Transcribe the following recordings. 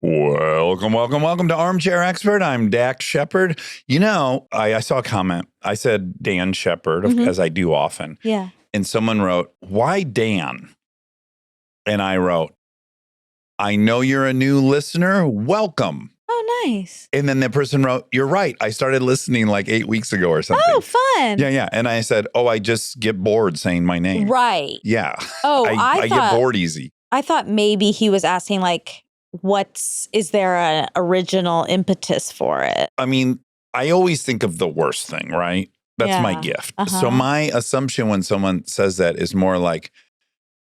Welcome to Armchair Expert. I'm Dax Shepard. You know, I saw a comment. I said Dan Shepard, as I do often. Yeah. And someone wrote, why Dan? And I wrote, I know you're a new listener. Welcome. Oh, nice. And then the person wrote, you're right. I started listening like 8 weeks ago or something. Oh, fun. Yeah. And I said, I just get bored saying my name. Right. Yeah. Oh, I get bored easy. I thought maybe he was asking like, is there an original impetus for it? I mean, I always think of the worst thing, right? That's my gift. So my assumption when someone says that is more like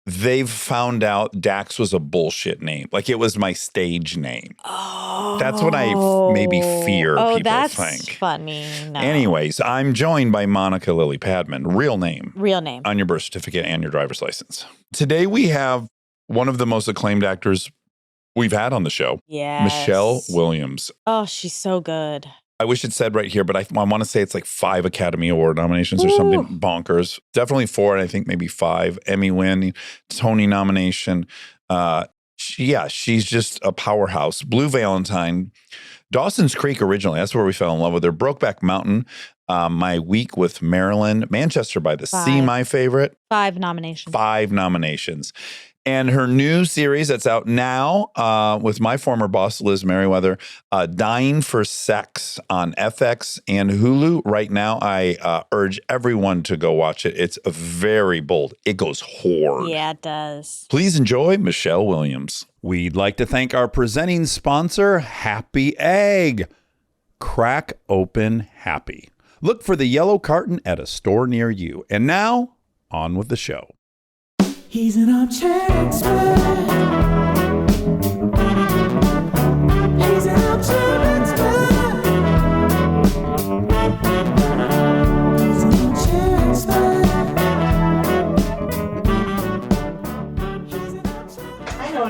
they've found out Dax was a bullshit name. Like it was my stage name. Oh. That's what I maybe fear people think. That's funny. No. Anyways, I'm joined by Monica Lily Padman, real name. Real name. On your birth certificate and your driver's license. Today we have one of the most acclaimed actors we've had on the show. Yes. Michelle Williams. Oh, she's so good. I wish it said right here, but I want to say it's like 5 Academy Award nominations or something bonkers. Definitely 4, and I think maybe 5. Emmy win, Tony nomination. She's just a powerhouse. Blue Valentine. Dawson's Creek originally. That's where we fell in love with her. Brokeback Mountain. My Week with Marilyn. Manchester by the Sea, my favorite. 5 nominations. 5 nominations. And her new series that's out now with my former boss, Liz Merriweather, Dying for Sex on FX and Hulu. Right now, I urge everyone to go watch it. It's very bold. It goes hard. Yeah, it does. Please enjoy Michelle Williams. We'd like to thank our presenting sponsor, Happy Egg. Crack open happy. Look for the yellow carton at a store near you. And now, on with the show. He's an armchair expert. He's an armchair expert. He's an armchair expert.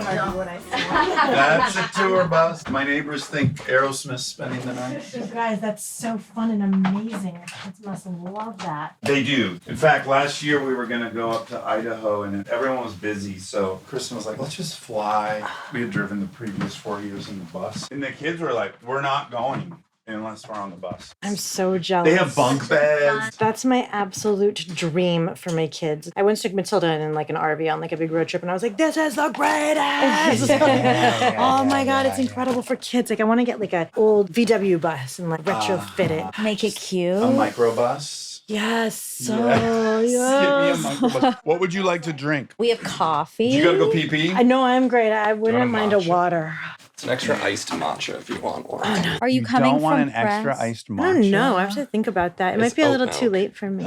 I know what I say. That's a tour bus. My neighbors think Aerosmith's spending the night. You guys, that's so fun and amazing. Kids must love that. They do. In fact, last year we were going to go up to Idaho and everyone was busy. So Kristen was like, let's just fly. We had driven the previous 4 years in the bus. And the kids were like, we're not going unless we're on the bus. I'm so jealous. They have bunk beds. That's my absolute dream for my kids. I once took Matilda in like an RV on like a big road trip and I was like, this is the greatest. Oh my God, it's incredible for kids. Like I want to get like an old VW bus and like retrofit it. Make it cute. A microbus. Yes. Yes. Give me a microbus. What would you like to drink? We have coffee. You got to go pee-pee? I know I'm great. I wouldn't want a mind a matcha? water. It's an extra iced matcha if you want one. Oh, no. Are you coming don't want from an extra press? iced matcha? I don't know. I have to think about that. It might It's be a oat little milk. too late for me.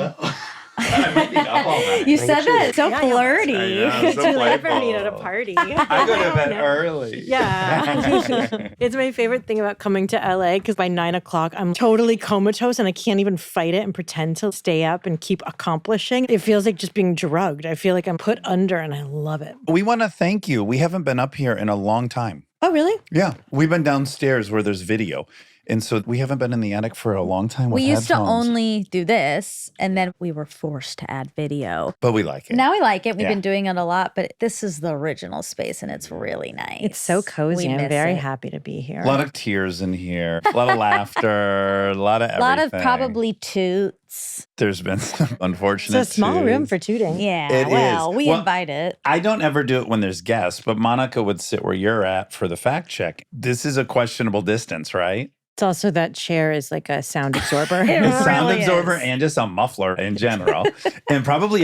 I might be up all night. You said that so Yeah, flirty. I know, so Too late for me playful. at a party. I go to bed No. early. Yeah. It's my favorite thing about coming to LA because by 9 o'clock, I'm totally comatose and I can't even fight it and pretend to stay up and keep accomplishing. It feels like just being drugged. I feel like I'm put under and I love it. We want to thank you. We haven't been up here in a long time. Oh, really? Yeah. We've been downstairs where there's video. And so we haven't been in the attic for a long time with We used to headphones. only do this, and then we were forced to add video. But we like it. Now we like it. We've Yeah. been doing it a lot, but this is the original space, and it's really nice. It's so cozy. We I'm miss very it. happy to be here. A lot of tears in here, a lot of laughter, a lot of A everything. lot of probably toots. There's been some unfortunate It's a small room twos. for tooting. Yeah, It well, is. we Well, invite it. I don't ever do it when there's guests, but Monica would sit where you're at for the fact check. This is a questionable distance, right? It's also that chair is like a sound absorber. It A sound really absorber is. and just a muffler in general. And probably,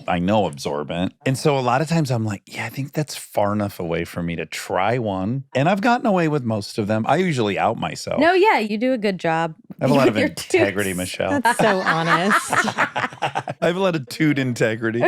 I know absorbent. And so a lot of times I'm like, yeah, I think that's far enough away for me to try one. And I've gotten away with most of them. I usually out myself. No, yeah, you do a good job. I have a lot with of your integrity, toots. Michelle. That's so honest. I have a lot of toot integrity.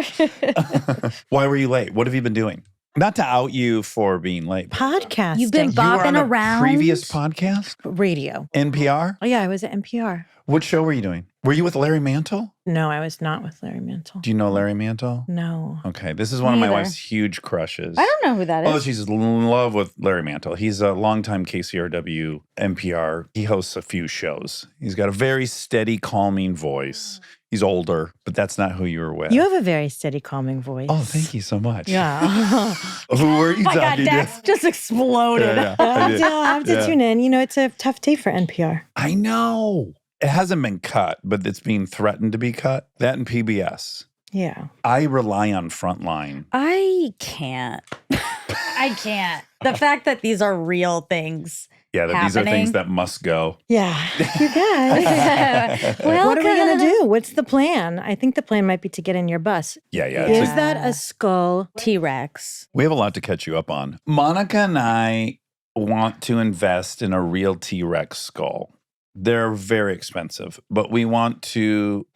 Why were you late? What have you been doing? Not to out you for being late. Podcasting. You've been You were on bopping a around. previous podcast? radio. NPR? Oh, yeah, I was at NPR. What show were you doing? Were you with Larry Mantle? No, I was not with Larry Mantle. Do you know Larry Mantle? No. Okay, this is one of Me my either. wife's huge crushes. I don't know who that is. Oh, she's in love with Larry Mantle. He's a longtime KCRW NPR. He hosts a few shows. He's got a very steady, calming voice. He's older, but that's not who you were with. You have a very steady, calming voice. Oh, thank you so much. Yeah. Who were you Oh my God, talking Dax to? just exploded. I'll have to tune in. You know, it's a tough day for NPR. I know. It hasn't been cut, but it's being threatened to be cut. That and PBS. Yeah. I rely on Frontline. I can't. I can't. The fact that these are real things. Yeah, that these are happening. things that must go. Yeah. You guys. Well, What are we going to do? What's the plan? I think the plan might be to get in your bus. Yeah. Is that a skull? T-Rex. We have a lot to catch you up on. Monica and I want to invest in a real T-Rex skull. They're very expensive, but we want to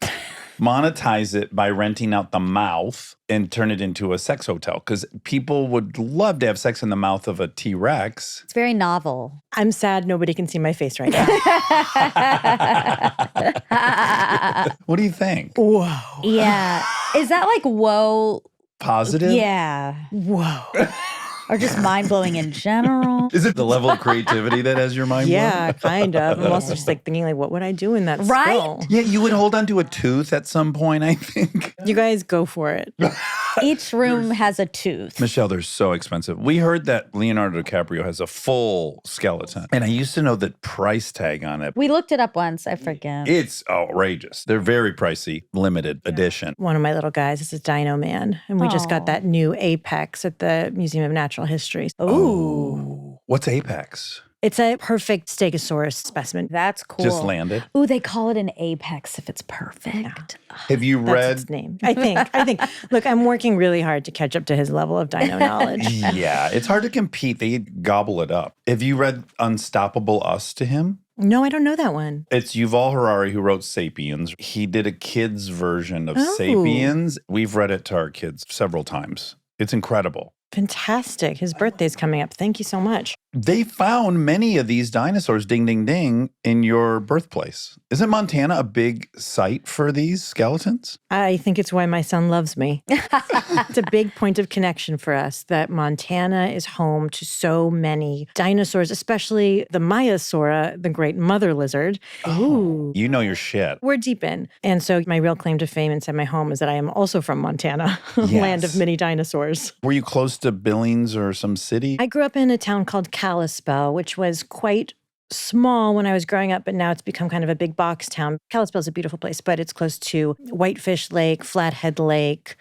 monetize it by renting out the mouth and turn it into a sex hotel because people would love to have sex in the mouth of a T-Rex. It's very novel. I'm sad nobody can see my face right now. What do you think? Whoa. Yeah. Is that like whoa? Positive? Yeah. Whoa. Or just mind-blowing in general? Is it the level of creativity that has your mind blown? Yeah, kind of. I'm also just like thinking, like, what would I do in that Right? skull? Yeah, you would hold onto a tooth at some point, I think. You guys go for it. Each room has a tooth. Michelle, they're so expensive. We heard that Leonardo DiCaprio has a full skeleton. And I used to know the price tag on it. We looked it up once. I forget. It's outrageous. They're very pricey, limited edition. One of my little guys is a dino man, and we just got Aw. that new Apex at the Museum of Natural History. Ooh. What's Apex? It's a perfect Stegosaurus specimen. That's cool. Just landed. Ooh, they call it an apex if it's perfect. Have you That's read? its name. I think. Look, I'm working really hard to catch up to his level of dino knowledge. Yeah, it's hard to compete. They gobble it up. Have you read Unstoppable Us to him? No, I don't know that one. It's Yuval Harari who wrote Sapiens. He did a kid's version of Oh. Sapiens. We've read it to our kids several times. It's incredible. Fantastic. His birthday's coming up. Thank you so much. They found many of these dinosaurs, ding, ding, ding, in your birthplace. Isn't Montana a big site for these skeletons? I think it's why my son loves me. It's a big point of connection for us that Montana is home to so many dinosaurs, especially the Maiasaura, the great mother lizard. Ooh. You know your shit. We're deep in. And so my real claim to fame inside my home is that I am also from Montana, land of Yes. many dinosaurs. Were you close to Billings or some city? I grew up in a town called Kalispell, which was quite small when I was growing up, but now it's become kind of a big box town. Kalispell is a beautiful place, but it's close to Whitefish Lake, Flathead Lake,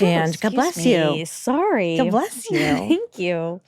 and God bless me. you. Sorry. God bless you. Thank you.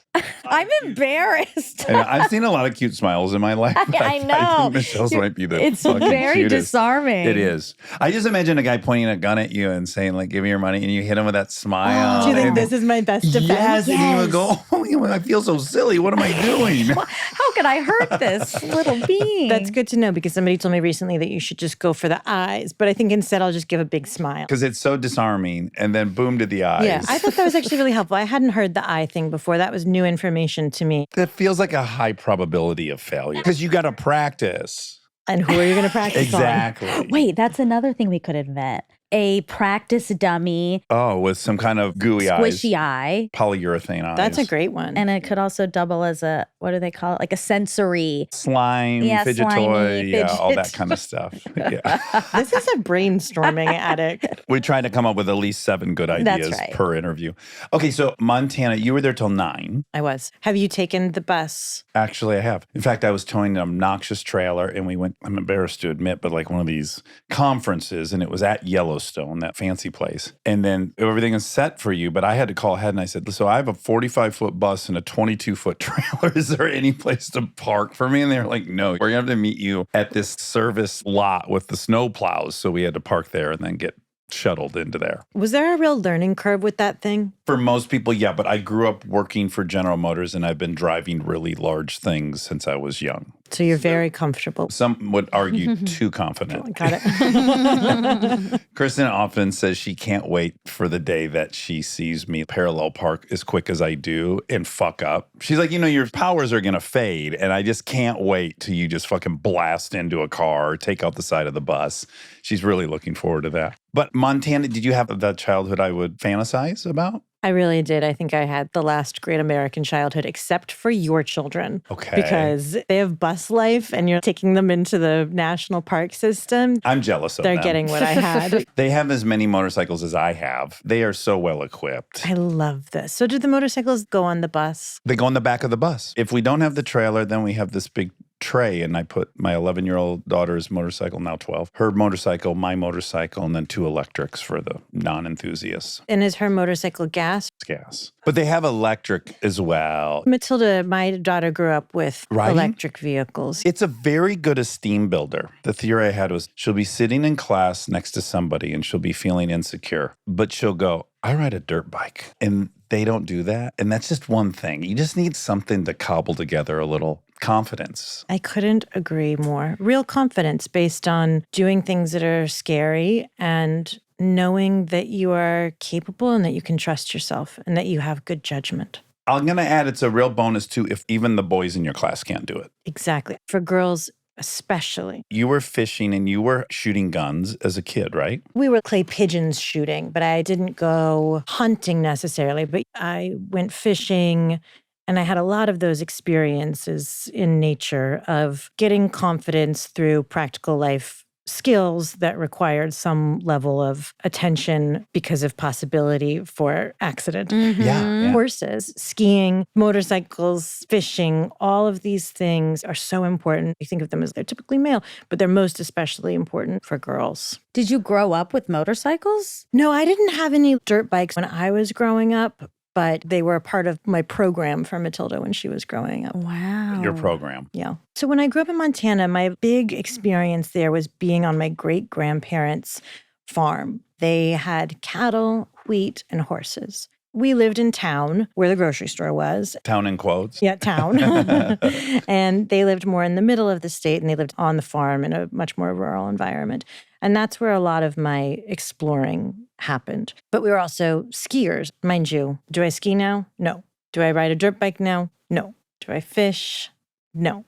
I'm embarrassed. And I've seen a lot of cute smiles in my life. but I I know. think Michelle's might be the It's fucking very cutest. disarming. It is. I just imagine a guy pointing a gun at you and saying, like, give me your money, and you hit him with that smile. Do you think and- this is my best defense? Yes, and you would go, oh, I feel so silly. What am I doing? How could I hurt this little being? That's good to know because somebody told me recently that you should just go for the eyes, but I think instead I'll just give a big smile. Because it's so disarming, and then boom to the eyes. Yeah, I thought that was actually really helpful. I hadn't heard the eye thing before. That was new information to me. That feels like a high probability of failure because you got to practice. And who are you going to practice Exactly. Wait, that's another thing we could invent. A practice dummy, Oh, with some kind of gooey eyes. squishy eye. Polyurethane eyes. on? That's a great one. And it could also double as a, what do they call it? Like a sensory. Slime, Yeah, fidget slimy, toy, yeah, all that fidget. kind of stuff. Yeah. This is a brainstorming attic. We tried to come up with at least 7 good ideas right. per interview. Okay, so Montana, you were there till 9. I was. Have you taken the bus? Actually, I have. In fact, I was towing an obnoxious trailer and we went, I'm embarrassed to admit, but like one of these conferences, and it was at Yellowstone, that fancy place. And then everything is set for you, but I had to call ahead and I said, so I have a 45-foot bus and a 22-foot trailer. Is there any place to park for me? And they were like, no, we're going to have to meet you at this service lot with the snow plows. So we had to park there and then get shuttled into there. Was there a real learning curve with that thing? For most people, yeah, but I grew up working for General Motors and I've been driving really large things since I was young. So you're very comfortable. Some would argue too confident. Got it. Kristen often says she can't wait for the day that she sees me parallel park as quick as I do and fuck up. She's like, you know, your powers are going to fade and I just can't wait till you just fucking blast into a car or take out the side of the bus. She's really looking forward to that. But Montana, did you have that childhood I would fantasize about? I really did. I think I had the last great American childhood, except for your children. Okay. Because they have bus life and you're taking them into the national park system. I'm jealous of They're them. getting what I had. They have as many motorcycles as I have. They are so well equipped. I love this. So do the motorcycles go on the bus? They go in the back of the bus. If we don't have the trailer, then we have this big tray, and I put my 11-year-old daughter's motorcycle, now 12, her motorcycle, my motorcycle, and then 2 electrics for the non-enthusiasts. And is her motorcycle gas? It's gas. But they have electric as well. Matilda, my daughter grew up with Riding? electric vehicles. It's a very good esteem builder. The theory I had was she'll be sitting in class next to somebody and she'll be feeling insecure, but she'll go, I ride a dirt bike. And they don't do that. And that's just one thing. You just need something to cobble together a little confidence. I couldn't agree more. Real confidence based on doing things that are scary and knowing that you are capable and that you can trust yourself and that you have good judgment. I'm going to add it's a real bonus too if even the boys in your class can't do it. Exactly. For girls, especially. You were fishing and you were shooting guns as a kid, right? We were clay pigeons shooting, but I didn't go hunting necessarily, but I went fishing. And I had a lot of those experiences in nature of getting confidence through practical life skills that required some level of attention because of possibility for accident. Yeah. Horses, skiing, motorcycles, fishing, all of these things are so important. You think of them as they're typically male, but they're most especially important for girls. Did you grow up with motorcycles? No, I didn't have any dirt bikes when I was growing up, but they were a part of my program for Matilda when she was growing up. Wow. Your program. Yeah. So when I grew up in Montana, my big experience there was being on my great-grandparents' farm. They had cattle, wheat, and horses. We lived in town where the grocery store was. Town in quotes. Yeah, town. And they lived more in the middle of the state, and they lived on the farm in a much more rural environment. And that's where a lot of my exploring happened. But we were also skiers, mind you. Do I ski now? No. Do I ride a dirt bike now? No. Do I fish? No.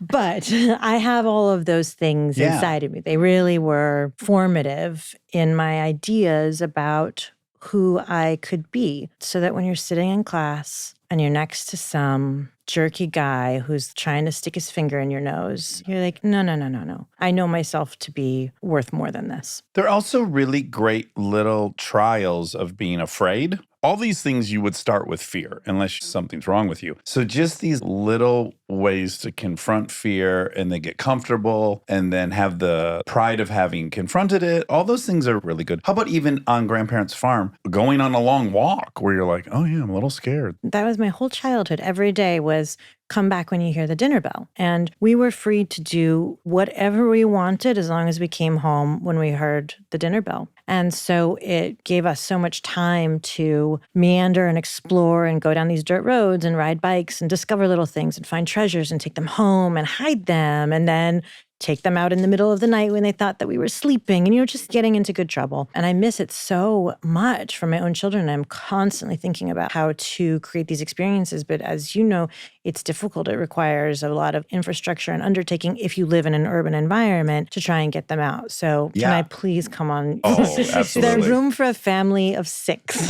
But I have all of those things inside of me. They really were formative in my ideas about who I could be, so that when you're sitting in class and you're next to some jerky guy who's trying to stick his finger in your nose, you're like, no. I know myself to be worth more than this. They're also really great little trials of being afraid. All these things you would start with fear, unless something's wrong with you. So just these little ways to confront fear and then get comfortable and then have the pride of having confronted it. All those things are really good. How about even on grandparents' farm, going on a long walk where you're like, oh yeah, I'm a little scared. That was my whole childhood. Every day was come back when you hear the dinner bell. And we were free to do whatever we wanted as long as we came home when we heard the dinner bell. And so it gave us so much time to meander and explore and go down these dirt roads and ride bikes and discover little things and find treasures and take them home and hide them and then take them out in the middle of the night when they thought that we were sleeping and, just getting into good trouble. And I miss it so much from my own children. I'm constantly thinking about how to create these experiences. But as you know, it's difficult. It requires a lot of infrastructure and undertaking if you live in an urban environment to try and get them out. So can I please come on? Oh, absolutely. There's room for a family of 6.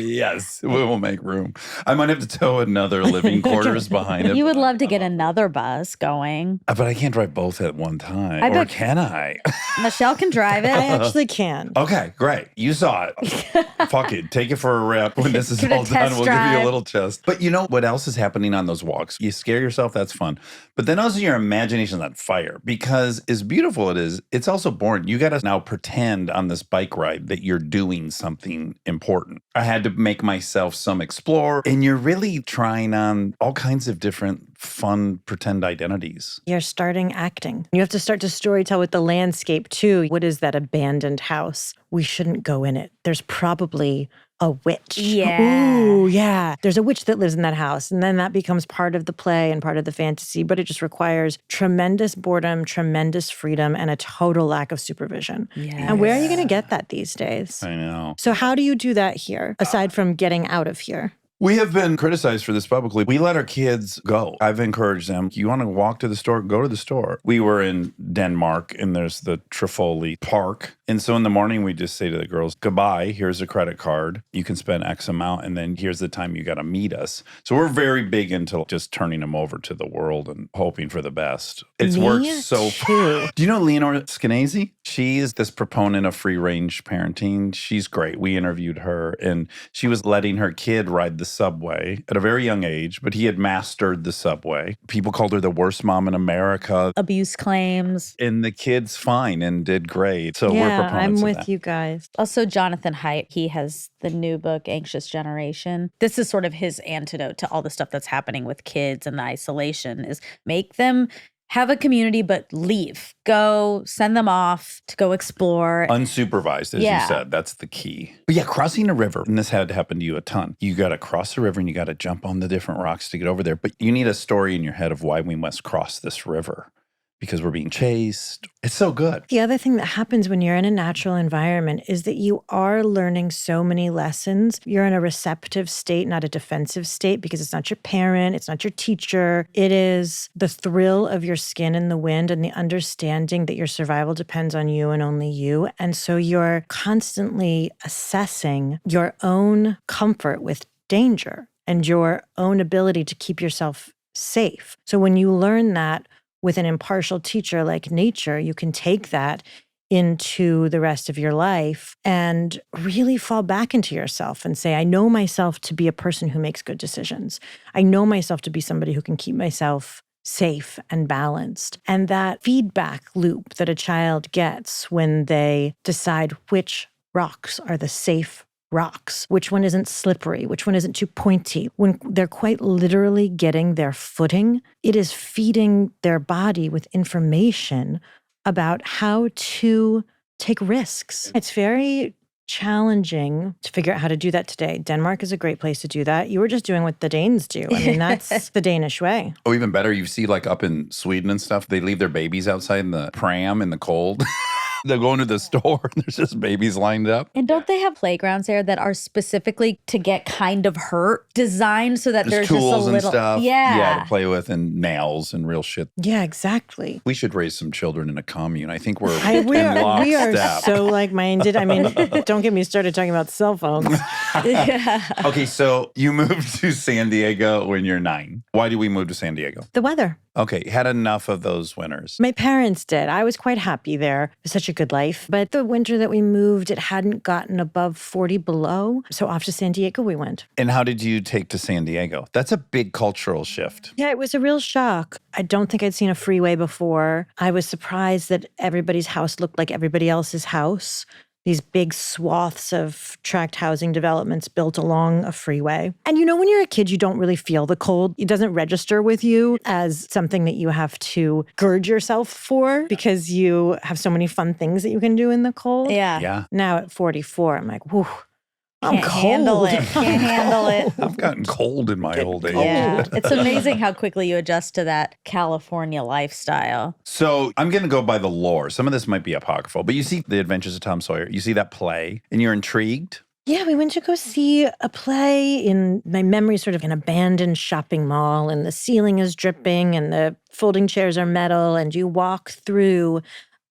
Yes, we will make room. I might have to tow another living quarters behind it. You would love to get another bus going. But I can't drive both at one time. I Or bet- can I? Michelle can drive it. I actually can. Okay, great. You saw it. Fuck it. Take it for a rip. When this is Give it a all done, test we'll give you a drive. little test. But you know what else is happening on those walks? You scare yourself, that's fun. But then also your imagination's on fire because as beautiful it is, it's also boring. You got to now pretend on this bike ride that you're doing something important. I had to make myself some explorer, and you're really trying on all kinds of different fun pretend identities. You're starting acting. You have to start to storytell with the landscape too. What is that abandoned house? We shouldn't go in it. There's probably a witch. Yeah. Ooh, yeah. There's a witch that lives in that house. And then that becomes part of the play and part of the fantasy, but it just requires tremendous boredom, tremendous freedom, and a total lack of supervision. Yes. And where are you going to get that these days? I know. So how do you do that here, aside from getting out of here? We have been criticized for this publicly. We let our kids go. I've encouraged them. You want to walk to the store? Go to the store. We were in Denmark, and there's the Trifoli Park. And so in the morning, we just say to the girls, goodbye, here's a credit card. You can spend X amount, and then here's the time you got to meet us. So we're very big into just turning them over to the world and hoping for the best. It's worked so too. Do you know Leonora Skenazy? She is this proponent of free-range parenting. She's great. We interviewed her, and she was letting her kid ride the subway at a very young age, but he had mastered the subway. People called her the worst mom in America. Abuse claims. And the kid's fine and did great. So we're proponents I'm of with that. you guys. Also, Jonathan Haidt, he has the new book, Anxious Generation. This is sort of his antidote to all the stuff that's happening with kids and the isolation is make them have a community, but leave. Go, send them off to go explore. Unsupervised, as you said. That's the key. But yeah, crossing a river, and this had happened to you a ton. You got to cross the river and you got to jump on the different rocks to get over there. But you need a story in your head of why we must cross this river. Because we're being chased. It's so good. The other thing that happens when you're in a natural environment is that you are learning so many lessons. You're in a receptive state, not a defensive state, because it's not your parent, it's not your teacher. It is the thrill of your skin in the wind and the understanding that your survival depends on you and only you. And so you're constantly assessing your own comfort with danger and your own ability to keep yourself safe. So when you learn that, with an impartial teacher like nature, you can take that into the rest of your life and really fall back into yourself and say, I know myself to be a person who makes good decisions. I know myself to be somebody who can keep myself safe and balanced. And that feedback loop that a child gets when they decide which rocks are the safe rocks, which one isn't slippery, which one isn't too pointy. When they're quite literally getting their footing, it is feeding their body with information about how to take risks. It's very challenging to figure out how to do that today. Denmark is a great place to do that. You were just doing what the Danes do. I mean, that's the Danish way. Oh, even better, you see like up in Sweden and stuff, they leave their babies outside in the pram in the cold. They're going to the store and there's just babies lined up. And don't they have playgrounds there that are specifically to get kind of hurt, designed so that there's just a tools little, and stuff. yeah, To play with and nails and real shit. Yeah, exactly. We should raise some children in a commune. I think we're We in are lockstep. so like-minded. I mean, don't get me started talking about cell phones. Okay, so you moved to San Diego when you're 9. Why did we move to San Diego? The weather. Okay, had enough of those winters. My parents did. I was quite happy there. It was such a good life. But the winter that we moved, it hadn't gotten above 40 below. So off to San Diego we went. And how did you take to San Diego? That's a big cultural shift. Yeah, it was a real shock. I don't think I'd seen a freeway before. I was surprised that everybody's house looked like everybody else's house. These big swaths of tract housing developments built along a freeway. And you know, when you're a kid, you don't really feel the cold. It doesn't register with you as something that you have to gird yourself for because you have so many fun things that you can do in the cold. yeah. Now at 44, I'm like, whew, I'm Can't handle cold. it. Can't handle it. I've gotten cold in my old age. Yeah, it's amazing how quickly you adjust to that California lifestyle. So I'm going to go by the lore. Some of this might be apocryphal, but you see The Adventures of Tom Sawyer. You see that play and you're intrigued. Yeah, we went to go see a play in my memory, sort of an abandoned shopping mall, and the ceiling is dripping and the folding chairs are metal, and you walk through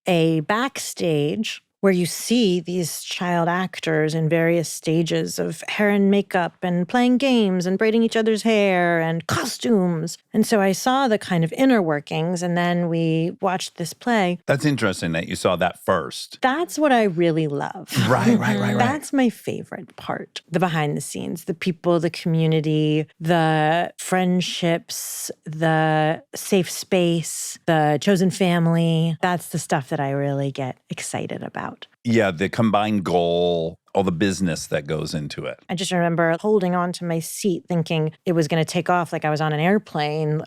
a backstage where you see these child actors in various stages of hair and makeup and playing games and braiding each other's hair and costumes. And so I saw the kind of inner workings, and then we watched this play. That's interesting that you saw that first. That's what I really love. Right. That's my favorite part. The behind the scenes, the people, the community, the friendships, the safe space, the chosen family. That's the stuff that I really get excited about. Yeah, the combined goal, all the business that goes into it. I just remember holding on to my seat thinking it was going to take off like I was on an airplane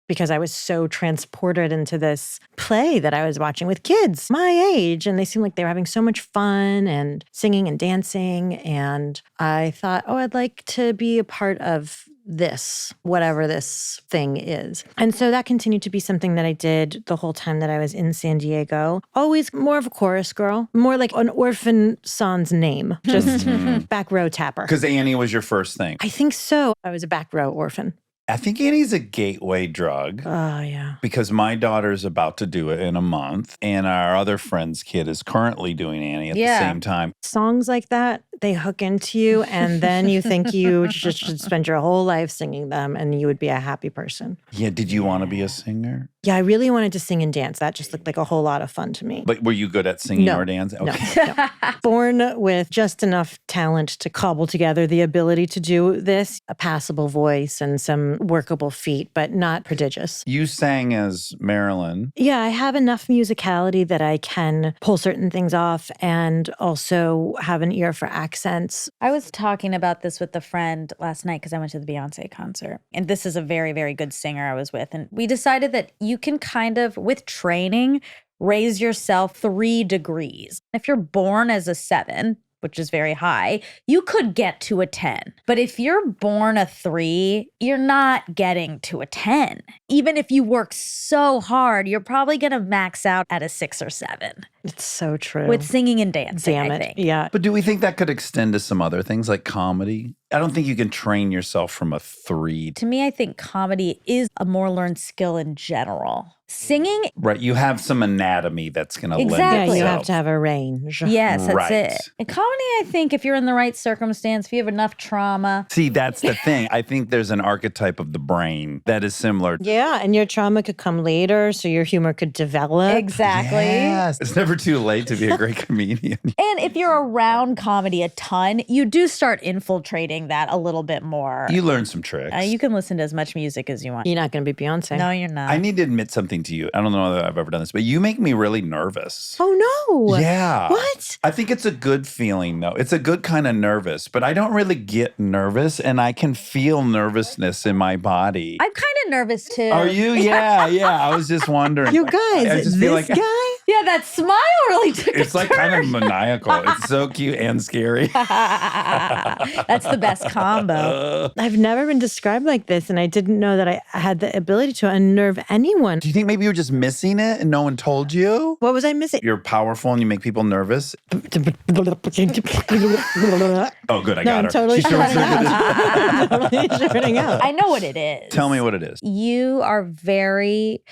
because I was so transported into this play that I was watching with kids my age. And they seemed like they were having so much fun and singing and dancing. And I thought, oh, I'd like to be a part of this, whatever this thing is. And so that continued to be something that I did the whole time that I was in San Diego. Always more of a chorus girl, more like an orphan sans name, just back row tapper. Because Annie was your first thing. I think so. I was a back row orphan. I think Annie's a gateway drug. Oh, yeah. Because my daughter's about to do it in a month, and our other friend's kid is currently doing Annie at the same time. Songs like that, they hook into you, and then you think you just should spend your whole life singing them, and you would be a happy person. Yeah, did you want to be a singer? Yeah, I really wanted to sing and dance. That just looked like a whole lot of fun to me. But were you good at singing No. or dancing? No, Okay. no. Born with just enough talent to cobble together the ability to do this, a passable voice and some workable feet, but not prodigious. You sang as Marilyn. Yeah, I have enough musicality that I can pull certain things off and also have an ear for accents. I was talking about this with a friend last night because I went to the Beyonce concert. And this is a very, very good singer I was with. And we decided that you can kind of, with training, raise yourself 3 degrees. If you're born as a 7, which is very high, you could get to a 10. But if you're born a 3, you're not getting to a 10. Even if you work so hard, you're probably going to max out at a 6 or 7. It's so true. With singing and dancing, Damn I it. think. Yeah. But do we think that could extend to some other things like comedy? I don't think you can train yourself from a 3. To me, I think comedy is a more learned skill in general. Singing, Right. You have some anatomy that's going to Exactly. Yeah, lend you itself. have to have a range. yes, that's Right. it. In comedy, I think if you're in the right circumstance, if you have enough trauma, See, that's the thing. I think there's an archetype of the brain that is similar. Yeah, and your trauma could come later, so your humor could develop. exactly. Yes. It's never too late to be a great comedian. And if you're around comedy a ton, you do start infiltrating that a little bit more. You learn some tricks. You can listen to as much music as you want. You're not going to be Beyonce. No, you're not. I need to admit something to you. I don't know that I've ever done this, but you make me really nervous. Oh, no. Yeah. What? I think it's a good feeling, though. It's a good kind of nervous, but I don't really get nervous, and I can feel nervousness in my body. I'm kind of nervous too. Are you? Yeah, yeah. I was just wondering. You guys, I just feel this like guy? Yeah, that smile really took it's a like turn. kind of maniacal. It's so cute and scary. That's the best combo. I've never been described like this, and I didn't know that I had the ability to unnerve anyone. Do you think maybe you were just missing it and no one told you? What was I missing? You're powerful and you make people nervous. Oh, good. I No, got I'm her. totally She's shutting showing out. Totally shutting out. I know what it is. Tell me what it is. You are very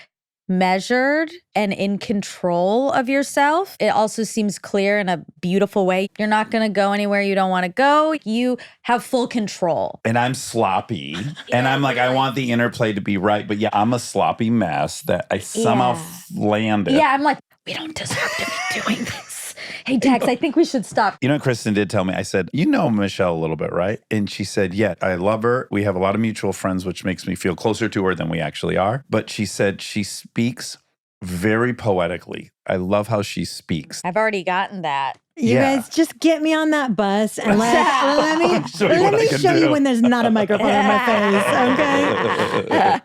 measured and in control of yourself. It also seems clear in a beautiful way. You're not going to go anywhere you don't want to go. You have full control. And I'm sloppy. And I'm like, I want the interplay to be right. But yeah, I'm a sloppy mess that I somehow landed. Yeah, I'm like, we don't deserve to be doing this. Hey, Dax, I think we should stop. You know, Kristen did tell me, I said, you know Michelle a little bit, right? And she said, yeah, I love her. We have a lot of mutual friends, which makes me feel closer to her than we actually are. But she said she speaks very poetically. I love how she speaks. I've already gotten that. You Yeah. guys just get me on that bus and let me show you what I can show you do. when there's not a microphone on my face, okay?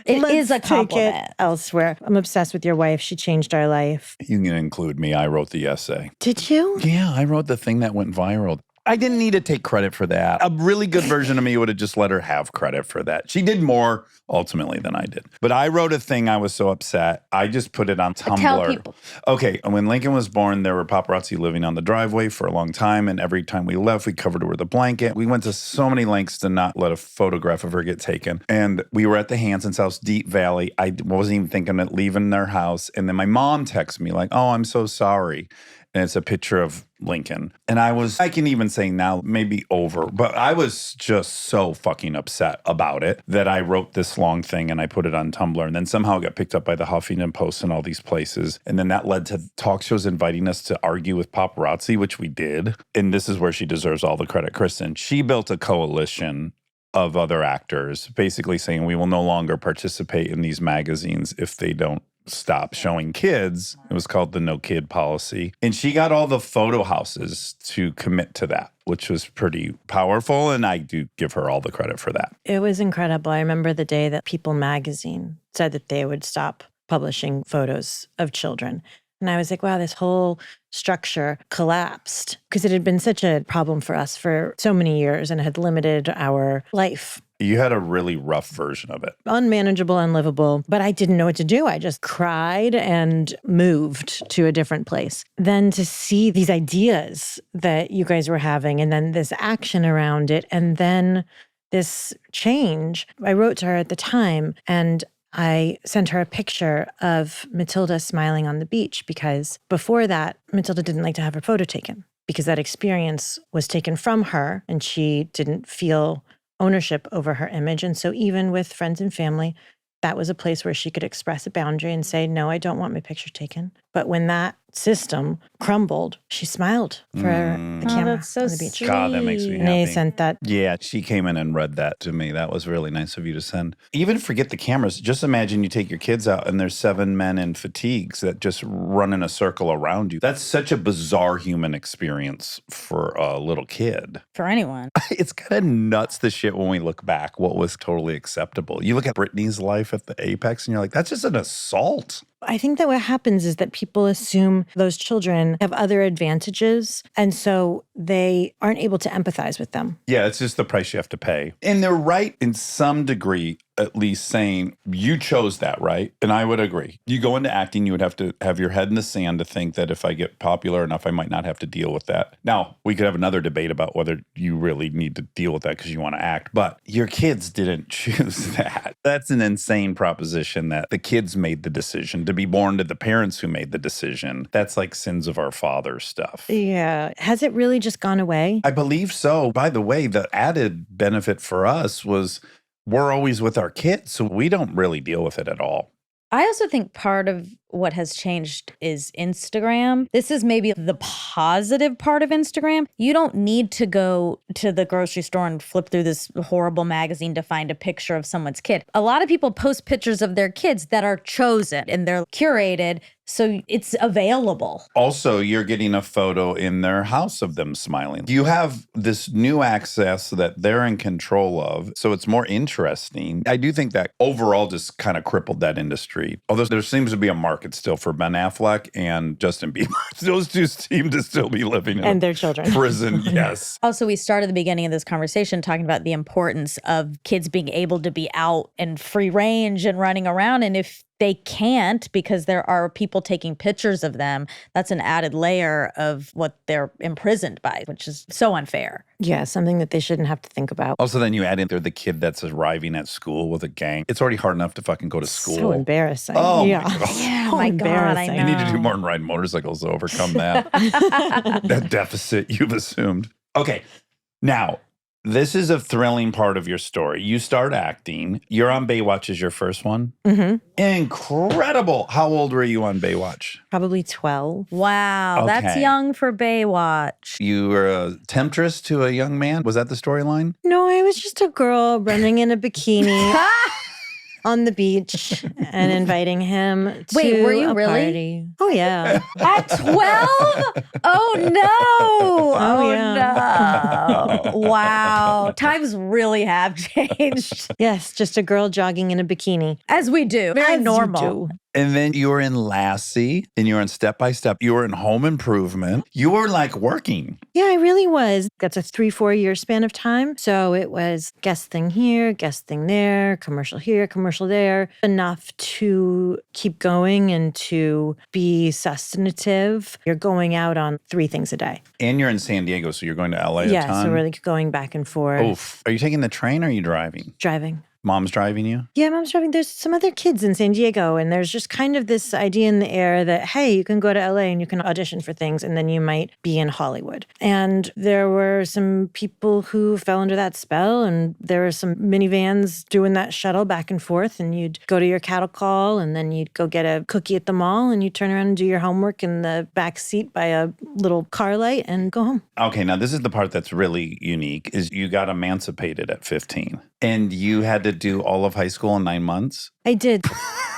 It is a Let's take compliment. it elsewhere. I'm obsessed with your wife. She changed our life. You can include me. I wrote the essay. Did you? Yeah, I wrote the thing that went viral. I didn't need to take credit for that. A really good version of me would have just let her have credit for that. She did more ultimately than I did. But I wrote a thing. I was so upset. I just put it on Tumblr. Tell people. Okay, when Lincoln was born, there were paparazzi living on the driveway for a long time. And every time we left, we covered her with a blanket. We went to so many lengths to not let a photograph of her get taken. And we were at the Hanson's house, Deep Valley. I wasn't even thinking of leaving their house. And then my mom texted me like, oh, I'm so sorry. And it's a picture of Lincoln. And I can even say now, maybe over, but I was just so fucking upset about it that I wrote this long thing and I put it on Tumblr. And then somehow it got picked up by the Huffington Post and all these places. And then that led to talk shows inviting us to argue with paparazzi, which we did. And this is where she deserves all the credit, Kristen. She built a coalition of other actors, basically saying we will no longer participate in these magazines if they don't stop showing kids. It was called the No Kid policy. And she got all the photo houses to commit to that, which was pretty powerful. And I do give her all the credit for that. It was incredible. I remember the day that People magazine said that they would stop publishing photos of children. And I was like, wow, this whole structure collapsed because it had been such a problem for us for so many years and had limited our life. You had a really rough version of it. Unmanageable, unlivable, but I didn't know what to do. I just cried and moved to a different place. Then to see these ideas that you guys were having and then this action around it, and then this change. I wrote to her at the time and I sent her a picture of Matilda smiling on the beach because before that, Matilda didn't like to have her photo taken because that experience was taken from her and she didn't feel ownership over her image. And so even with friends and family, that was a place where she could express a boundary and say, no, I don't want my picture taken. But when that system crumbled, she smiled for the camera that's so on the beach. God, that makes me And I happy. sent that. Yeah, she came in and read that to me. That was really nice of you to send. Even forget the cameras. Just imagine you take your kids out and there's 7 men in fatigues that just run in a circle around you. That's such a bizarre human experience for a little kid. For anyone. It's kind of nuts, the shit, when we look back, what was totally acceptable. You look at Britney's life at the apex and you're like, that's just an assault. I think that what happens is that people assume those children have other advantages, and so they aren't able to empathize with them. Yeah, it's just the price you have to pay. And they're right in some degree, at least saying, you chose that, right? And I would agree. You go into acting, you would have to have your head in the sand to think that if I get popular enough, I might not have to deal with that. Now, we could have another debate about whether you really need to deal with that because you want to act, but your kids didn't choose that. That's an insane proposition that the kids made the decision to be born to the parents who made the decision. That's like sins of our fathers stuff. Yeah. Has it really just gone away? I believe so. By the way, the added benefit for us was we're always with our kids, so we don't really deal with it at all. I also think part of what has changed is Instagram. This is maybe the positive part of Instagram. You don't need to go to the grocery store and flip through this horrible magazine to find a picture of someone's kid. A lot of people post pictures of their kids that are chosen and they're curated, so it's available. Also, you're getting a photo in their house of them smiling. You have this new access that they're in control of, so it's more interesting. I do think that overall just kind of crippled that industry. Although there seems to be a market still for Ben Affleck and Justin Bieber. Those two seem to still be living in And their children. prison, yes. Also, we started the beginning of this conversation talking about the importance of kids being able to be out and free range and running around. And if they can't because there are people taking pictures of them, that's an added layer of what they're imprisoned by, which is so unfair. Yeah, something that they shouldn't have to think about. Also, then you add in there the kid that's arriving at school with a gang. It's already hard enough to fucking go to school. So embarrassing. Oh, yeah. my God. Yeah, So my God, I embarrassing. You need to do know. more than ride motorcycles to overcome that. That deficit you've assumed. Okay, now, this is a thrilling part of your story. You start acting. You're on Baywatch is your first one. Mm-hmm. Incredible. How old were you on Baywatch? Probably 12. Wow, that's Okay. young for Baywatch. You were a temptress to a young man? Was that the storyline? No, I was just a girl running in a bikini on the beach and inviting him to Wait, were you a really? party. Oh, yeah. At 12? Oh, no. Oh, yeah. No. Wow. Times really have changed. Yes, just a girl jogging in a bikini. As we do. Very As you normal. do. And then you were in Lassie and you were in Step by Step. You were in Home Improvement. You were like working. Yeah, I really was. That's a 3-4 year span of time. So it was guest thing here, guest thing there, commercial here, commercial there, enough to keep going and to be sustentative. You're going out on 3 things a day. And you're in San Diego, so you're going to LA a Yeah, ton. so really going back and forth. Oof. Are you taking the train or are you driving? Driving. Mom's driving you? Yeah, Mom's driving. There's some other kids in San Diego, and there's just kind of this idea in the air that, hey, you can go to LA and you can audition for things, and then you might be in Hollywood. And there were some people who fell under that spell, and there were some minivans doing that shuttle back and forth, and you'd go to your cattle call, and then you'd go get a cookie at the mall, and you'd turn around and do your homework in the back seat by a little car light and go home. Okay, now this is the part that's really unique, is you got emancipated at 15. And you had to do all of high school in 9 months? I did.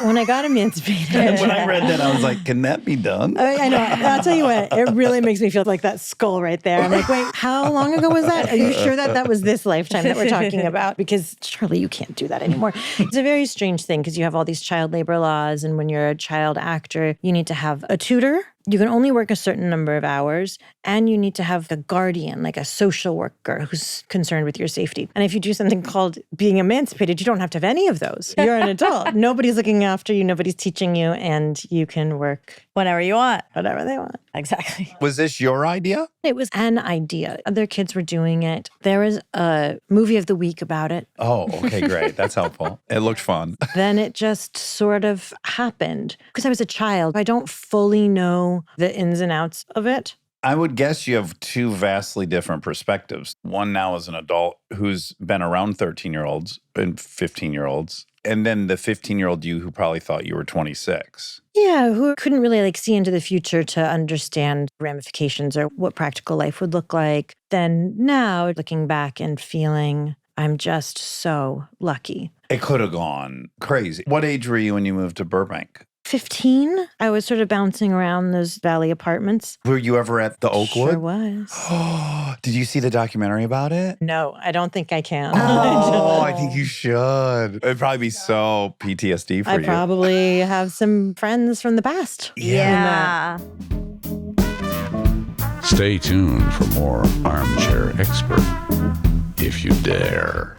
When I got emancipated. And when I read that, I was like, can that be done? I know. I'll tell you what, it really makes me feel like that skull right there. I'm like, wait, how long ago was that? Are you sure that that was this lifetime that we're talking about? Because surely you can't do that anymore. It's a very strange thing because you have all these child labor laws. And when you're a child actor, you need to have a tutor. You can only work a certain number of hours, and you need to have a guardian, like a social worker who's concerned with your safety. And if you do something called being emancipated, you don't have to have any of those. You're an adult. Nobody's looking after you. Nobody's teaching you, and you can work Whenever you want. whatever they want. Exactly. Was this your idea? It was an idea. Other kids were doing it. There was a movie of the week about it. Oh, okay, great. That's helpful. It looked fun. Then it just sort of happened. Because I was a child, I don't fully know the ins and outs of it. I would guess you have two vastly different perspectives. One now as an adult who's been around 13-year-olds and 15-year-olds, and then the 15-year-old you who probably thought you were 26. Yeah, who couldn't really see into the future to understand ramifications or what practical life would look like. Then now, looking back and feeling I'm just so lucky. It could have gone crazy. What age were you when you moved to Burbank? 15, I was sort of bouncing around those valley apartments. Were you ever at the Oakwood? Sure was. Did you see the documentary about it? No, I don't think I can. Oh, I think you should. It'd probably be so PTSD for I you. probably have some friends from the past. Yeah. Stay tuned for more Armchair Expert, if you dare.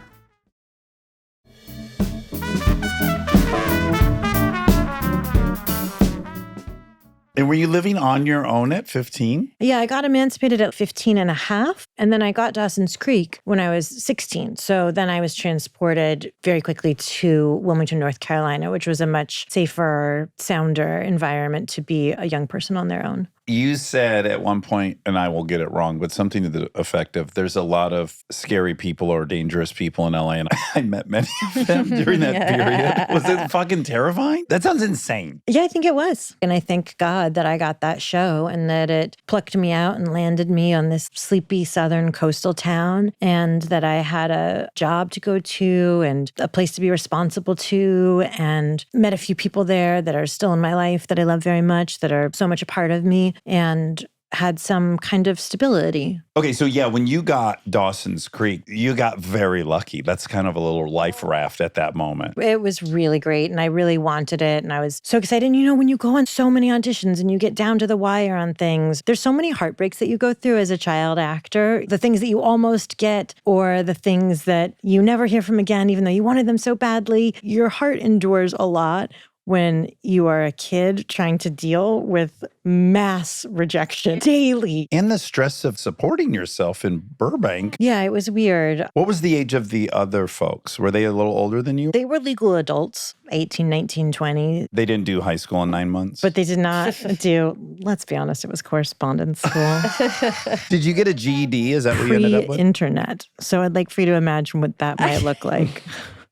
And were you living on your own at 15? Yeah, I got emancipated at 15 and a half. And then I got Dawson's Creek when I was 16. So then I was transported very quickly to Wilmington, North Carolina, which was a much safer, sounder environment to be a young person on their own. You said at one point, and I will get it wrong, but something to the effect of there's a lot of scary people or dangerous people in LA. And I met many of them during that period. Was it fucking terrifying? That sounds insane. Yeah, I think it was. And I thank God that I got that show and that it plucked me out and landed me on this sleepy southern coastal town, and that I had a job to go to and a place to be responsible to, and met a few people there that are still in my life that I love very much, that are so much a part of me, and had some kind of stability. Okay, so yeah, when you got Dawson's Creek, you got very lucky. That's kind of a little life raft at that moment. It was really great, and I really wanted it, and I was so excited. And when you go on so many auditions and you get down to the wire on things, there's so many heartbreaks that you go through as a child actor. The things that you almost get, or the things that you never hear from again, even though you wanted them so badly. Your heart endures a lot when you are a kid trying to deal with mass rejection daily. And the stress of supporting yourself in Burbank. Yeah, it was weird. What was the age of the other folks? Were they a little older than you? They were legal adults, 18, 19, 20. They didn't do high school in 9 months? But they did not do, let's be honest, it was correspondence school. Did you get a GED? Is that what you ended up with? Pre-internet. So I'd like for you to imagine what that might look like.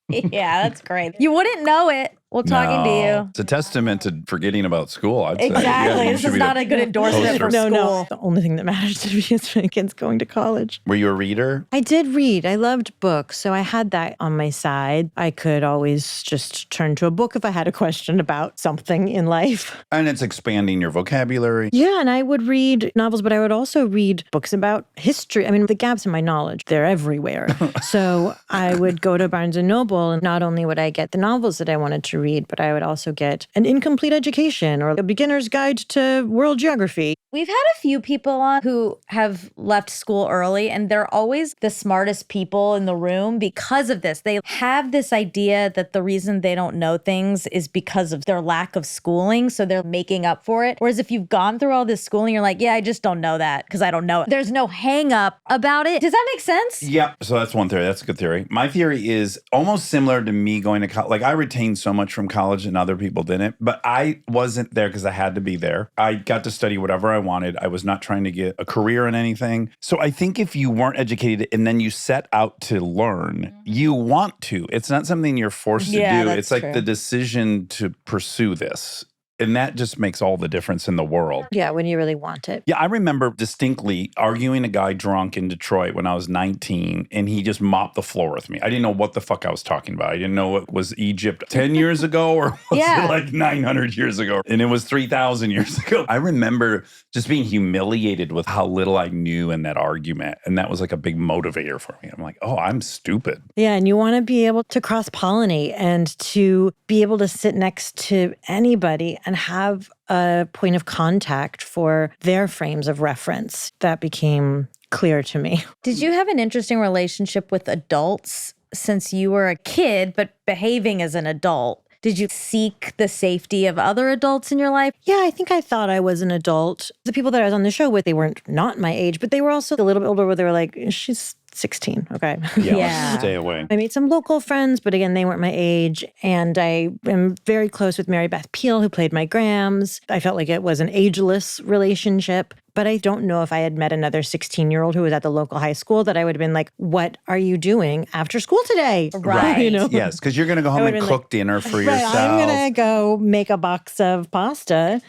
Yeah, that's great. You wouldn't know it while talking to you. It's a testament to forgetting about school, I'd say. Exactly. Yeah, This is not a good endorsement for poster. school. The only thing that matters to me is my kids going to college. Were you a reader? I did read. I loved books. So I had that on my side. I could always just turn to a book if I had a question about something in life. And it's expanding your vocabulary. Yeah, and I would read novels, but I would also read books about history. I mean, the gaps in my knowledge, they're everywhere. So I would go to Barnes & Noble, and not only would I get the novels that I wanted to read, but I would also get an incomplete education or a beginner's guide to world geography. We've had a few people on who have left school early, and they're always the smartest people in the room because of this. They have this idea that the reason they don't know things is because of their lack of schooling, so they're making up for it. Whereas if you've gone through all this schooling, you're like, yeah, I just don't know that because I don't know it. There's no hang up about it. Does that make sense? Yeah, so that's one theory. That's a good theory. My theory is almost similar to me going to college. Like I retained so much from college and other people didn't, but I wasn't there because I had to be there. I got to study whatever I wanted. I was not trying to get a career in anything. So I think if you weren't educated and then you set out to learn, you want to. It's not something you're forced to do. That's It's like true. the decision to pursue this. And that just makes all the difference in the world. Yeah, when you really want it. Yeah, I remember distinctly arguing a guy drunk in Detroit when I was 19, and he just mopped the floor with me. I didn't know what the fuck I was talking about. I didn't know it was Egypt 10 years ago or was Yeah. it like 900 years ago? And it was 3,000 years ago. I remember just being humiliated with how little I knew in that argument. And that was like a big motivator for me. I'm like, oh, I'm stupid. Yeah, and you want to be able to cross-pollinate and to be able to sit next to anybody and have a point of contact for their frames of reference. That became clear to me. Did you have an interesting relationship with adults since you were a kid, but behaving as an adult? Did you seek the safety of other adults in your life? Yeah, I think I thought I was an adult. The people that I was on the show with, they weren't not my age, but they were also a little bit older where they were like, she's 16, okay? Yeah. Stay away. I made some local friends, but again, they weren't my age. And I am very close with Mary Beth Peel, who played my Grams. I felt like it was an ageless relationship. But I don't know if I had met another 16-year-old who was at the local high school that I would have been like, what are you doing after school today? Right. You know? Yes, because you're going to go home and cook dinner for yourself. I'm going to go make a box of pasta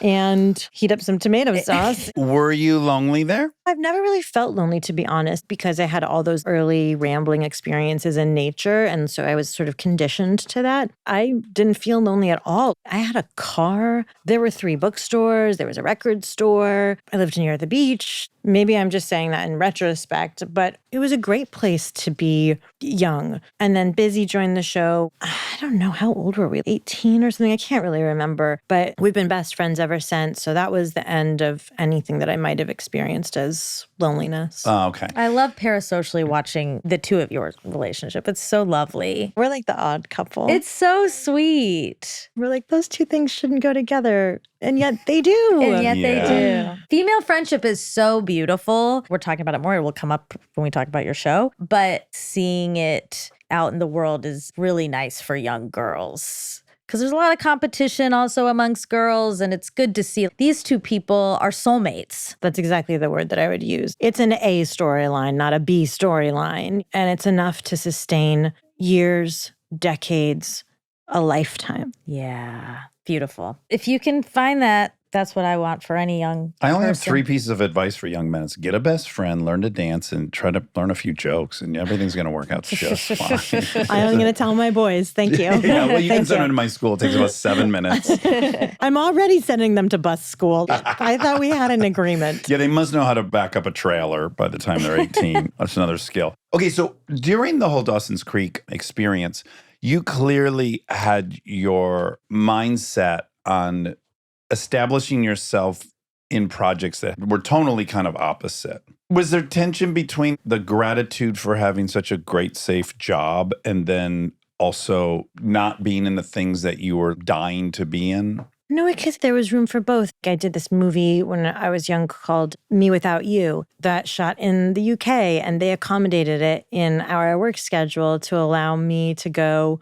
and heat up some tomato sauce. Were you lonely there? I've never really felt lonely, to be honest, because I had all those early rambling experiences in nature. And so I was sort of conditioned to that. I didn't feel lonely at all. I had a car. There were 3 bookstores. There was a record store. I lived near the beach. Maybe I'm just saying that in retrospect, but it was a great place to be young. And then Busy joined the show. I don't know, how old were we? 18 or something? I can't really remember, but we've been best friends ever since. So that was the end of anything that I might have experienced as loneliness. Oh, okay. I love parasocially watching the two of your relationship. It's so lovely. We're like the odd couple. It's so sweet. We're like, those two things shouldn't go together. And yet they do. And yet Yeah. they do. Female friendship is so beautiful. We're talking about it more. It will come up when we talk about your show. But seeing it out in the world is really nice for young girls. Because there's a lot of competition also amongst girls. And it's good to see these two people are soulmates. That's exactly the word that I would use. It's an A storyline, not a B storyline. And it's enough to sustain years, decades, a lifetime. Yeah. Beautiful. If you can find that, that's what I want for any young I only have person. 3 pieces of advice for young men. It's get a best friend, learn to dance, and try to learn a few jokes, and everything's going to work out just fine. I'm going to tell my boys, thank you. Yeah, well, you can Thank send them to my school. It takes about 7 minutes. I'm already sending them to bus school. I thought we had an agreement. Yeah, they must know how to back up a trailer by the time they're 18. That's another skill. Okay, so during the whole Dawson's Creek experience, you clearly had your mindset on establishing yourself in projects that were tonally kind of opposite. Was there tension between the gratitude for having such a great, safe job and then also not being in the things that you were dying to be in? No, because there was room for both. I did this movie when I was young called Me Without You that shot in the UK, and they accommodated it in our work schedule to allow me to go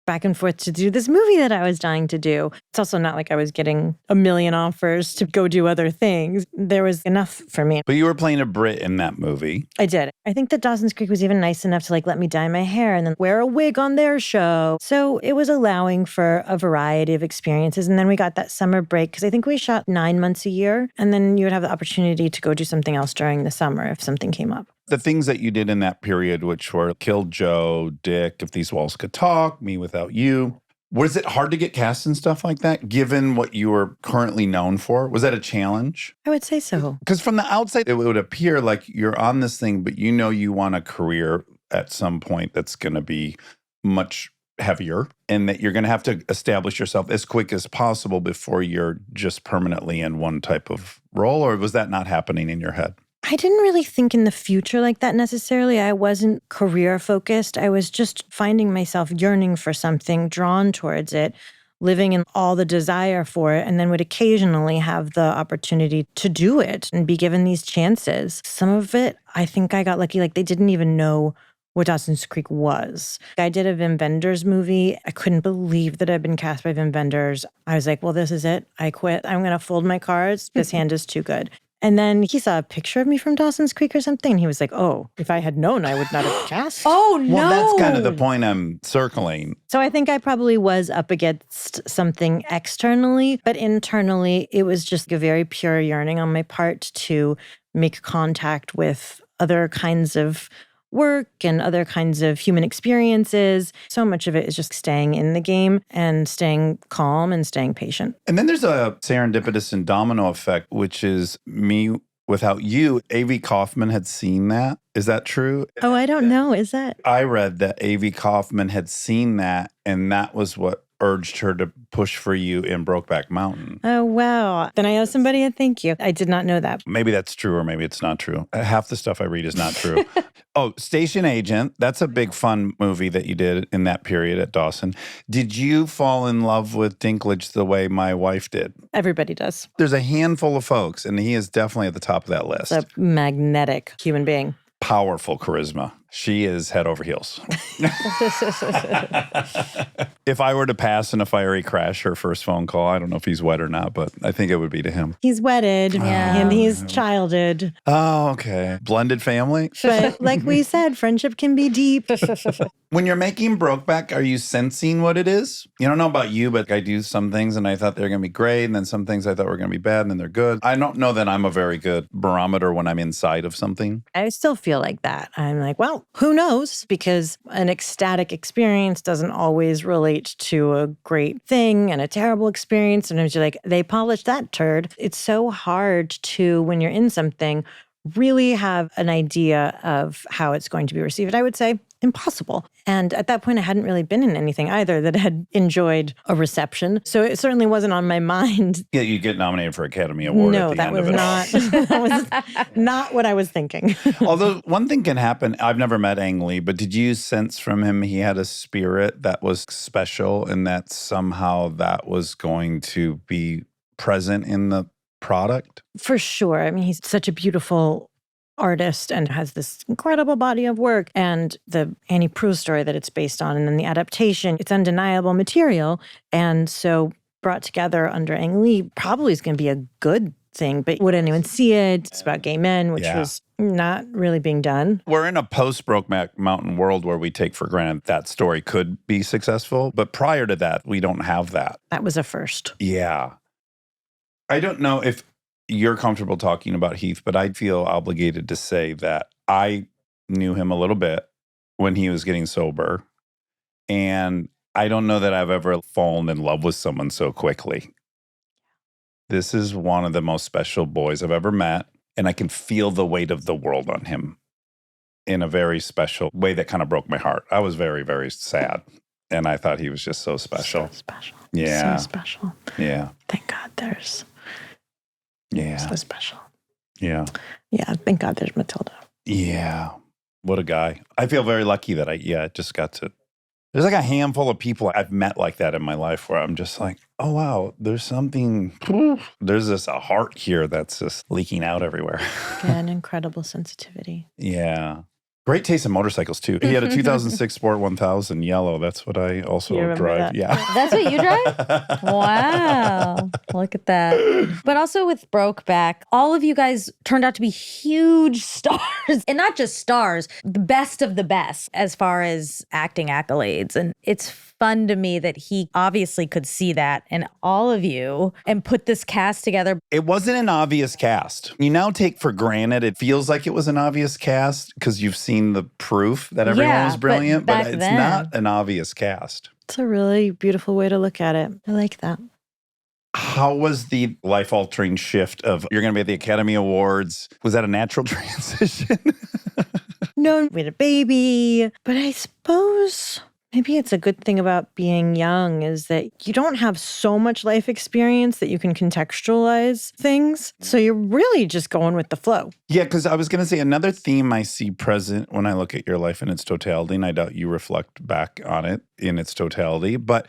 back and forth to do this movie that I was dying to do. It's also not like I was getting a million offers to go do other things. There was enough for me. But you were playing a Brit in that movie. I did. I think that Dawson's Creek was even nice enough to let me dye my hair and then wear a wig on their show. So it was allowing for a variety of experiences. And then we got that summer break because I think we shot 9 months a year. And then you would have the opportunity to go do something else during the summer if something came up. The things that you did in that period, which were Killed Joe, Dick, If These Walls Could Talk, Me Without You. Was it hard to get cast and stuff like that, given what you were currently known for? Was that a challenge? I would say so. Because from the outside, it would appear like you're on this thing, but you know you want a career at some point that's going to be much heavier and that you're going to have to establish yourself as quick as possible before you're just permanently in one type of role. Or was that not happening in your head? I didn't really think in the future like that necessarily. I wasn't career focused. I was just finding myself yearning for something, drawn towards it, living in all the desire for it, and then would occasionally have the opportunity to do it and be given these chances. Some of it, I think I got lucky. They didn't even know what Dawson's Creek was. I did a Wim Wenders movie. I couldn't believe that I'd been cast by Wim Wenders. I was like, well, this is it. I quit. I'm going to fold my cards. This hand is too good. And then he saw a picture of me from Dawson's Creek or something. And he was like, oh, if I had known, I would not have cast. Oh, no. Well, that's kind of the point I'm circling. So I think I probably was up against something externally, but internally, it was just a very pure yearning on my part to make contact with other kinds of work and other kinds of human experiences. So much of it is just staying in the game and staying calm and staying patient. And then there's a serendipitous and domino effect, which is Me Without You. A.V. Kaufman had seen that. Is that true? Oh, I don't know. Is that? I read that A.V. Kaufman had seen that, and that was what urged her to push for you in Brokeback Mountain. Oh, wow. Then I owe somebody a thank you. I did not know that. Maybe that's true or maybe it's not true. Half the stuff I read is not true. Oh, Station Agent. That's a big fun movie that you did in that period at Dawson. Did you fall in love with Dinklage the way my wife did? Everybody does. There's a handful of folks, and he is definitely at the top of that list. It's a magnetic human being. Powerful charisma. She is head over heels. If I were to pass in a fiery crash her first phone call, I don't know if he's wed or not, but I think it would be to him. He's wedded and he's childed. Oh, okay. Blended family? But like we said, friendship can be deep. When you're making Brokeback, are you sensing what it is? You don't know about you, but I do some things and I thought they were going to be great. And then some things I thought were going to be bad and then they're good. I don't know that I'm a very good barometer when I'm inside of something. I still feel like that. I'm like, well, who knows? Because an ecstatic experience doesn't always relate to a great thing and a terrible experience. Sometimes you're like, they polished that turd. It's so hard to, when you're in something, really have an idea of how it's going to be received. I would say impossible. And at that point, I hadn't really been in anything either that had enjoyed a reception. So it certainly wasn't on my mind. Yeah, you get nominated for Academy Award No, at the that end was of it. not, that was not what I was thinking. Although one thing can happen, I've never met Ang Lee, but did you sense from him he had a spirit that was special and that somehow that was going to be present in the product? For sure. I mean, he's such a beautiful artist and has this incredible body of work. And the Annie Proulx story that it's based on, and then the adaptation, it's undeniable material. And so brought together under Ang Lee probably is going to be a good thing. But would anyone see it? It's about gay men, which was not really being done. We're in a post-Brokeback Mountain world where we take for granted that story could be successful. But prior to that, we don't have that. That was a first. Yeah. I don't know if you're comfortable talking about Heath, but I feel obligated to say that I knew him a little bit when he was getting sober. And I don't know that I've ever fallen in love with someone so quickly. This is one of the most special boys I've ever met. And I can feel the weight of the world on him in a very special way that kind of broke my heart. I was very, very sad. And I thought he was just so special. So special. Yeah. So special. Yeah. Thank God there's Yeah. so special. Yeah. Yeah. Thank God there's Matilda. Yeah. What a guy. I feel very lucky that I just got to. There's like a handful of people I've met like that in my life where I'm just like, oh, wow, there's something, there's a heart here that's just leaking out everywhere. And incredible sensitivity. Yeah. Great taste in motorcycles, too. He had a 2006 Sport 1000 yellow. That's what I also You remember drive. that? Yeah. That's what you drive? Wow. Look at that. But also with Brokeback, all of you guys turned out to be huge stars. And not just stars, the best of the best as far as acting accolades. And it's fun to me that he obviously could see that in all of you and put this cast together. It wasn't an obvious cast. You now take for granted it feels like it was an obvious cast because you've seen the proof that everyone was brilliant, but it's not an obvious cast. It's a really beautiful way to look at it. I like that. How was the life-altering shift of you're going to be at the Academy Awards? Was that a natural transition? No, we had a baby, but I suppose maybe it's a good thing about being young is that you don't have so much life experience that you can contextualize things. So you're really just going with the flow. Yeah, because I was going to say another theme I see present when I look at your life in its totality, and I doubt you reflect back on it in its totality, but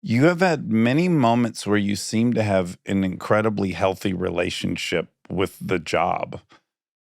you have had many moments where you seem to have an incredibly healthy relationship with the job.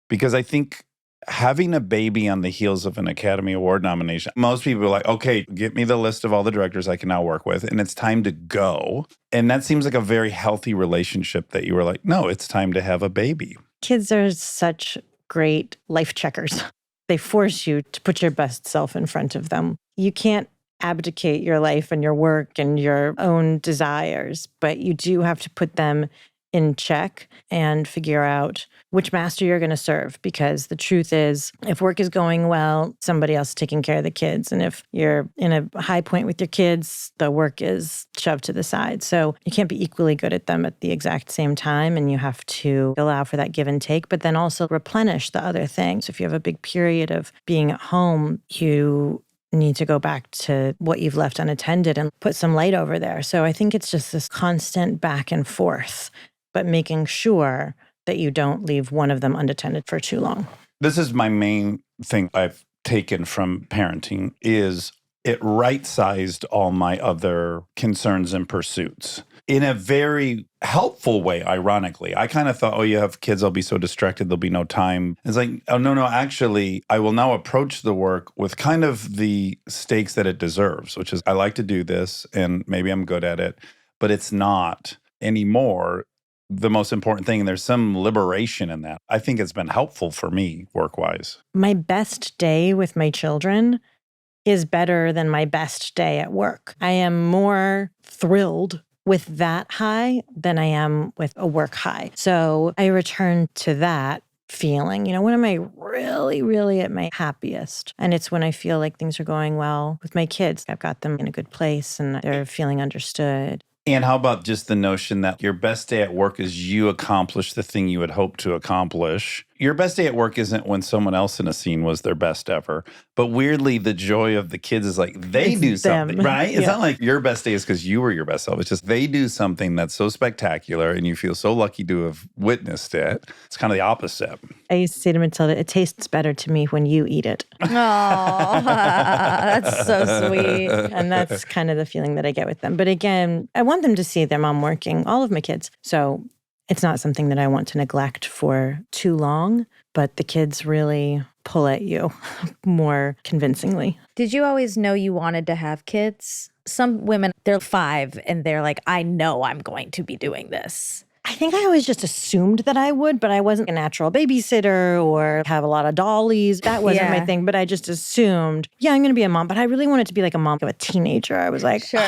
Because I think having a baby on the heels of an Academy Award nomination, most people are like, okay, get me the list of all the directors I can now work with, and it's time to go. And that seems like a very healthy relationship that you were like, no, it's time to have a baby. Kids are such great life checkers. They force you to put your best self in front of them. You can't abdicate your life and your work and your own desires, but you do have to put them in check and figure out which master you're going to serve. Because the truth is, if work is going well, somebody else is taking care of the kids. And if you're in a high point with your kids, the work is shoved to the side. So you can't be equally good at them at the exact same time. And you have to allow for that give and take, but then also replenish the other things. If you have a big period of being at home, you need to go back to what you've left unattended and put some light over there. So I think it's just this constant back and forth, but making sure that you don't leave one of them unattended for too long. This is my main thing I've taken from parenting is it right-sized all my other concerns and pursuits in a very helpful way, ironically. I kind of thought, oh, you have kids, I'll be so distracted, there'll be no time. It's like, oh, no, actually, I will now approach the work with kind of the stakes that it deserves, which is I like to do this and maybe I'm good at it, but it's not anymore the most important thing. And there's some liberation in that. I think it's been helpful for me work-wise. My best day with my children is better than my best day at work. I am more thrilled with that high than I am with a work high. So I return to that feeling, when am I really, really at my happiest? And it's when I feel like things are going well with my kids. I've got them in a good place and they're feeling understood. And how about just the notion that your best day at work is you accomplish the thing you had hoped to accomplish? Your best day at work isn't when someone else in a scene was their best ever. But weirdly, the joy of the kids is like they do something, right? It's not like your best day is because you were your best self. It's just they do something that's so spectacular and you feel so lucky to have witnessed it. It's kind of the opposite. I used to say to Matilda, it tastes better to me when you eat it. Oh, that's so sweet. And that's kind of the feeling that I get with them. But again, I want them to see their mom working, all of my kids. So it's not something that I want to neglect for too long, but the kids really pull at you more convincingly. Did you always know you wanted to have kids? Some women, they're 5 and they're like, I know I'm going to be doing this. I think I always just assumed that I would, but I wasn't a natural babysitter or have a lot of dollies. That wasn't my thing, but I just assumed, I'm going to be a mom. But I really wanted to be like a mom of a teenager. I was like, sure. I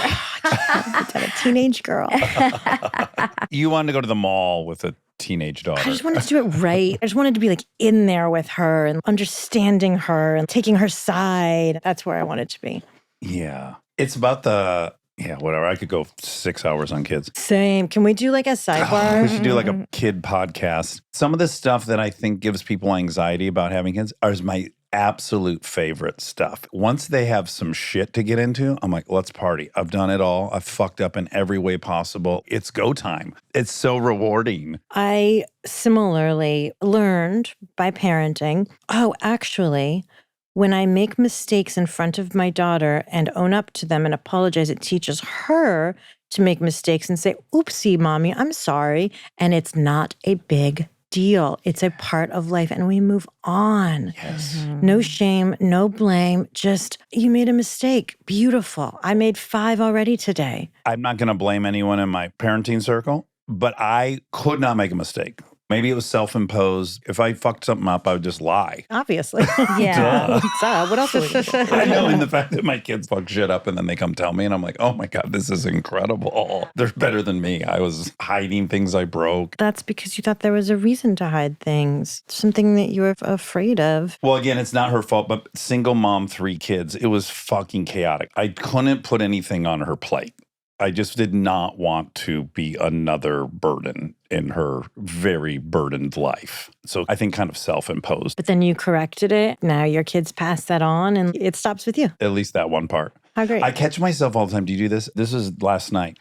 have a teenage girl. You wanted to go to the mall with a teenage daughter. I just wanted to do it right. I just wanted to be like in there with her and understanding her and taking her side. That's where I wanted to be. Yeah. It's about whatever. I could go 6 hours on kids. Same. Can we do like a sidebar? We should do like a kid podcast. Some of the stuff that I think gives people anxiety about having kids is my absolute favorite stuff. Once they have some shit to get into, I'm like, let's party. I've done it all. I've fucked up in every way possible. It's go time. It's so rewarding. I similarly learned by parenting, actually, when I make mistakes in front of my daughter and own up to them and apologize, it teaches her to make mistakes and say, oopsie, mommy, I'm sorry. And it's not a big deal. It's a part of life and we move on. Yes. No shame, no blame. Just, you made a mistake. Beautiful. I made 5 already today. I'm not going to blame anyone in my parenting circle, but I could not make a mistake. Maybe it was self-imposed. If I fucked something up, I would just lie. Obviously. Yeah. What else are we going to do? I know, and the fact that my kids fuck shit up and then they come tell me and I'm like, oh my God, this is incredible. They're better than me. I was hiding things I broke. That's because you thought there was a reason to hide things, something that you were afraid of. Well, again, it's not her fault, but single mom, 3 kids, it was fucking chaotic. I couldn't put anything on her plate. I just did not want to be another burden in her very burdened life. So I think kind of self-imposed. But then you corrected it. Now your kids pass that on and it stops with you. At least that one part. How great. I catch myself all the time. Do you do this? This was last night.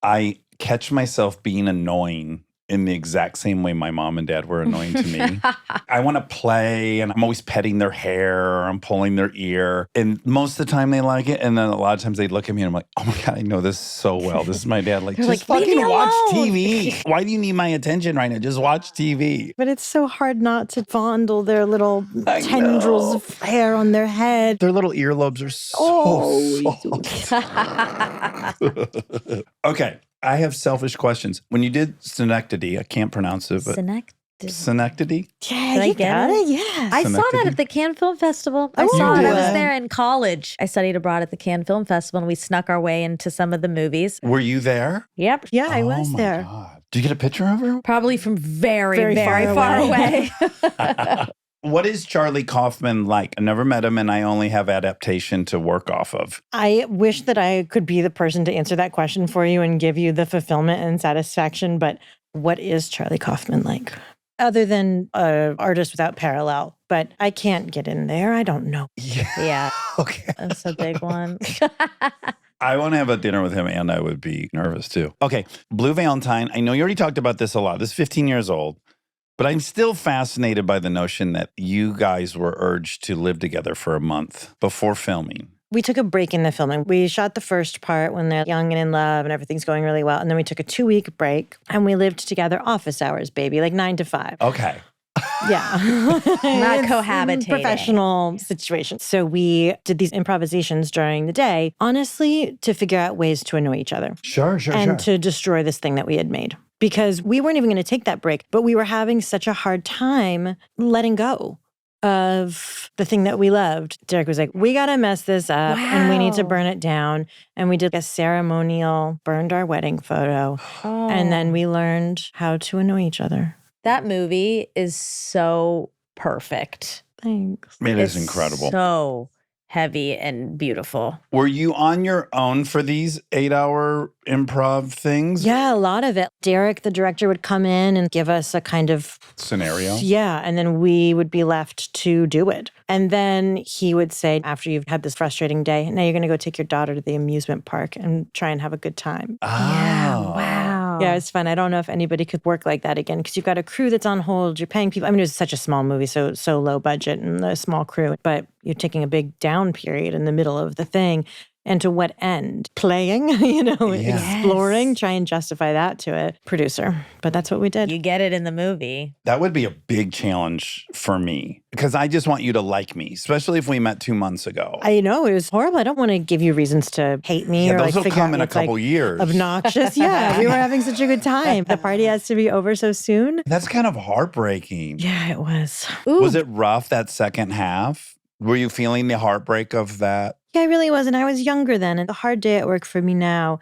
I catch myself being annoying in the exact same way my mom and dad were annoying to me. I want to play and I'm always petting their hair or I'm pulling their ear. And most of the time they like it. And then a lot of times they look at me and I'm like, oh my God, I know this so well. This is my dad. Like, just fucking watch TV. Why do you need my attention right now? Just watch TV. But it's so hard not to fondle their little tendrils of hair on their head. Their little earlobes are so soft. Okay. I have selfish questions. When you did synecdoche, I can't pronounce it, but synecdoche? Yeah, you got it. Yeah. I saw that at the Cannes Film Festival. I saw it. I was there in college. I studied abroad at the Cannes Film Festival, and we snuck our way into some of the movies. Were you there? Yep. Yeah, I was there. God. Did you get a picture of her? Probably from very far away. What is Charlie Kaufman like? I never met him and I only have adaptation to work off of. I wish that I could be the person to answer that question for you and give you the fulfillment and satisfaction, but what is Charlie Kaufman like? other than Artist Without Parallel. But I can't get in there. I don't know. Yeah. Okay. That's a big one. I want to have a dinner with him, and I would be nervous too. Okay, Blue Valentine. I know you already talked about this a lot. This is 15 years old, but I'm still fascinated by the notion that you guys were urged to live together for a month before filming. We took a break in the filming. We shot the first part when they're young and in love and everything's going really well. And then we took a 2-week break and we lived together office hours, baby, like 9 to 5. Okay. Yeah. Not It's cohabitating. Professional situation. So we did these improvisations during the day, honestly, to figure out ways to annoy each other Sure. and to destroy this thing that we had made. Because we weren't even going to take that break, but we were having such a hard time letting go of the thing that we loved. Derek was like, we got to mess this up and we need to Wow. burn it down. And we did a ceremonial, burned our wedding photo. Oh. And then we learned how to annoy each other. That movie is so perfect. Thanks. It is It's incredible. So heavy and beautiful. Were you on your own for these 8-hour improv things? Yeah, a lot of it. Derek, the director, would come in and give us a kind of Scenario? Yeah, and then we would be left to do it. And then he would say, after you've had this frustrating day, now you're going to go take your daughter to the amusement park and try and have a good time. Yeah. Oh. Wow. Yeah, it's fun. I don't know if anybody could work like that again because you've got a crew that's on hold. You're paying people. I mean, it was such a small movie, so low budget and a small crew, but you're taking a big down period in the middle of the thing. And to what end? Playing, exploring, try and justify that to a producer. But that's what we did. You get it in the movie. That would be a big challenge for me because I just want you to like me, especially if we met 2 months ago. I know, it was horrible. I don't want to give you reasons to hate me or those like will figure come out in a what's, like, couple years. obnoxious. Yeah, we were having such a good time. The party has to be over so soon. That's kind of heartbreaking. Yeah, it was. Was it rough that second half? Were you feeling the heartbreak of that? Yeah, I really was. And I was younger then. And the hard day at work for me now,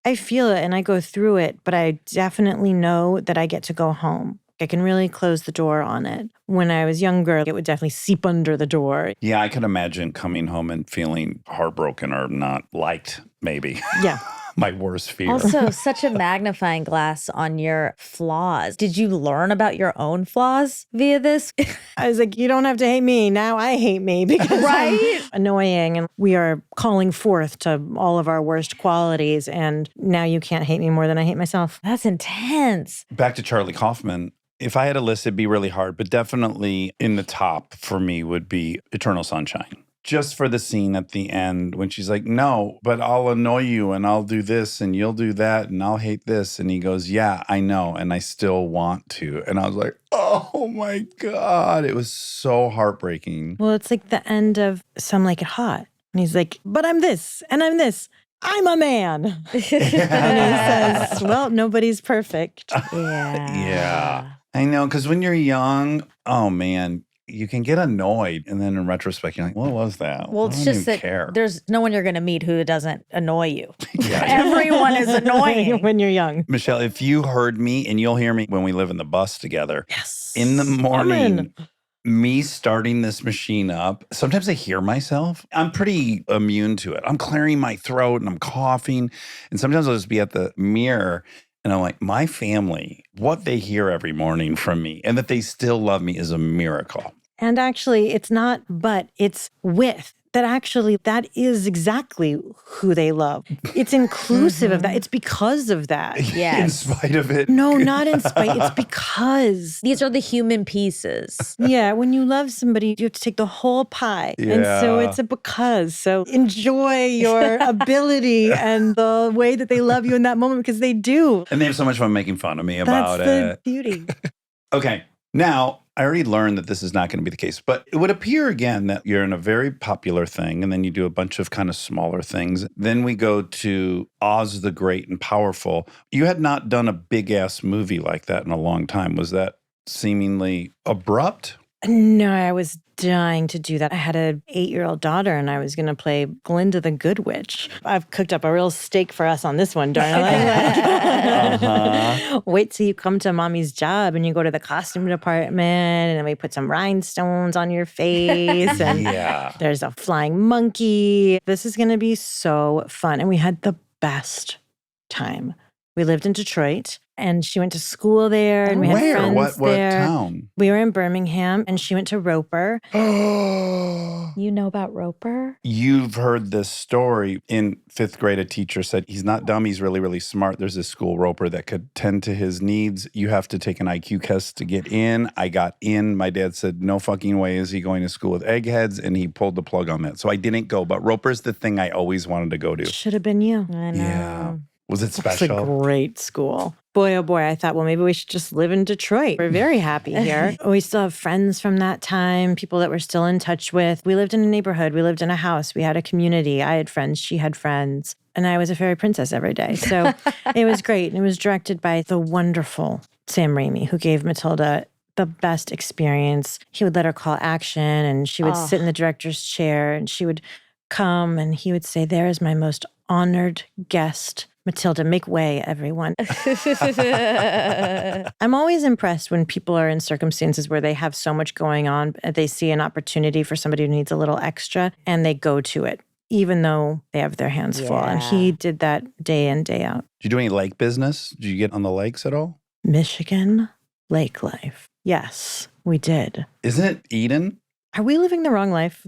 I feel it and I go through it, but I definitely know that I get to go home. I can really close the door on it. When I was younger, it would definitely seep under the door. Yeah, I can imagine coming home and feeling heartbroken or not liked, maybe. Yeah. My worst fear. Also, such a magnifying glass on your flaws. Did you learn about your own flaws via this? I was like, you don't have to hate me. Now I hate me because Right? I'm annoying. And we are calling forth to all of our worst qualities. And now you can't hate me more than I hate myself. That's intense. Back to Charlie Kaufman. If I had a list, it'd be really hard, but definitely in the top for me would be Eternal Sunshine. Just for the scene at the end when she's like, no, but I'll annoy you and I'll do this and you'll do that and I'll hate this. And he goes, yeah, I know. And I still want to. And I was like, oh my God. It was so heartbreaking. Well, it's like the end of Some Like It Hot. And he's like, but I'm this and I'm this. I'm a man. And he says, well, nobody's perfect. Yeah. I know. Because when you're young, oh man, you can get annoyed. And then in retrospect, you're like, what was that? Well, I it's don't just even that care. there's no one you're going to meet who doesn't annoy you. Yeah. Everyone is annoying. When you're young. Michelle, if you heard me, and you'll hear me when we live in the bus together, Yes. in the morning, Amen. me starting this machine up, sometimes I hear myself. I'm pretty immune to it. I'm clearing my throat and I'm coughing. And sometimes I'll just be at the mirror and I'm like, my family, what they hear every morning from me and that they still love me is a miracle. And actually, it's not but, it's with. That actually, that is exactly who they love. It's inclusive of that. It's because of that. In Yes. spite of it. No, not in spite. It's because. These are the human pieces. Yeah, when you love somebody, you have to take the whole pie. And so Yeah. it's a because. So enjoy your ability and the way that they love you in that moment because they do. And they have so much fun making fun of me about That's the it. beauty. Okay. Now, I already learned that this is not going to be the case, but it would appear again that you're in a very popular thing and then you do a bunch of kind of smaller things. Then we go to Oz the Great and Powerful. You had not done a big ass movie like that in a long time. Was that seemingly abrupt? No, I was dying to do that. I had an 8-year-old daughter and I was going to play Glinda the Good Witch. I've cooked up a real steak for us on this one, darling. Wait till you come to mommy's job and you go to the costume department and then we put some rhinestones on your face and Yeah. there's a flying monkey. This is going to be so fun. And we had the best time. We lived in Detroit, and she went to school there, and we had Where? friends What there. town? We were in Birmingham, and she went to Roper. You know about Roper? You've heard this story. In 5th grade, a teacher said, he's not dumb, he's really, really smart. There's this school, Roper, that could tend to his needs. You have to take an IQ test to get in. I got in. My dad said, no fucking way is he going to school with eggheads, and he pulled the plug on that. So I didn't go, but Roper's the thing I always wanted to go to. Should have been you. I know. Yeah. Was it It's a special? great school. Boy, oh boy, I thought, well, maybe we should just live in Detroit. We're very happy here. We still have friends from that time, people that we're still in touch with. We lived in a neighborhood. We lived in a house. We had a community. I had friends. She had friends. And I was a fairy princess every day. So it was great. And it was directed by the wonderful Sam Raimi, who gave Matilda the best experience. He would let her call action, and she would sit in the director's chair, and she would come, and he would say, there is my most honored guest, Matilda. Make way, everyone. I'm always impressed when people are in circumstances where they have so much going on, they see an opportunity for somebody who needs a little extra, and they go to it, even though they have their hands full. And he did that day in, day out. Did you do any lake business? Did you get on the lakes at all? Michigan lake life. Yes, we did. Isn't it Eden? Are we living the wrong life?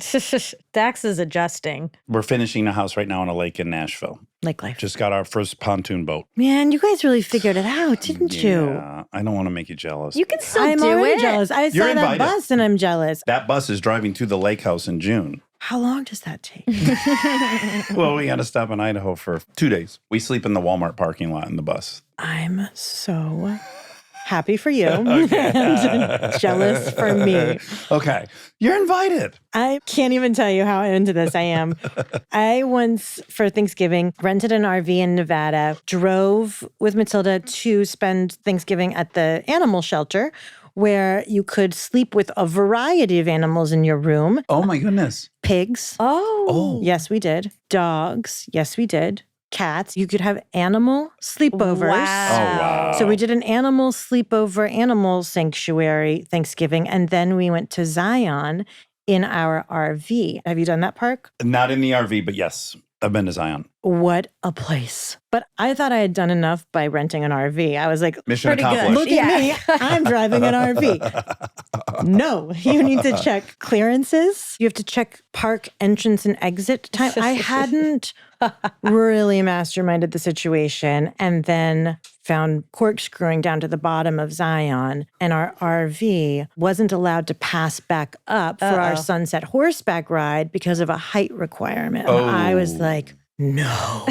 Dax is adjusting. We're finishing a house right now on a lake in Nashville. Lake life. Just got our first pontoon boat. Man, you guys really figured it out, didn't you? Yeah, I don't want to make you jealous. You can still I'm do already it. jealous. I You're saw that invited. bus and I'm jealous. That bus is driving to the lake house in June. How long does that take? Well, we got to stop in Idaho for 2 days. We sleep in the Walmart parking lot in the bus. I'm so happy for you and jealous for me. Okay. You're invited. I can't even tell you how into this I am. I once, for Thanksgiving, rented an RV in Nevada, drove with Matilda to spend Thanksgiving at the animal shelter, where you could sleep with a variety of animals in your room. Oh, my goodness. Pigs. Oh. Yes, we did. Dogs. Yes, we did. Cats. You could have animal sleepovers. Wow. Oh, wow. So we did an animal sleepover, animal sanctuary Thanksgiving, and then we went to Zion in our RV. Have you done that park? Not in the RV, but yes, I've been to Zion. What a place. But I thought I had done enough by renting an RV. I was like, Mission Pretty good. accomplished. look at me, I'm driving an RV. No, you need to check clearances. You have to check park entrance and exit time. I hadn't really masterminded the situation, and then found corkscrewing down to the bottom of Zion, and our RV wasn't allowed to pass back up for our sunset horseback ride because of a height requirement. And I was like, no,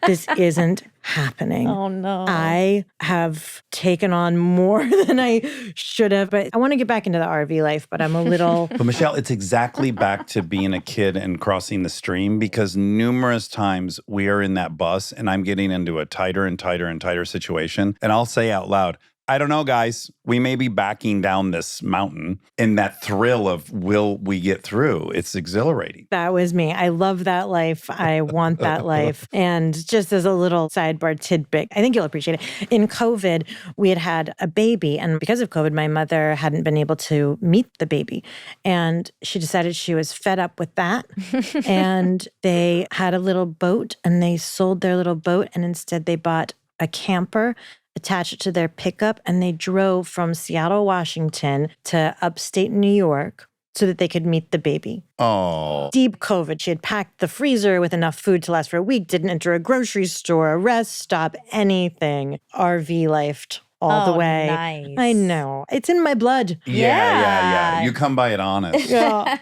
this isn't happening. Oh, no. I have taken on more than I should have, but I want to get back into the RV life, but I'm a little... But Michelle, it's exactly back to being a kid and crossing the stream, because numerous times we are in that bus and I'm getting into a tighter and tighter and tighter situation. And I'll say out loud, I don't know, guys, we may be backing down this mountain, and that thrill of will we get through? It's exhilarating. That was me. I love that life. I want that life. And just as a little sidebar tidbit, I think you'll appreciate it. In COVID, we had a baby. And because of COVID, my mother hadn't been able to meet the baby. And she decided she was fed up with that. And they had a little boat, and they sold their little boat. And instead they bought a camper, attached it to their pickup, and they drove from Seattle, Washington to upstate New York so that they could meet the baby. Oh, Deep COVID. She had packed the freezer with enough food to last for a week, didn't enter a grocery store, a rest stop, anything. RV lifed all the way. Nice. I know. It's in my blood. yeah. You come by it honest. Yeah.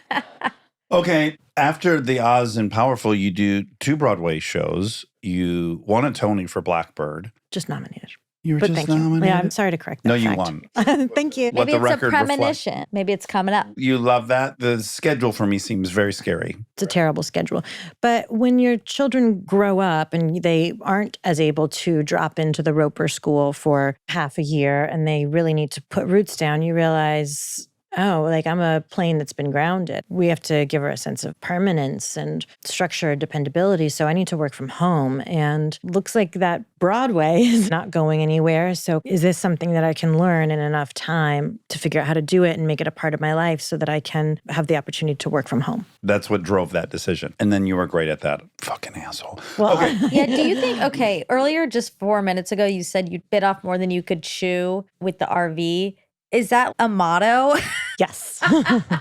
Okay. After the Oz and Powerful, you do 2 Broadway shows. You won a Tony for Blackbird. Just nominated. You were But just thank you. nominated? Yeah, I'm sorry to correct that No, you fact. won. Thank you. Let Maybe the it's a record reflect. premonition. Maybe it's coming up. You love that? The schedule for me seems very scary. It's a terrible schedule. But when your children grow up and they aren't as able to drop into the Roper School for half a year and they really need to put roots down, you realize oh, like I'm a plane that's been grounded. We have to give her a sense of permanence and structure, dependability. So I need to work from home. And looks like that Broadway is not going anywhere. So is this something that I can learn in enough time to figure out how to do it and make it a part of my life so that I can have the opportunity to work from home? That's what drove that decision. And then you were great at that. Fucking asshole. Well, Okay. Yeah, do you think, okay, earlier, just 4 minutes ago, you said you bit off more than you could chew with the RV. Is that a motto? yes,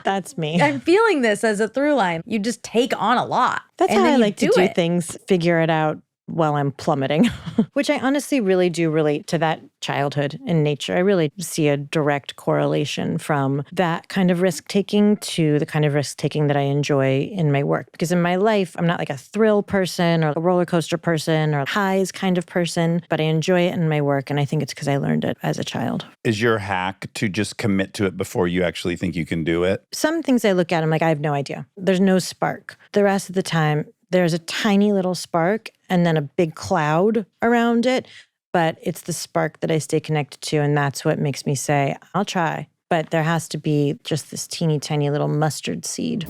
that's me. I'm feeling this as a through line. You just take on a lot. That's and how then I you like to do it. things, figure it out while I'm plummeting, which I honestly really do relate to that childhood in nature. I really see a direct correlation from that kind of risk taking to the kind of risk taking that I enjoy in my work. Because in my life, I'm not like a thrill person or a roller coaster person or highs kind of person, but I enjoy it in my work. And I think it's because I learned it as a child. Is your hack to just commit to it before you actually think you can do it? Some things I look at, I'm like, I have no idea. There's no spark. The rest of the time, there's a tiny little spark and then a big cloud around it. But it's the spark that I stay connected to. And that's what makes me say, I'll try. But there has to be just this teeny tiny little mustard seed.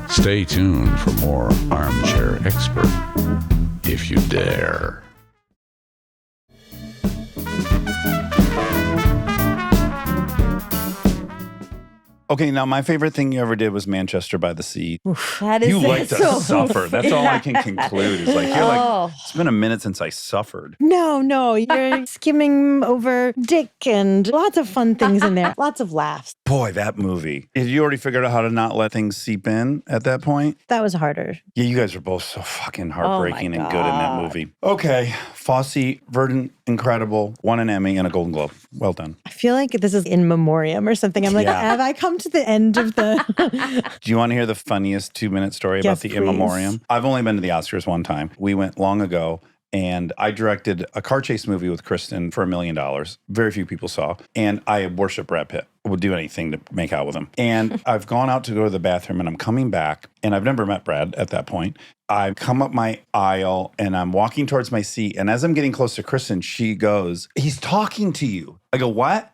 Stay tuned for more Armchair Expert, if you dare. Okay, now my favorite thing you ever did was Manchester by the Sea. That is You like to so suffer. That's all I can conclude. Is like, you're like, Oh. it's been a minute since I suffered. No, you're skimming over Dick and lots of fun things in there. Lots of laughs. Boy, that movie. Did you already figure out how to not let things seep in at that point? That was harder. Yeah, you guys are both so fucking heartbreaking and good in that God. movie. Okay, Fosse, Verdon, incredible. Won an Emmy and a Golden Globe. Well done. I feel like this is in memoriam or something. I'm like, Yeah. have I come to the end of the... Do you want to hear the funniest 2-minute story Yes, about the please. In Memoriam? I've only been to the Oscars one time. We went long ago. And I directed a car chase movie with Kristen for $1 million. Very few people saw. And I worship Brad Pitt. I would do anything to make out with him. And I've gone out to go to the bathroom and I'm coming back. And I've never met Brad at that point. I come up my aisle and I'm walking towards my seat. And as I'm getting close to Kristen, she goes, "He's talking to you." I go, "What?"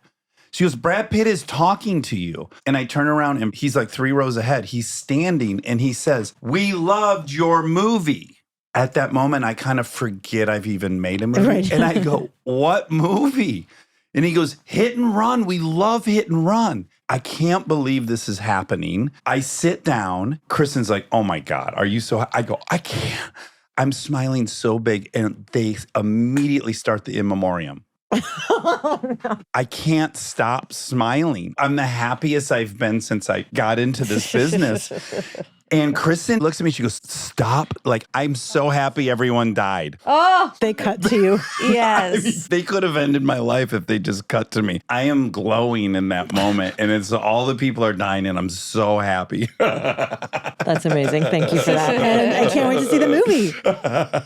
She goes, "Brad Pitt is talking to you." And I turn around and he's like 3 rows ahead. He's standing and he says, "We loved your movie." At that moment, I kind of forget I've even made a movie. Right. And I go, "What movie?" And he goes, "Hit and Run. We love Hit and Run." I can't believe this is happening. I sit down. Kristen's like, "Oh my God, are you so?" I go, "I can't." I'm smiling so big. And they immediately start the In Memoriam. I can't stop smiling. I'm the happiest I've been since I got into this business. And Kristen looks at me, she goes, "Stop. Like, I'm so happy everyone died." Oh, They cut to you. yes. I mean, they could have ended my life if they just cut to me. I am glowing in that moment. And it's all the people are dying and I'm so happy. That's amazing. Thank you for that. And I can't wait to see the movie.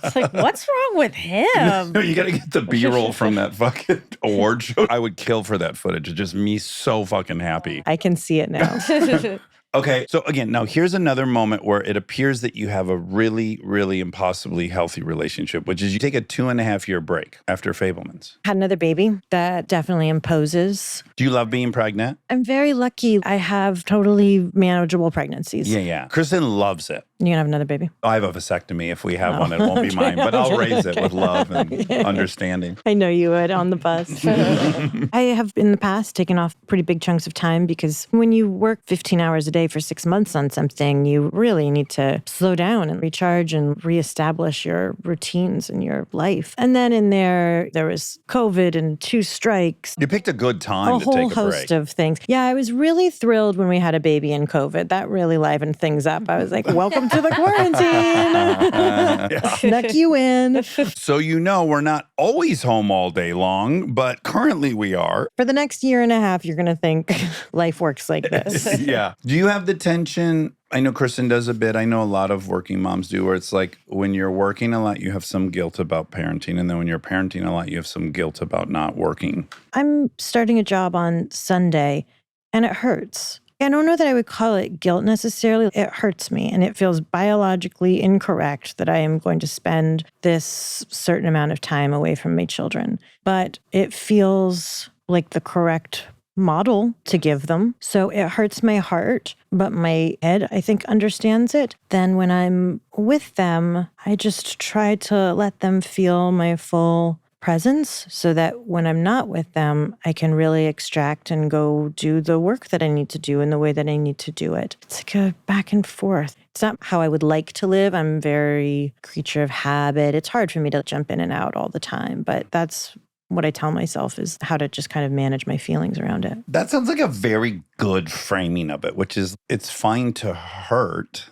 It's like, what's wrong with him? You got to get the B-roll from that fucking award show. I would kill for that footage. It's just me so fucking happy. I can see it now. Okay, so again, now here's another moment where it appears that you have a really, really impossibly healthy relationship, which is you take a 2.5-year break after Fabelmans. Had another baby. That definitely imposes. Do you love being pregnant? I'm very lucky. I have totally manageable pregnancies. Yeah. Kristen loves it. You gonna have another baby? I have a vasectomy. If we have one, it won't be mine, but I'll raise it with love and understanding. I know you would on the bus. I have in the past taken off pretty big chunks of time because when you work 15 hours a day for 6 months on something, you really need to slow down and recharge and reestablish your routines in your life. And then in there was COVID and 2 strikes. You picked a good time A to whole take a host break. of things. Yeah, I was really thrilled when we had a baby in COVID. That really livened things up. I was like, welcome to the quarantine. Snuck you in. So we're not always home all day long, but currently we are. For the next year and a half, you're going to think life works like this. Yeah. Do you have the tension? I know Kristen does a bit. I know a lot of working moms do, where it's like when you're working a lot, you have some guilt about parenting. And then when you're parenting a lot, you have some guilt about not working. I'm starting a job on Sunday and it hurts. I don't know that I would call it guilt necessarily. It hurts me and it feels biologically incorrect that I am going to spend this certain amount of time away from my children. But it feels like the correct model to give them. So it hurts my heart, but my head, I think, understands it. Then when I'm with them, I just try to let them feel my full presence so that when I'm not with them, I can really extract and go do the work that I need to do in the way that I need to do it. It's like a back and forth. It's not how I would like to live. I'm very creature of habit. It's hard for me to jump in and out all the time, but that's what I tell myself is how to just kind of manage my feelings around it. That sounds like a very good framing of it, which is it's fine to hurt,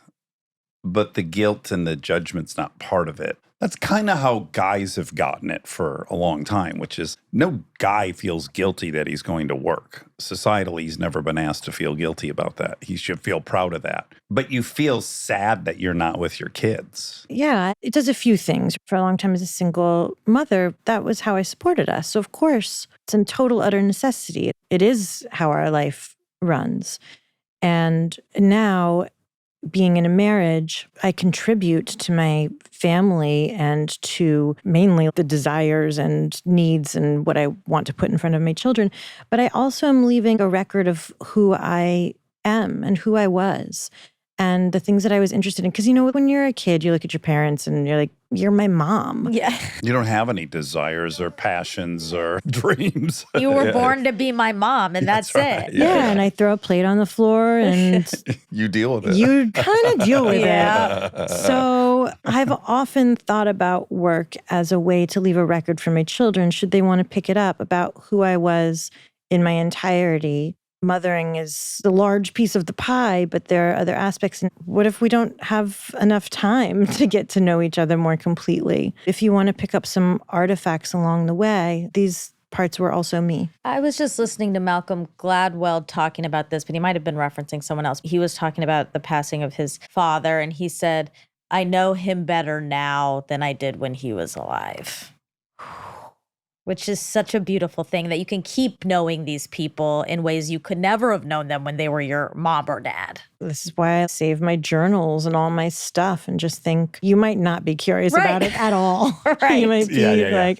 but the guilt and the judgment's not part of it. That's kind of how guys have gotten it for a long time, which is no guy feels guilty that he's going to work. Societally, he's never been asked to feel guilty about that. He should feel proud of that. But you feel sad that you're not with your kids. Yeah, it does a few things. For a long time as a single mother, that was how I supported us. So of course, it's in total utter necessity. It is how our life runs. And now, being in a marriage, I contribute to my family and to mainly the desires and needs and what I want to put in front of my children. But I also am leaving a record of who I am and who I was and the things that I was interested in. Because, when you're a kid, you look at your parents and you're like, you're my mom. Yeah. You don't have any desires or passions or dreams. You were born to be my mom, and that's right. it. Yeah, and I throw a plate on the floor and You deal with it. you kind of deal with Yeah. it. So I've often thought about work as a way to leave a record for my children, should they want to pick it up, about who I was in my entirety. Mothering is the large piece of the pie, but there are other aspects. And what if we don't have enough time to get to know each other more completely? If you want to pick up some artifacts along the way, these parts were also me. I was just listening to Malcolm Gladwell talking about this, but he might have been referencing someone else. He was talking about the passing of his father, and he said, I know him better now than I did when he was alive. Which is such a beautiful thing, that you can keep knowing these people in ways you could never have known them when they were your mom or dad. This is why I save my journals and all my stuff and just think you might not be curious Right. about it at all. Right. You might be I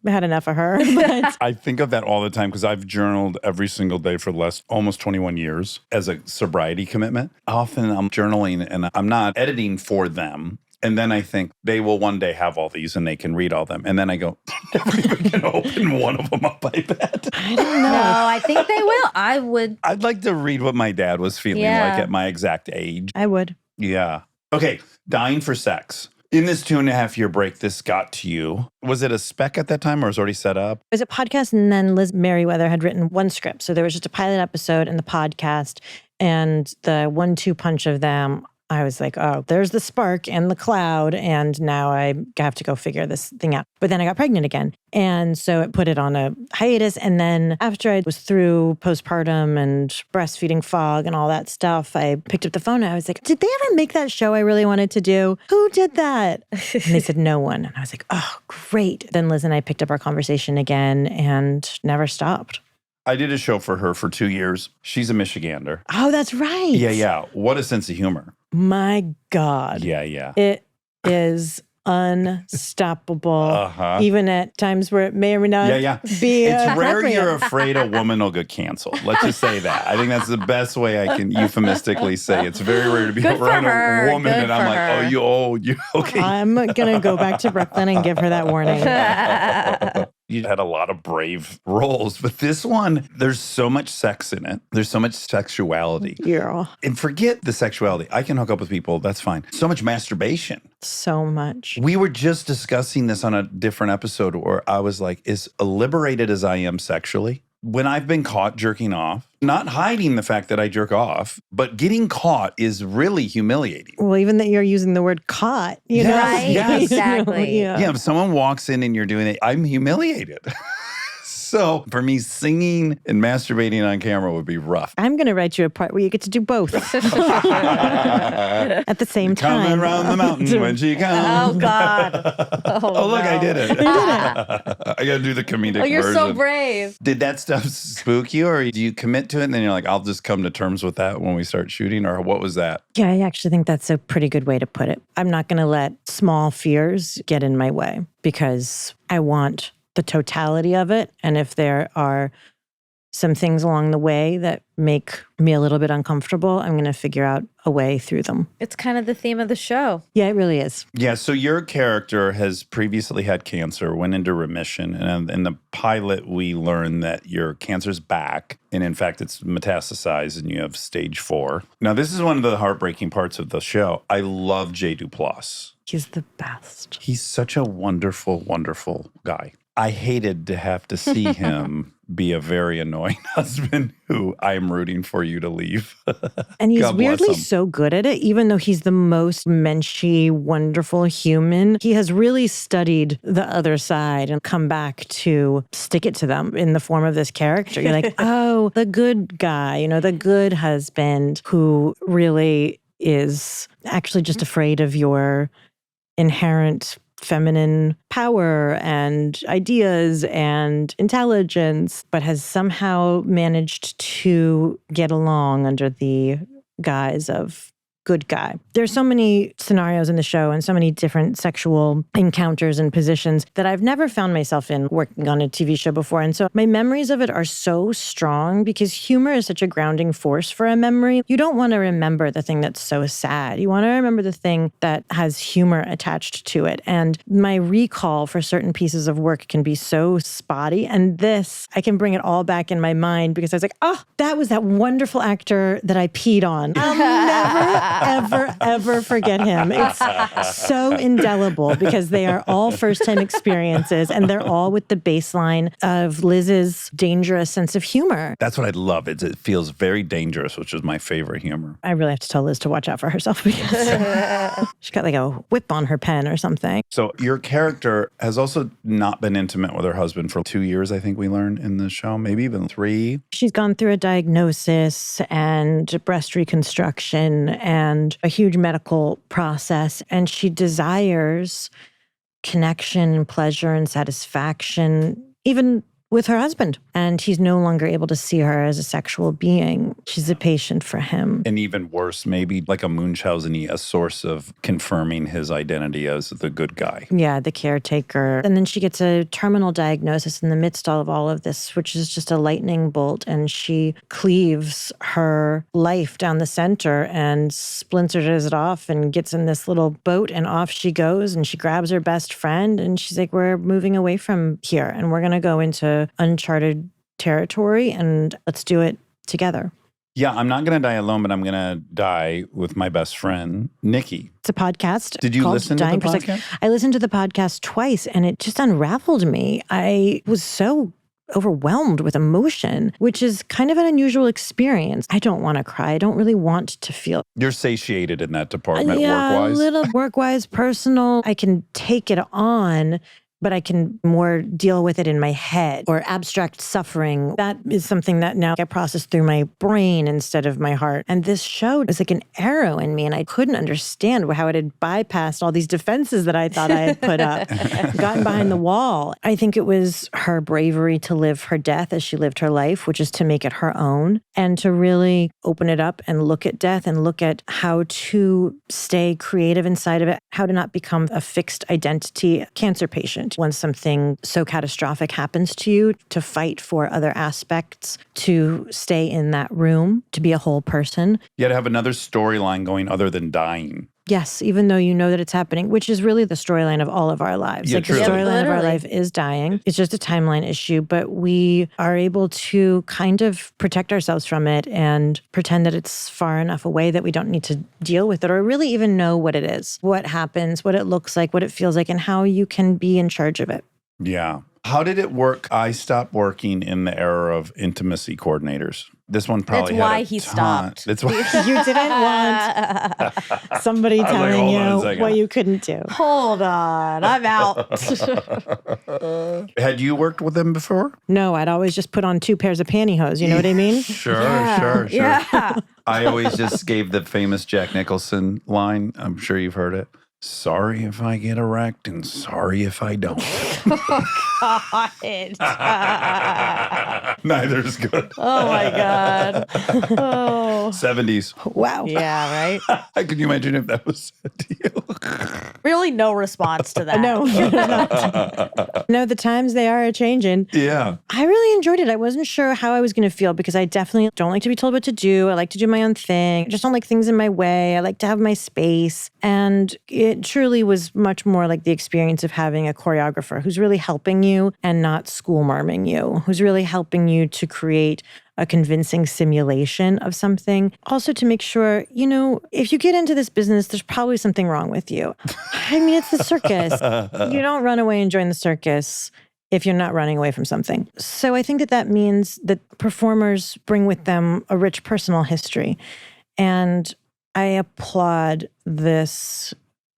had enough of her. But I think of that all the time because I've journaled every single day for the last almost 21 years as a sobriety commitment. Often I'm journaling and I'm not editing for them. And then I think they will one day have all these and they can read all them. And then I go, never even going to open one of them up, I bet. I don't know. No, I think they will. I would. I'd like to read what my dad was feeling Yeah. like at my exact age. I would. Yeah. Okay. Dying for sex. In this 2.5-year break, this got to you. Was it a spec at that time or was it already set up? It was a podcast, and then Liz Merriweather had written one script. So there was just a pilot episode and the podcast, and the 1-2 punch of them. I was like, oh, there's the spark and the cloud, and now I have to go figure this thing out. But then I got pregnant again. And so it put it on a hiatus. And then after I was through postpartum and breastfeeding fog and all that stuff, I picked up the phone and I was like, did they ever make that show I really wanted to do? Who did that? And they said, no one. And I was like, oh, great. Then Liz and I picked up our conversation again and never stopped. I did a show for her for 2 years. She's a Michigander. Oh, that's right. Yeah. What a sense of humor. My God. Yeah. It is unstoppable. Uh-huh. Even at times where it may or may not be It's rare appropriate. you're afraid a woman will get canceled. Let's just say that. I think that's the best way I can euphemistically say. It's very rare to be Good for around her. a woman Good and I'm for like, her. you okay. I'm going to go back to Brooklyn and give her that warning. You had a lot of brave roles, but this one, there's so much sex in it. There's so much sexuality. Yeah. And forget the sexuality. I can hook up with people. That's fine. So much masturbation. So much. We were just discussing this on a different episode where I was like, as liberated as I am sexually, when I've been caught jerking off, not hiding the fact that I jerk off, but getting caught is really humiliating. Well, even that you're using the word caught, you know? Right, yes. exactly. Yeah, if someone walks in and you're doing it, I'm humiliated. So for me, singing and masturbating on camera would be rough. I'm going to write you a part where you get to do both at the same time. Coming around the mountain when she comes. Oh, God. Oh, look, no. I did it. I got to do the comedic Oh, you're version. so brave. Did that stuff spook you, or do you commit to it and then you're like, I'll just come to terms with that when we start shooting, or what was that? Yeah, I actually think that's a pretty good way to put it. I'm not going to let small fears get in my way because I want the totality of it. And if there are some things along the way that make me a little bit uncomfortable, I'm going to figure out a way through them. It's kind of the theme of the show. Yeah, it really is. Yeah, so your character has previously had cancer, went into remission, and in the pilot, we learned that your cancer's back, and in fact, it's metastasized, and you have stage 4. Now, this is one of the heartbreaking parts of the show. I love Jay Duplass. He's the best. He's such a wonderful, wonderful guy. I hated to have to see him be a very annoying husband who I am rooting for you to leave. And he's God bless weirdly him. so good at it, even though he's the most menschy, wonderful human. He has really studied the other side and come back to stick it to them in the form of this character. You're like, oh, the good guy, the good husband who really is actually just afraid of your inherent feminine power and ideas and intelligence, but has somehow managed to get along under the guise of good guy. There's so many scenarios in the show and so many different sexual encounters and positions that I've never found myself in working on a TV show before. And so my memories of it are so strong because humor is such a grounding force for a memory. You don't want to remember the thing that's so sad. You want to remember the thing that has humor attached to it. And my recall for certain pieces of work can be so spotty. And this, I can bring it all back in my mind because I was like, oh, that was that wonderful actor that I peed on. I'll never ever forget him. It's so indelible because they are all first-time experiences and they're all with the baseline of Liz's dangerous sense of humor. That's what I love. It feels very dangerous, which is my favorite humor. I really have to tell Liz to watch out for herself because she's got like a whip on her pen or something. So your character has also not been intimate with her husband for 2 years, I think we learned in the show, maybe even 3. She's gone through a diagnosis and breast reconstruction and a huge medical process, and she desires connection and pleasure and satisfaction, even with her husband. And he's no longer able to see her as a sexual being. She's a patient for him. And even worse, maybe like a Munchausen-y, a source of confirming his identity as the good guy. Yeah, the caretaker. And then she gets a terminal diagnosis in the midst of all of this, which is just a lightning bolt. And she cleaves her life down the center and splinters it off and gets in this little boat and off she goes. And she grabs her best friend and she's like, we're moving away from here and we're going to go into uncharted territory and let's do it together. Yeah, I'm not going to die alone, but I'm going to die with my best friend, Nikki. It's a podcast. Did you called listen to the Dying for Sex. podcast? I listened to the podcast twice and it just unraveled me. I was so overwhelmed with emotion, which is kind of an unusual experience. I don't want to cry. I don't really want to feel. You're satiated in that department, Yeah, work-wise. a little work-wise, personal. I can take it on, but I can more deal with it in my head or abstract suffering. That is something that now I process through my brain instead of my heart. And this show was like an arrow in me and I couldn't understand how it had bypassed all these defenses that I thought I had put up, gotten behind the wall. I think it was her bravery to live her death as she lived her life, which is to make it her own and to really open it up and look at death and look at how to stay creative inside of it, how to not become a fixed identity cancer patient. When something so catastrophic happens to you, to fight for other aspects, to stay in that room, to be a whole person. You had to have another storyline going other than dying. Yes, even though you know that it's happening, which is really the storyline of all of our lives. Yeah, like truly. the storyline of our Literally. life is dying. It's just a timeline issue, but we are able to kind of protect ourselves from it and pretend that it's far enough away that we don't need to deal with it or really even know what it is, what happens, what it looks like, what it feels like, and how you can be in charge of it. Yeah. How did it work? I stopped working in the era of intimacy coordinators. This one probably That's had why a he ton. stopped. That's why. You didn't want somebody I was like, telling hold on a you second. what you couldn't do. Hold on, I'm out. Had you worked with them before? No, I'd always just put on 2 pairs of pantyhose. You know what I mean? Sure, Yeah. Yeah. I always just gave the famous Jack Nicholson line. I'm sure you've heard it. Sorry if I get erect and sorry if I don't. God. Neither's good. Oh my God. Oh. 70s. Wow. Yeah, right? Can you imagine if that was said to you? Really no response to that. No. No, the times they are a-changing. Yeah. I really enjoyed it. I wasn't sure how I was going to feel because I definitely don't like to be told what to do. I like to do my own thing. I just don't like things in my way. I like to have my space. And it truly was much more like the experience of having a choreographer who's really helping you and not school-marming you, who's really helping you to create a convincing simulation of something. Also to make sure, if you get into this business, there's probably something wrong with you. I mean, it's the circus. You don't run away and join the circus if you're not running away from something. So I think that means that performers bring with them a rich personal history. And I applaud this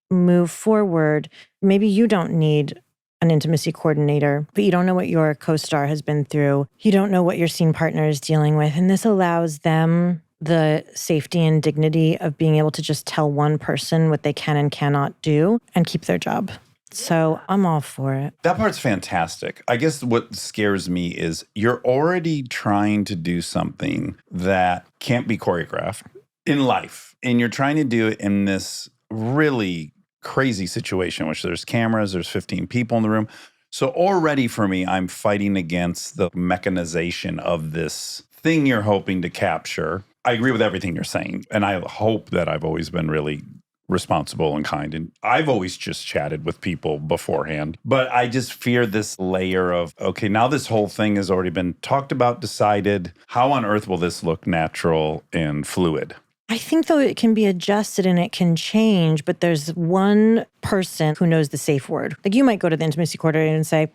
move forward. Maybe you don't need an intimacy coordinator, but you don't know what your co-star has been through. You don't know what your scene partner is dealing with. And this allows them the safety and dignity of being able to just tell one person what they can and cannot do and keep their job. So I'm all for it. That part's fantastic. I guess what scares me is you're already trying to do something that can't be choreographed in life. And you're trying to do it in this really crazy situation, which there's cameras, there's 15 people in the room. So already for me, I'm fighting against the mechanization of this thing you're hoping to capture. I agree with everything you're saying. And I hope that I've always been really responsible and kind. And I've always just chatted with people beforehand. But I just fear this layer of, okay, now this whole thing has already been talked about, decided. How on earth will this look natural and fluid? I think, though, it can be adjusted and it can change, but there's one person who knows the safe word. Like you might go to the intimacy coordinator and say,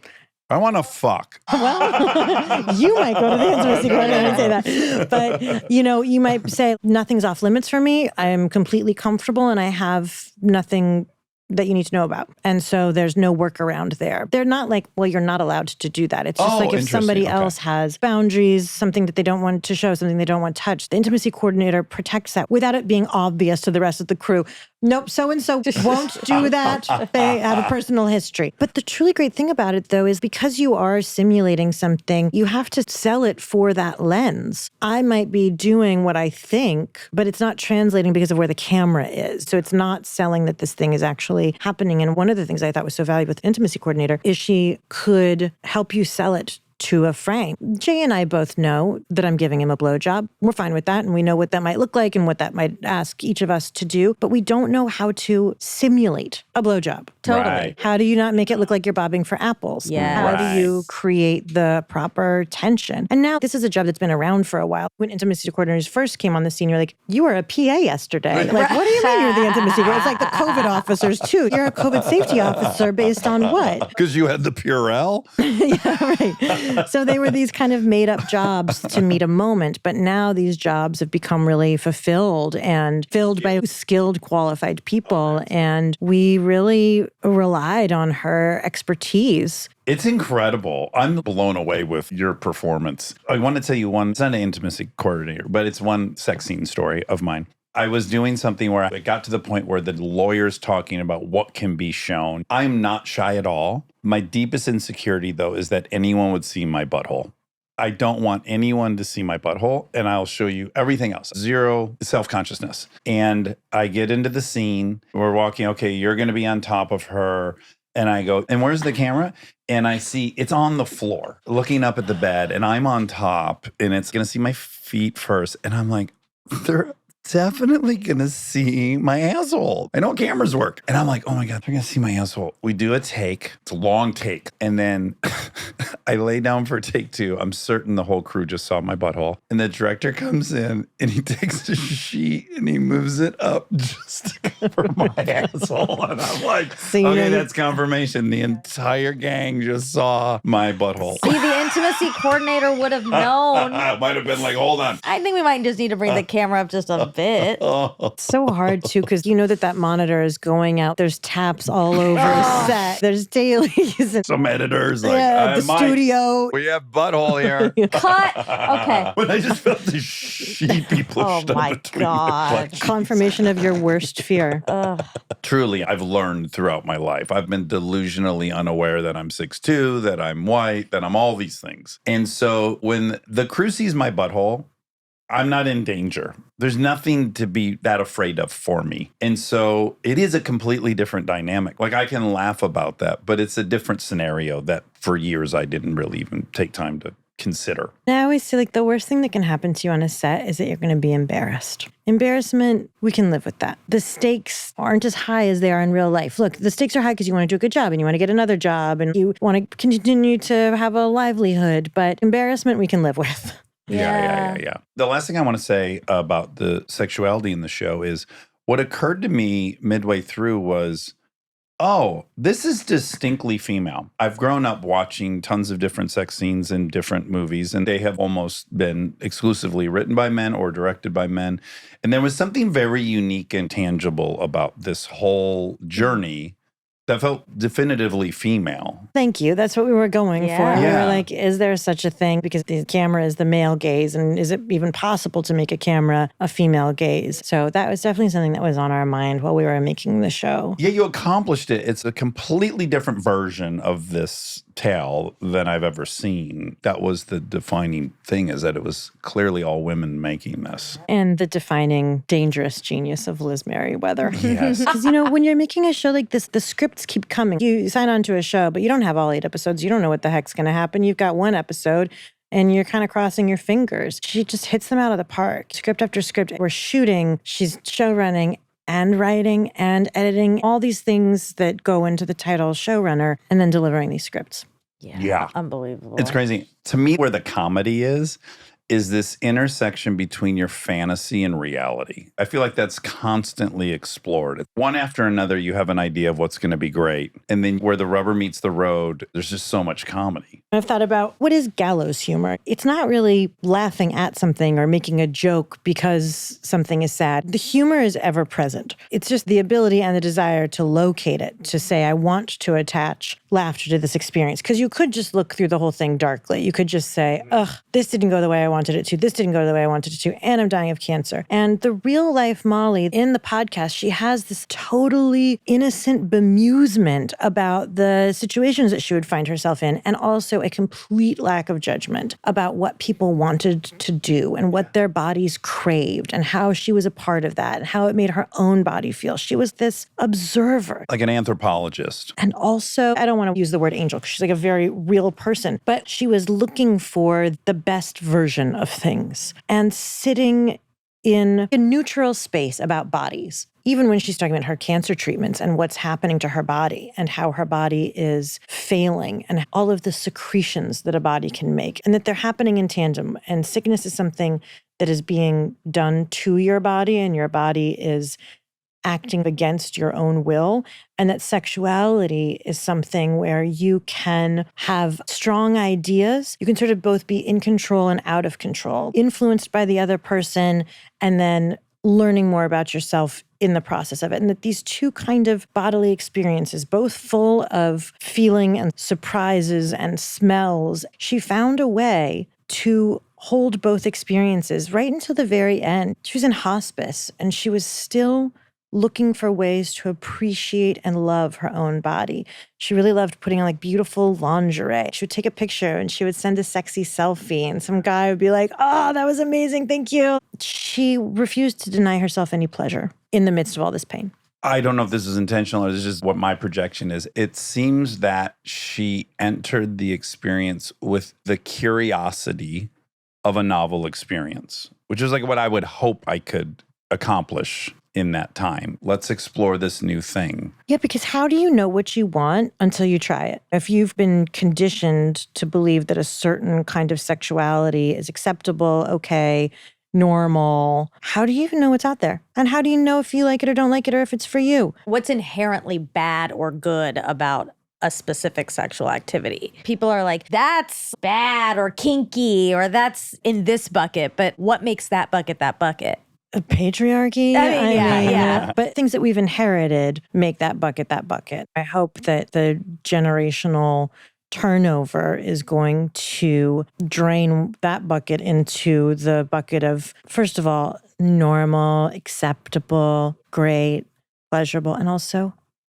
I want to fuck. Well, you might go to the intimacy coordinator and say that. But, you might say, nothing's off limits for me. I'm completely comfortable and I have nothing that you need to know about. And so there's no workaround there. They're not like, well, you're not allowed to do that. It's just like if somebody else has boundaries, something that they don't want to show, something they don't want touched, the intimacy coordinator protects that without it being obvious to the rest of the crew. Nope, so-and-so won't do that. They have a personal history. But the truly great thing about it, though, is because you are simulating something, you have to sell it for that lens. I might be doing what I think, but it's not translating because of where the camera is. So it's not selling that this thing is actually happening. And one of the things I thought was so valuable with the intimacy coordinator is she could help you sell it to a frame. Jay and I both know that I'm giving him a blowjob. We're fine with that, and we know what that might look like and what that might ask each of us to do, but we don't know how to simulate a blowjob. Totally. Right. How do you not make it look like you're bobbing for apples? Yeah. How do you create the proper tension? And now this is a job that's been around for a while. When intimacy coordinators first came on the scene, you're like, you were a PA yesterday. Like, what do you mean you're the intimacy coordinator? It's like the COVID officers too. You're a COVID safety officer based on what? Because you had the Purell? Yeah, right. So they were these kind of made up jobs to meet a moment, but now these jobs have become really fulfilled and filled by skilled, qualified people. And we really relied on her expertise. It's incredible. I'm blown away with your performance. I want to tell you one, it's not an intimacy coordinator, but it's one sex scene story of mine. I was doing something where it got to the point where the lawyer's talking about what can be shown. I'm not shy at all. My deepest insecurity, though, is that anyone would see my butthole. I don't want anyone to see my butthole, and I'll show you everything else. Zero self-consciousness. And I get into the scene. We're walking, okay, you're going to be on top of her. And I go, and where's the camera? And I see it's on the floor, looking up at the bed, and I'm on top, and it's going to see my feet first. And I'm like, they're definitely gonna see my asshole. I know cameras work. And I'm like, oh my God, they're gonna see my asshole. We do a take. It's a long take. And then I lay down for take two. I'm certain the whole crew just saw my butthole. And the director comes in and he takes a sheet and he moves it up just to cover my asshole. And I'm like, okay, that's confirmation. The entire gang just saw my butthole. See, the intimacy coordinator would have known. Might have been like, hold on. I think we might just need to bring the camera up just a bit. It's so hard too, because you know that monitor is going out. There's taps all over set. There's dailies. And, some editors like, the studio. We have butthole here. Cut. Okay. But I just felt the sheet be pushed up between the butt. Confirmation of your worst fear. Truly, I've learned throughout my life. I've been delusionally unaware that I'm 6'2", that I'm white, that I'm all these things. And so when the crew sees my butthole, I'm not in danger. There's nothing to be that afraid of for me. And so it is a completely different dynamic. Like I can laugh about that, but it's a different scenario that for years I didn't really even take time to consider. I always say like the worst thing that can happen to you on a set is that you're going to be embarrassed. Embarrassment, we can live with that. The stakes aren't as high as they are in real life. Look, the stakes are high because you want to do a good job and you want to get another job and you want to continue to have a livelihood. But embarrassment, we can live with. Yeah. The last thing I want to say about the sexuality in the show is what occurred to me midway through was, oh, this is distinctly female. I've grown up watching tons of different sex scenes in different movies, and they have almost been exclusively written by men or directed by men. And there was something very unique and tangible about this whole journey that felt definitively female. Thank you. That's what we were going for. We Yeah. were like, is there such a thing? Because the camera is the male gaze. And is it even possible to make a camera a female gaze? So that was definitely something that was on our mind while we were making the show. Yeah, you accomplished it. It's a completely different version of this tale than I've ever seen. That was the defining thing, is that it was clearly all women making this. And the defining dangerous genius of Liz Merriweather. Yes. Because, when you're making a show like this, the scripts keep coming. You sign on to a show, but you don't have all 8 episodes. You don't know what the heck's going to happen. You've got 1 episode and you're kind of crossing your fingers. She just hits them out of the park. Script after script. We're shooting. She's show running and writing and editing, all these things that go into the title showrunner, and then delivering these scripts. Yeah. Unbelievable. It's crazy. To me, where the comedy is this intersection between your fantasy and reality. I feel like that's constantly explored. One after another, you have an idea of what's going to be great. And then where the rubber meets the road, there's just so much comedy. I've thought about, what is gallows humor? It's not really laughing at something or making a joke because something is sad. The humor is ever present. It's just the ability and the desire to locate it, to say, I want to attach laughter to this experience. Because you could just look through the whole thing darkly. You could just say, ugh, this didn't go the way I wanted it to. This didn't go the way I wanted it to. And I'm dying of cancer. And the real life Molly in the podcast, she has this totally innocent bemusement about the situations that she would find herself in, and also a complete lack of judgment about what people wanted to do and what their bodies craved and how she was a part of that and how it made her own body feel. She was this observer. Like an anthropologist. And also, I don't want to use the word angel because she's like a very real person, but she was looking for the best version of things and sitting in a neutral space about bodies. Even when she's talking about her cancer treatments and what's happening to her body and how her body is failing and all of the secretions that a body can make, and that they're happening in tandem. And sickness is something that is being done to your body, and your body is acting against your own will, and that sexuality is something where you can have strong ideas. You can sort of both be in control and out of control, influenced by the other person, and then learning more about yourself in the process of it. And that these two kind of bodily experiences, both full of feeling and surprises and smells, she found a way to hold both experiences right until the very end. She was in hospice and she was still looking for ways to appreciate and love her own body. She really loved putting on like beautiful lingerie. She would take a picture and she would send a sexy selfie, and some guy would be like, oh, that was amazing, thank you. She refused to deny herself any pleasure in the midst of all this pain. I don't know if this is intentional or this is just what my projection is. It seems that she entered the experience with the curiosity of a novel experience, which is like what I would hope I could accomplish in that time. Let's explore this new thing. Yeah, because how do you know what you want until you try it? If you've been conditioned to believe that a certain kind of sexuality is acceptable, okay, normal, how do you even know what's out there? And how do you know if you like it or don't like it, or if it's for you? What's inherently bad or good about a specific sexual activity? People are like, that's bad or kinky, or that's in this bucket, but what makes that bucket that bucket? Patriarchy. Yeah. But things that we've inherited make that bucket that bucket. I hope that the generational turnover is going to drain that bucket into the bucket of, first of all, normal, acceptable, great, pleasurable, and also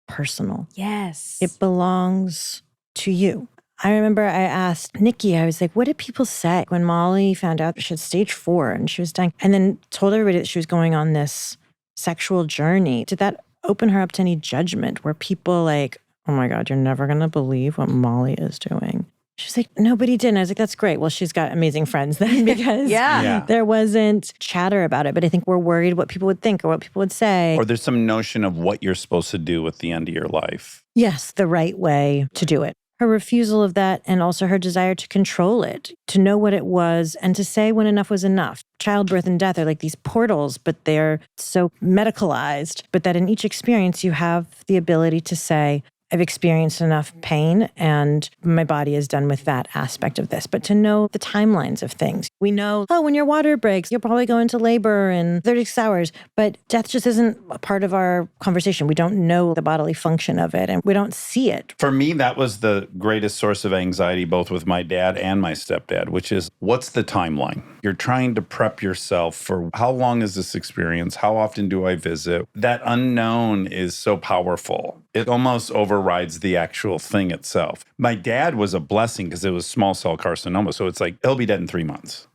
personal. Yes. It belongs to you. I remember I asked Nikki, I was like, what did people say when Molly found out she had stage 4 and she was dying, and then told everybody that she was going on this sexual journey? Did that open her up to any judgment? Were people like, oh my God, you're never going to believe what Molly is doing? She's like, nobody did. And I was like, that's great. Well, she's got amazing friends then because there wasn't chatter about it. But I think we're worried what people would think or what people would say. Or there's some notion of what you're supposed to do with the end of your life. Yes, the right way to do it. Her refusal of that and also her desire to control it, to know what it was and to say when enough was enough. Childbirth and death are like these portals, but they're so medicalized. But that in each experience, you have the ability to say, I've experienced enough pain and my body is done with that aspect of this. But to know the timelines of things. We know, when your water breaks, you'll probably go into labor in 36 hours. But death just isn't a part of our conversation. We don't know the bodily function of it and we don't see it. For me, that was the greatest source of anxiety, both with my dad and my stepdad, which is, what's the timeline? You're trying to prep yourself for how long is this experience? How often do I visit? That unknown is so powerful. It almost overrides the actual thing itself. My dad was a blessing because it was small cell carcinoma. So it's like, he'll be dead in 3 months.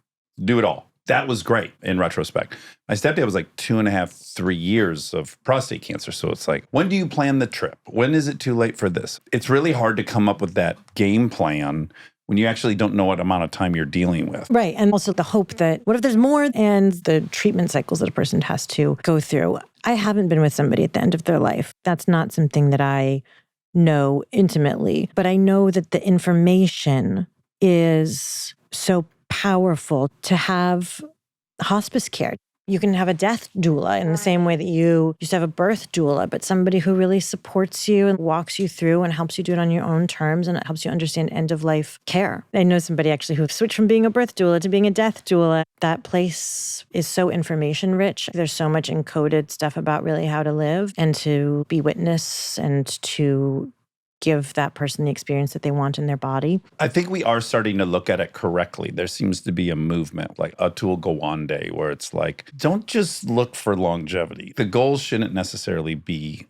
Do it all. That was great in retrospect. My stepdad was like 2.5, 3 years of prostate cancer. So it's like, when do you plan the trip? When is it too late for this? It's really hard to come up with that game plan when you actually don't know what amount of time you're dealing with. Right. And also the hope that what if there's more, and the treatment cycles that a person has to go through. I haven't been with somebody at the end of their life. That's not something that I know intimately, but I know that the information is so powerful to have hospice care. You can have a death doula in the same way that you used to have a birth doula, but somebody who really supports you and walks you through and helps you do it on your own terms, and it helps you understand end-of-life care. I know somebody actually who switched from being a birth doula to being a death doula. That place is so information-rich. There's so much encoded stuff about really how to live and to be witness and to give that person the experience that they want in their body. I think we are starting to look at it correctly. There seems to be a movement like Atul Gawande where it's like, don't just look for longevity. The goal shouldn't necessarily be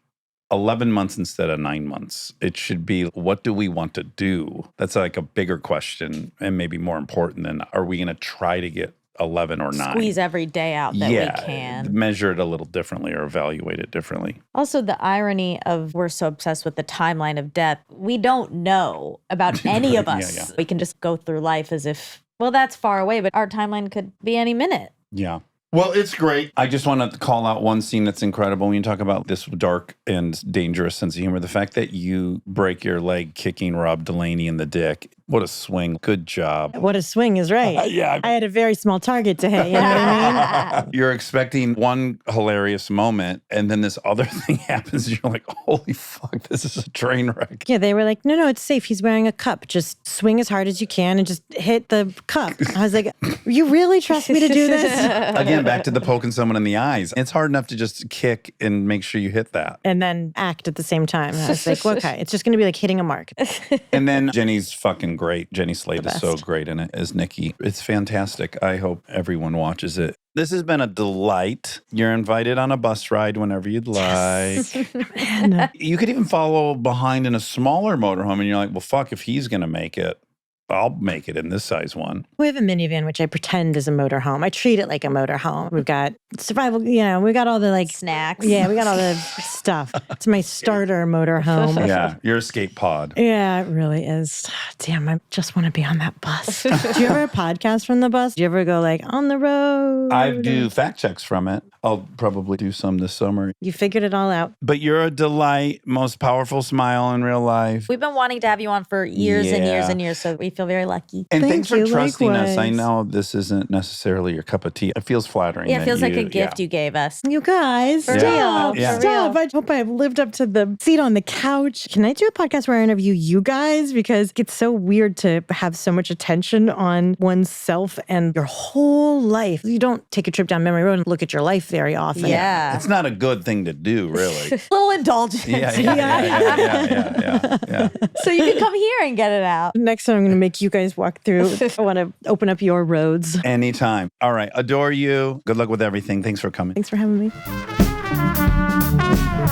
11 months instead of 9 months. It should be, what do we want to do? That's like a bigger question and maybe more important than, are we going to try to get 11 or 9? Squeeze every day out that we can. Measure it a little differently or evaluate it differently. Also, the irony of we're so obsessed with the timeline of death, we don't know about any of us. Yeah. We can just go through life as if, well, that's far away, but our timeline could be any minute. Yeah. Well, it's great. I just want to call out one scene that's incredible when you talk about this dark and dangerous sense of humor. The fact that you break your leg kicking Rob Delaney in the dick. What a swing. Good job. What a swing is right. Yeah. I had a very small target to hit, you know what I mean? You're expecting one hilarious moment, and then this other thing happens. And you're like, holy fuck, this is a train wreck. Yeah, they were like, no, it's safe. He's wearing a cup. Just swing as hard as you can and just hit the cup. I was like, you really trust me to do this? Again, back to the poking someone in the eyes. It's hard enough to just kick and make sure you hit that. And then act at the same time. And I was like, well, okay, it's just going to be like hitting a mark. And then Jenny's fucking great. Jenny Slate is so best. great in it as Nikki. It's fantastic. I hope everyone watches it. This has been a delight. You're invited on a bus ride whenever you'd like. Man. You could even follow behind in a smaller motorhome and you're like, well, fuck, if he's going to make it, I'll make it in this size one. We have a minivan, which I pretend is a motorhome. I treat it like a motorhome. We've got survival, we got all the like Snacks. Yeah, we got all the stuff. It's my starter motorhome. Yeah, your escape pod. Yeah, it really is. Damn, I just want to be on that bus. Do you ever podcast from the bus? Do you ever go like on the road? I do fact checks from it. I'll probably do some this summer. You figured it all out. But you're a delight, most powerful smile in real life. We've been wanting to have you on for years and years Yeah. and years, so we feel very lucky. And Thank thanks for you, trusting us. I likewise. know this isn't necessarily your cup of tea. It feels flattering. Yeah, it that feels like a you- gift you gave us. You guys, For stop, real. Yeah. stop. I hope I've lived up to the seat on the couch. Can I do a podcast where I interview you guys? Because it's so weird to have so much attention on oneself and your whole life. You don't take a trip down memory road and look at your life very often. Yeah. It's not a good thing to do, really. A little indulgent. Yeah. So you can come here and get it out. Next time I'm going to make you guys walk through. I want to open up your roads. Anytime. All right. Adore you. Good luck with everything. Thanks for coming. Thanks for having me.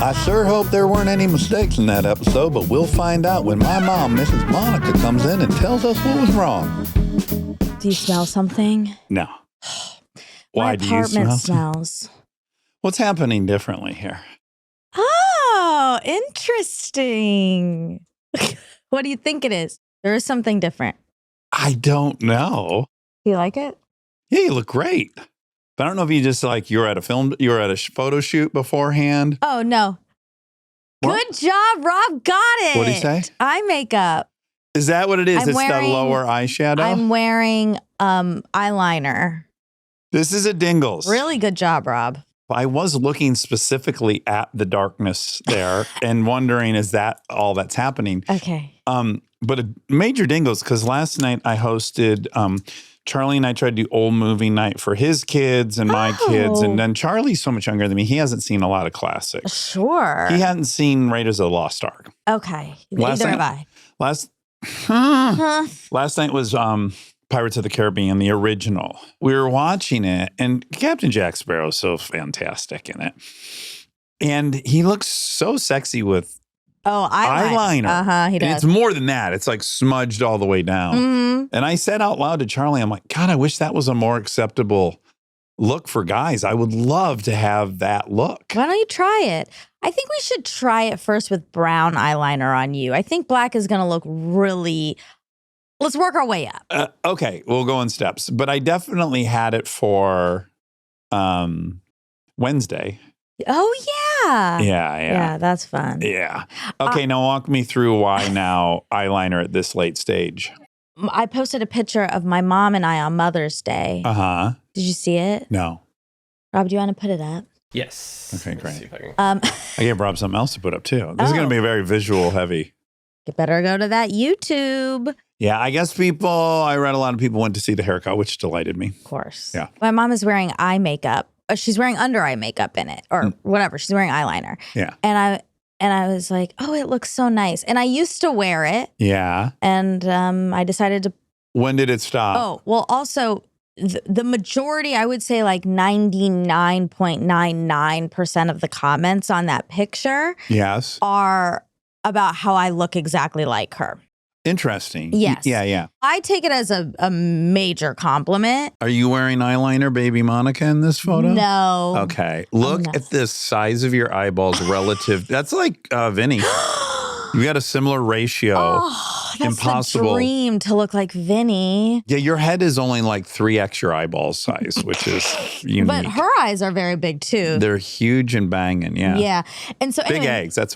I sure hope there weren't any mistakes in that episode, but we'll find out when my mom, Mrs. Monica, comes in and tells us what was wrong. Do you smell something? No. Why My do you apartment smell? smells. What's happening differently here? Oh, interesting. What do you think it is? There is something different. I don't know. Do you like it? Yeah, you look great. But I don't know if you just like you were at a photo shoot beforehand. Oh, no. What? Good job, Rob. Got it. What'd he say? Eye makeup. Is that what it is? I'm It's the wearing- lower eyeshadow? I'm wearing eyeliner. This is a Dingles. Really good job, Rob. I was looking specifically at the darkness there and wondering, is that all that's happening? Okay. But a major Dingles, because last night I hosted Charlie and I tried to do old movie night for his kids and my kids. And then Charlie's so much younger than me. He hasn't seen a lot of classics. Sure. He hadn't seen Raiders of the Lost Ark. Okay. Last Neither have night- I. Last night was Pirates of the Caribbean, the original. We were watching it, and Captain Jack Sparrow is so fantastic in it. And he looks so sexy with Oh, eyeliner. He And does. it's more than that. It's like smudged all the way down. Mhm. And I said out loud to Charlie, I'm like, God, I wish that was a more acceptable look for guys. I would love to have that look. Why don't you try it? I think we should try it first with brown eyeliner on you. I think black is going to look really. Let's work our way up. Okay, we'll go in steps. But I definitely had it for Wednesday. Oh, yeah. Yeah. That's fun. Yeah. Okay, now walk me through why now eyeliner at this late stage. I posted a picture of my mom and I on Mother's Day. Uh-huh. Did you see it? No. Rob, do you want to put it up? Yes. Okay, Let's great. see if I can- I gave Rob something else to put up too. This is going to be very visual heavy. You better go to that YouTube. Yeah, I guess I read a lot of people went to see the haircut, which delighted me. Of course. Yeah. My mom is wearing eye makeup. She's wearing under eye makeup in it or whatever. She's wearing eyeliner. Yeah. And I was like, oh, it looks so nice. And I used to wear it. Yeah. And I decided to. When did it stop? Oh, well, also the majority, I would say like 99.99% of the comments on that picture Yes. are about how I look exactly like her. Interesting. Yes. Yeah. I take it as a major compliment. Are you wearing eyeliner, baby Monica, in this photo? No. Okay. Look not. at the size of your eyeballs relative. That's like Vinny. You got a similar ratio. Oh, that's Impossible. a dream to look like Vinny. Yeah, your head is only like 3x your eyeball size, which is unique. But her eyes are very big too. They're huge and banging. Yeah. Yeah. And so Big anyway, eggs. That's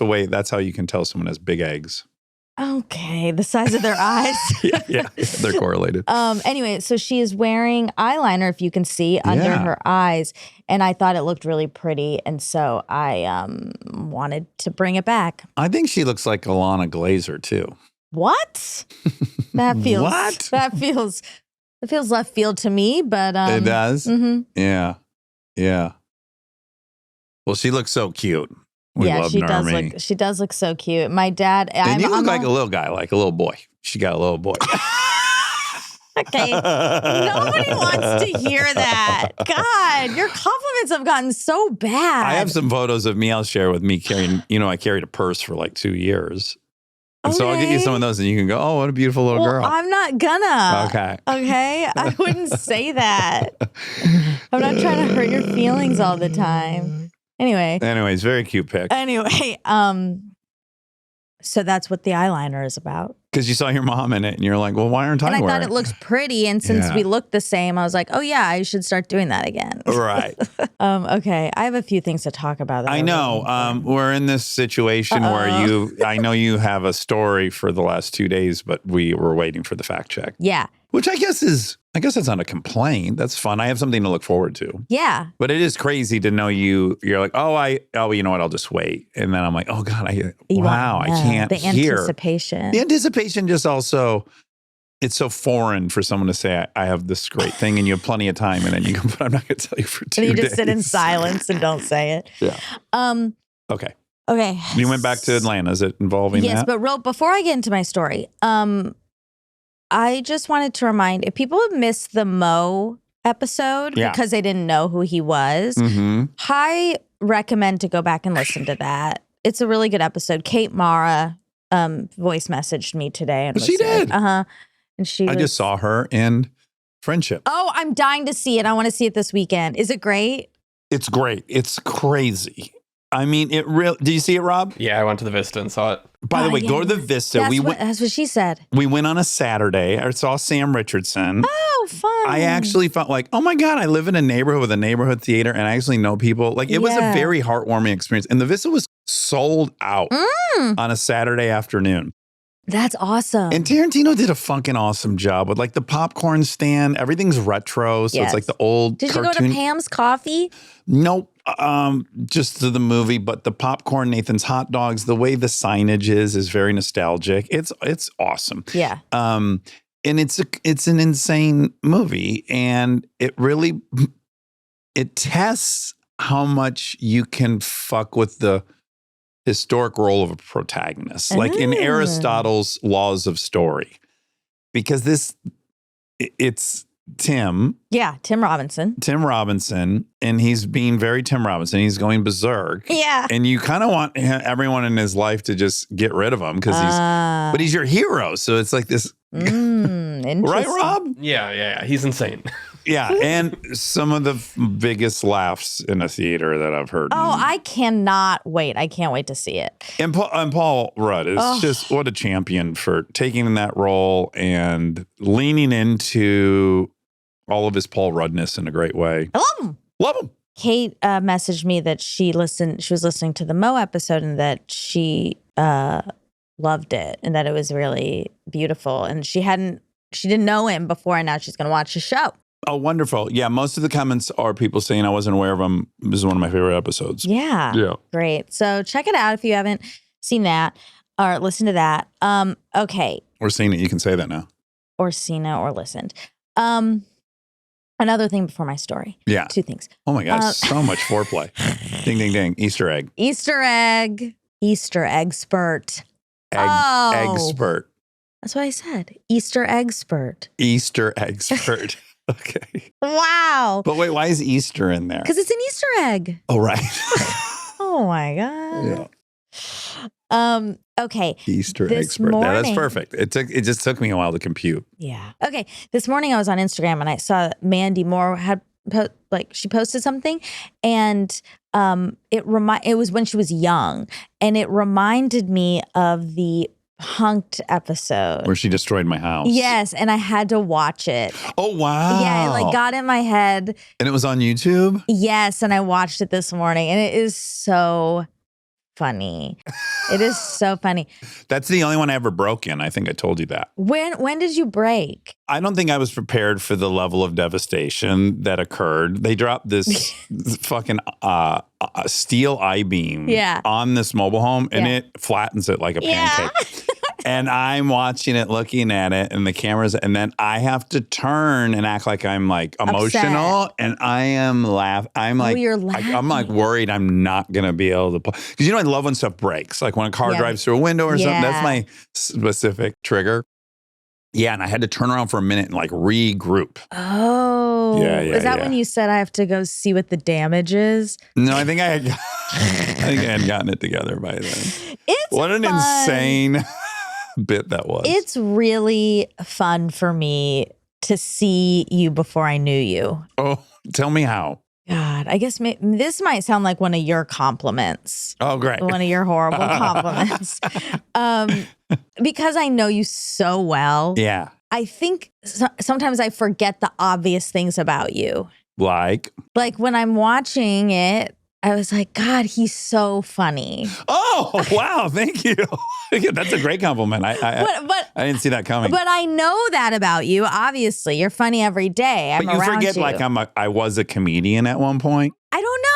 how you can tell someone has big eggs. okay, the size of their eyes. Yeah. They're correlated. Anyway, so she is wearing eyeliner, if you can see, under Yeah. her eyes. And I thought it looked really pretty. And so I wanted to bring it back. I think she looks like Alana Glazer too. What? That feels What? That feels left field to me, but It does? mhm. Yeah. Well, she looks so cute. We Yeah, love she does Normie. she does look so cute. My dad, And you look I'm like a little guy, like a little boy. She got a little boy. okay. Nobody wants to hear that. God, your compliments have gotten so bad. I have some photos of me I'll share with me carrying, I carried a purse for like 2 years. And so I'll get you Okay. some of those and you can go, oh, what a beautiful little Well, girl. I'm not gonna. Okay. Okay. I wouldn't say that. I'm not trying to hurt your feelings all the time. Anyways, very cute pic. Anyway, so that's what the eyeliner is about. Because you saw your mom in it and you're like, well, why aren't I And I wearing thought it looks pretty. And since Yeah. we look the same, I was like, oh yeah, I should start doing that again. Right. Okay. I have a few things to talk about. that I are know. really important. We're in this situation where I know you have a story for the last 2 days, but we were waiting for the fact check, Yeah. which I guess that's not a complaint. That's fun. I have something to look forward to. Yeah. But it is crazy to know you're like, you know what? I'll just wait. And then I'm like, oh God, You wow, wanna I know. can't The hear. anticipation. The anticipation just also, it's so foreign for someone to say, I have this great thing and you have plenty of time. And then you go, but I'm not going to tell you for 2 days. And you just sit in silence and don't say it. Yeah. Okay. Okay. You went back to Atlanta. Is it involving Yes, that? but before I get into my story, I just wanted to remind if people have missed the Mo episode Yeah. because they didn't know who he was. Mm-hmm. Hi, recommend to go back and listen to that. It's a really good episode. Kate Mara voice messaged me today. And She did? Uh-huh. And I just saw her in Friendship. Oh, I'm dying to see it. I want to see it this weekend. Is it great? It's great. It's crazy. I mean, it really. Did you see it, Rob? Yeah, I went to the Vista and saw it. By the way, go to the Vista. That's what she said. We went on a Saturday. I saw Sam Richardson. Oh, fun. I actually felt like, oh my God, I live in a neighborhood with a neighborhood theater and I actually know people. Like it was a very heartwarming experience. And the Vista was sold out on a Saturday afternoon. That's awesome. And Tarantino did a fucking awesome job with like the popcorn stand. Everything's retro. So it's like the old Did cartoon. you go to Pam's Coffee? Nope. Just to the movie, but the popcorn, Nathan's hot dogs, the way the signage is very nostalgic. It's awesome. Yeah. And it's an insane movie, and it tests how much you can fuck with the historic role of a protagonist, like in Aristotle's Laws of Story, because it's Tim. Yeah, Tim Robinson, and he's being very Tim Robinson. He's going berserk. Yeah. And you kind of want everyone in his life to just get rid of him because but he's your hero. So it's like this. Right, Rob? Yeah. He's insane. Yeah. And some of the biggest laughs in a theater that I've heard. Oh, I cannot wait. I can't wait to see it. And Paul Rudd is just what a champion for taking that role and leaning into all of his Paul Ruddness in a great way. I love him. Love him. Kate messaged me that she was listening to the Mo episode and that she loved it and that it was really beautiful. And she didn't know him before, and now she's going to watch the show. Oh, wonderful. Yeah, most of the comments are people saying I wasn't aware of them. This is one of my favorite episodes. Yeah. Great. So check it out if you haven't seen that or listened to that. Okay. Or seen it. You can say that now. Or seen it or listened. Another thing before my story. Yeah. 2 things. Oh my God, so much foreplay. Ding, ding, ding. Easter egg. Easter egg expert. Expert. That's what I said. Easter expert. Easter expert. Okay. Wow. But wait, why is Easter in there? Because it's an Easter egg. Oh, right. Oh my God. Yeah. Okay. Easter expert. Morning, that's perfect. It just took me a while to compute. Yeah. Okay. This morning I was on Instagram and I saw Mandy Moore had she posted something, and it was when she was young, and it reminded me of the Punked episode where she destroyed my house. Yes, and I had to watch it. Oh wow. Yeah, it got in my head. And it was on YouTube? Yes, and I watched it this morning, and it is so funny. It is so funny. That's the only one I ever broke in. I think I told you that. When did you break? I don't think I was prepared for the level of devastation that occurred. They dropped this fucking steel I-beam on this mobile home, and it flattens it like a pancake. And I'm watching it, looking at it, and the cameras, and then I have to turn and act like I'm like emotional, upset. And I am I'm like, you're laughing. I'm like worried I'm not gonna be able to play, because I love when stuff breaks, like when a car drives through a window or something. That's my specific trigger. Yeah, and I had to turn around for a minute and like regroup. Oh, is that when you said I have to go see what the damage is? No, I think I had gotten it together by then. What an fun. Insane bit that was. It's really fun for me to see you before I knew you. Oh, tell me how. God, I guess this might sound like one of your compliments. Oh, great. One of your horrible compliments. Because I know you so well. Yeah. I think sometimes I forget the obvious things about you. Like when I'm watching it, I was like, God, he's so funny. Oh, wow. Thank you. That's a great compliment. I didn't see that coming. But I know that about you. Obviously, you're funny every day. But you forget like I was a comedian at one point. I don't know.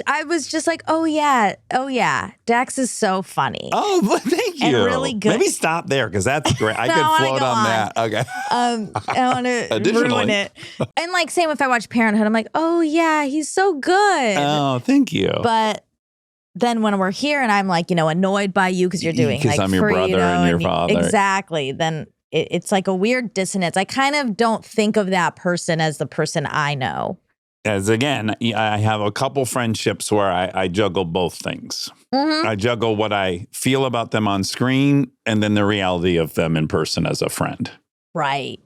I was just like, oh yeah. Dax is so funny. Oh, well, thank you. And really good. Maybe stop there because that's great. I could float on that. Okay. I want to ruin it. And like same if I watch Parenthood, I'm like, oh yeah, he's so good. Oh, thank you. But then when we're here and I'm like, annoyed by you because you're doing like I'm your brother and your father. Exactly. Then it's like a weird dissonance. I kind of don't think of that person as the person I know. as again, I have a couple friendships where I juggle both things. Mhm. I juggle what I feel about them on screen and then the reality of them in person as a friend. Right.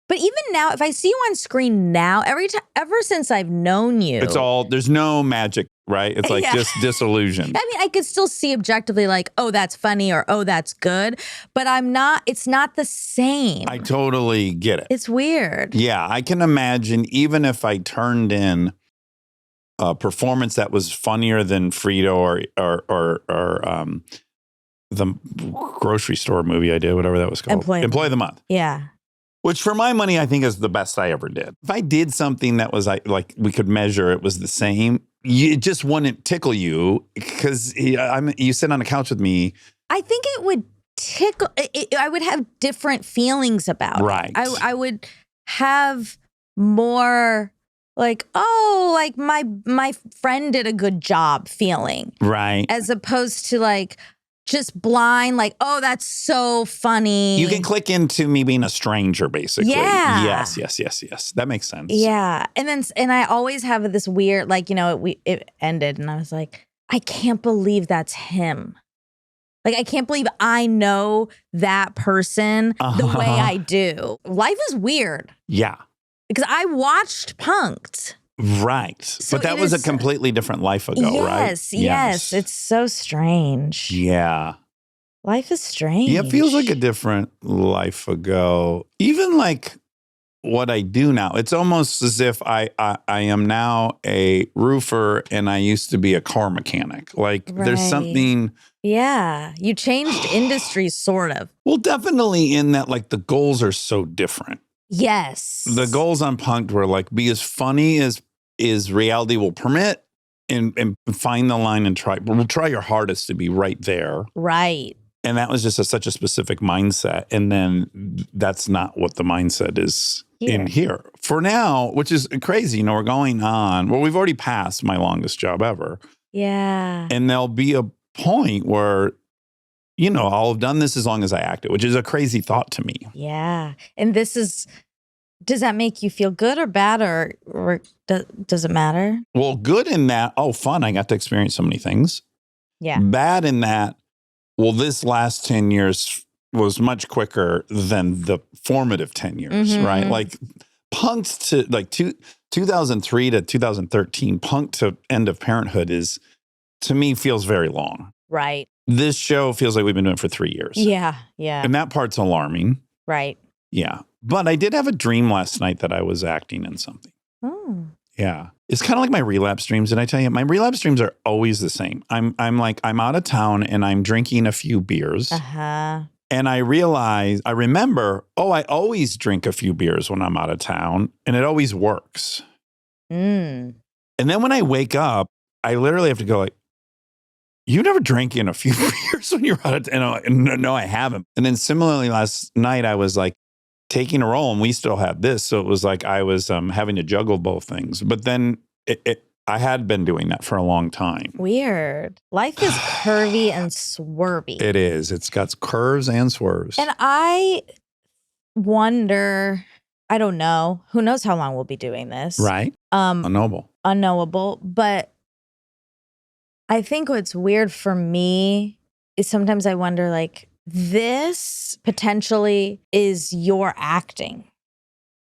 But even now, if I see you on screen now, ever since I've known you, There's no magic, right? It's like Yeah. just disillusion. I mean, I could still see objectively like, oh, that's funny or oh, that's good. But it's not the same. I totally get it. It's weird. Yeah, I can imagine even if I turned in a performance that was funnier than Frito or the grocery store movie I did, whatever that was called. Employee of the Month. Yeah. Which for my money, I think is the best I ever did. If I did something that was like we could measure it was the same, it just wouldn't tickle you because you sit on a couch with me. I think it would tickle. I would have different feelings about Right. it. I would have more like, oh, like my friend did a good job feeling, Right. as opposed to like just blind, like, oh, that's so funny. You can click into me being a stranger, basically. Yeah. Yes. That makes sense. Yeah. And I always have this weird, like, it ended and I was like, I can't believe that's him. Like, I can't believe I know that person the way I do. Life is weird Yeah. because I watched Punk'd. Right. So but that it was a is- completely different life ago, right? Yes. It's so strange. Yeah. Life is strange. Yeah, it feels like a different life ago. Even like what I do now, it's almost as if I am now a roofer and I used to be a car mechanic. Like there's Right. something, Yeah. You changed industries, sort of. well, definitely in that like the goals are so different. Yes. The goals on Punk'd were like be as funny as reality will permit and find the line and try your hardest to be right there. Right. And that was just such a specific mindset. And then that's not what the mindset is in here. For now, which is crazy. We're going on. Well, we've already passed my longest job ever. Yeah. And there'll be a point where, I'll have done this as long as I acted, which is a crazy thought to me. Yeah. And does that make you feel good or bad or does it matter? Well, good in that, fun. I got to experience so many things. Yeah. Bad in that, well, this last 10 years was much quicker than the formative 10 years, Mhm. right? Like Punk'd to like 2003 to 2013, Punk'd to End of Parenthood to me, feels very long. Right. This show feels like we've been doing it for 3 years. Yeah. Yeah. And that part's alarming. Right. Yeah. But I did have a dream last night that I was acting in something. Oh. Yeah. It's kind of like my relapse dreams. And I tell you, my relapse dreams are always the same. I'm out of town and I'm drinking a few beers. Uh-huh. And I remember, I always drink a few beers when I'm out of town and it always works. Mm. And then when I wake up, I literally have to go like, you never drank in a few beers when you're out of town. No, I haven't. And then similarly last night, I was like taking a role and we still have this. So it was like I was having to juggle both things. But then I had been doing that for a long time. Weird. Life is curvy and swervy. It is. It's got curves and swerves. And I wonder, I don't know, who knows how long we'll be doing this. Right. Unknowable. But I think what's weird for me is sometimes I wonder, like, this potentially is your acting.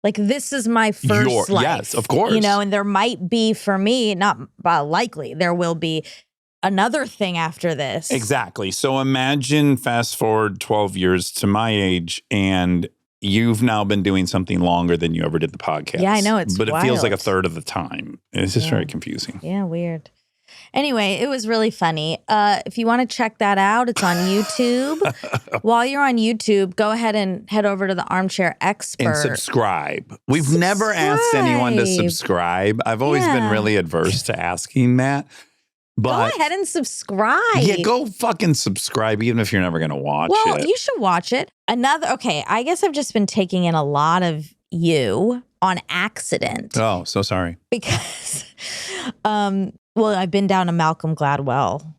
Like, this is my first life. Yes, of course. And there might be for me, not likely, there will be another thing after this. Exactly. So imagine fast forward 12 years to my age and you've now been doing something longer than you ever did the podcast. Yeah, I know. It's But it feels like a wild. third of the time. It's just very confusing. Yeah, weird. Anyway, it was really funny. If you want to check that out, it's on YouTube. While you're on YouTube, go ahead and head over to the Armchair Expert. And subscribe. We've never asked anyone to subscribe. I've always been really adverse to asking that. But go ahead and subscribe. Yeah, go fucking subscribe, even if you're never going to watch it. Well, you should watch it. Okay, I guess I've just been taking in a lot of you on accident. Oh, so sorry. Because, I've been down a Malcolm Gladwell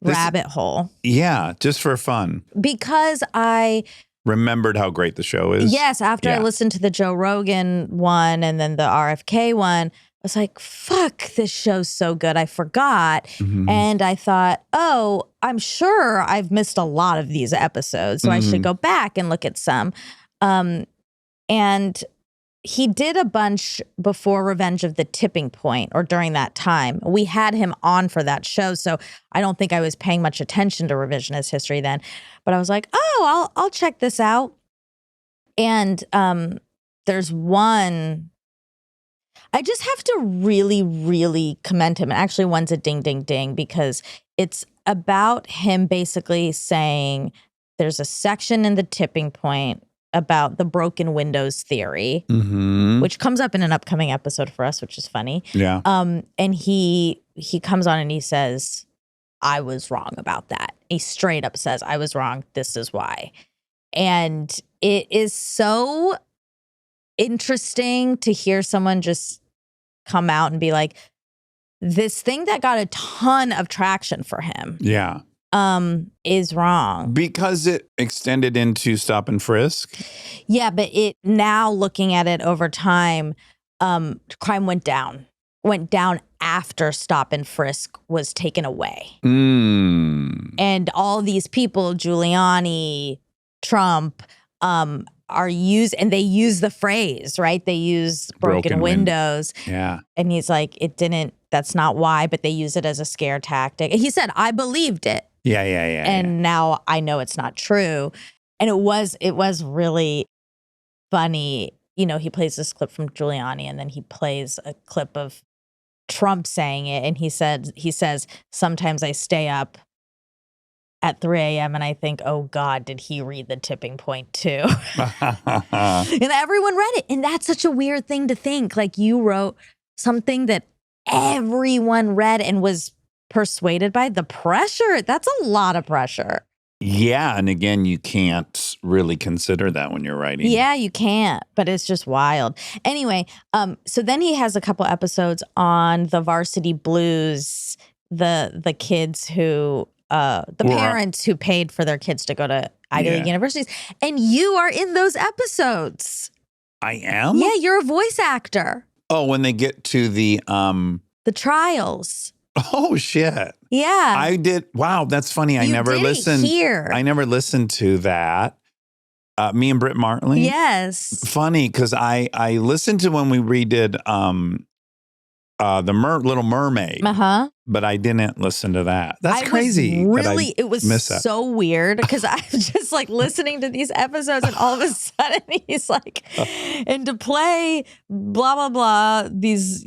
rabbit hole. Yeah, just for fun. Because I remembered how great the show is. Yes, after I listened to the Joe Rogan one and then the RFK one, was like, fuck, this show's so good. I forgot. And I thought, oh, I'm sure I've missed a lot of these episodes. So I should go back and look at some. And he did a bunch before Revenge of the Tipping Point or during that time. We had him on for that show. So I don't think I was paying much attention to revisionist history then. But I was like, oh, I'll check this out. And there's one, I just have to really, really commend him. And actually one's a ding, ding, ding, because it's about him basically saying there's a section in the Tipping Point about the broken windows theory, which comes up in an upcoming episode for us, which is funny. Yeah. And he comes on and he says, I was wrong about that. He straight up says, I was wrong. This is why. And it is so interesting to hear someone just come out and be like, this thing that got a ton of traction for him. Yeah. Is wrong. Because it extended into stop and frisk? Yeah, but it now looking at it over time, crime went down after stop and frisk was taken away. And all these people, Giuliani, Trump, are used, and they use the phrase, right? They use broken windows. Yeah. And he's like, that's not why, but they use it as a scare tactic. And he said, I believed it. Yeah. And now I know it's not true. And it was really funny. You know, he plays this clip from Giuliani and then he plays a clip of Trump saying it. And he says, sometimes I stay up at 3 a.m. and I think, oh God, did he read the Tipping Point too? And everyone read it. And that's such a weird thing to think. Like you wrote something that everyone read and was persuaded by. The pressure. That's a lot of pressure. Yeah. And again, you can't really consider that when you're writing. Yeah, you can't, but it's just wild. Anyway, so then he has a couple episodes on the Varsity Blues, the kids who, parents who paid for their kids to go to Ivy League universities. And you are in those episodes. I am? Yeah, you're a voice actor. Oh, when they get to the trials. Oh, shit. Yeah. I did. Wow, that's funny. I never listened. I never listened to that. Me and Britt Martley. Yes. Funny, because I listened to when we redid the Little Mermaid. But I didn't listen to that. That's crazy. It was so weird because I was just like listening to these episodes and all of a sudden he's like, and to play blah, blah, blah, these,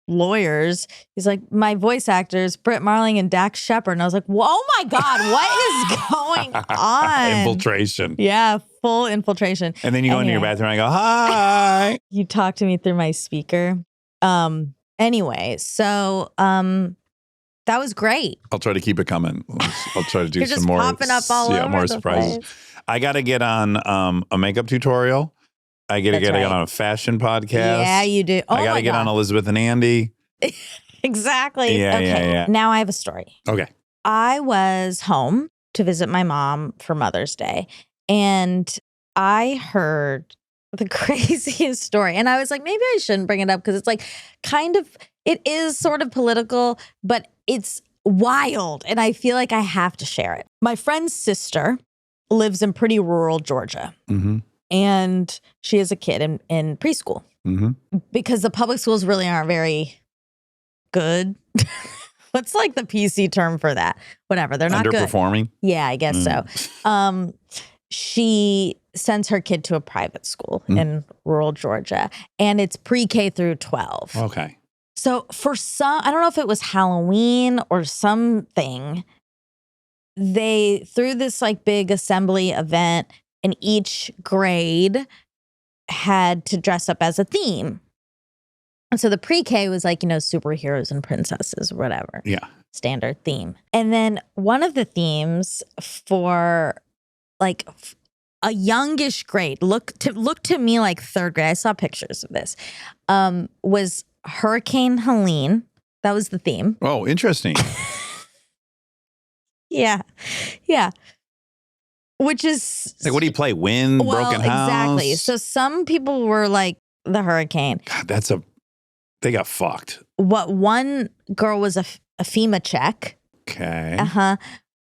lawyers. He's like, my voice actors, Britt Marling and Dax Shepard. And I was like, well, oh my God, what is going on? Infiltration. Yeah, full infiltration. And then you go into your bathroom and I go, hi. You talk to me through my speaker. Anyway, so that was great. I'll try to keep it coming. I'll try to do You're some just more. popping up all over more the surprises. place. I got to get on a makeup tutorial. I got to get on a fashion podcast. Yeah, you do. Oh I got to get on Elizabeth and Andy. Exactly. Yeah, okay. yeah. Now I have a story. Okay. I was home to visit my mom for Mother's Day, and I heard the craziest story. And I was like, maybe I shouldn't bring it up because it's like it is sort of political, but it's wild. And I feel like I have to share it. My friend's sister lives in pretty rural Georgia. Mm-hmm. And she has a kid in preschool because the public schools really aren't very good. What's like the PC term for that? Whatever. They're not good. Underperforming? Yeah, I guess so. She sends her kid to a private school in rural Georgia, and it's pre-K through 12. Okay. So for I don't know if it was Halloween or something, they threw this like big assembly event, and each grade had to dress up as a theme. And so the pre-K was like, superheroes and princesses or whatever. Yeah. Standard theme. And then one of the themes for like a youngish grade, look to me like third grade, I saw pictures of this, was Hurricane Helene. That was the theme. Oh, interesting. Yeah. Yeah. Which is like, what do you play? Wind, broken house? Exactly. So some people were like the hurricane. God, that's a They got fucked. What one girl was a FEMA check. Okay.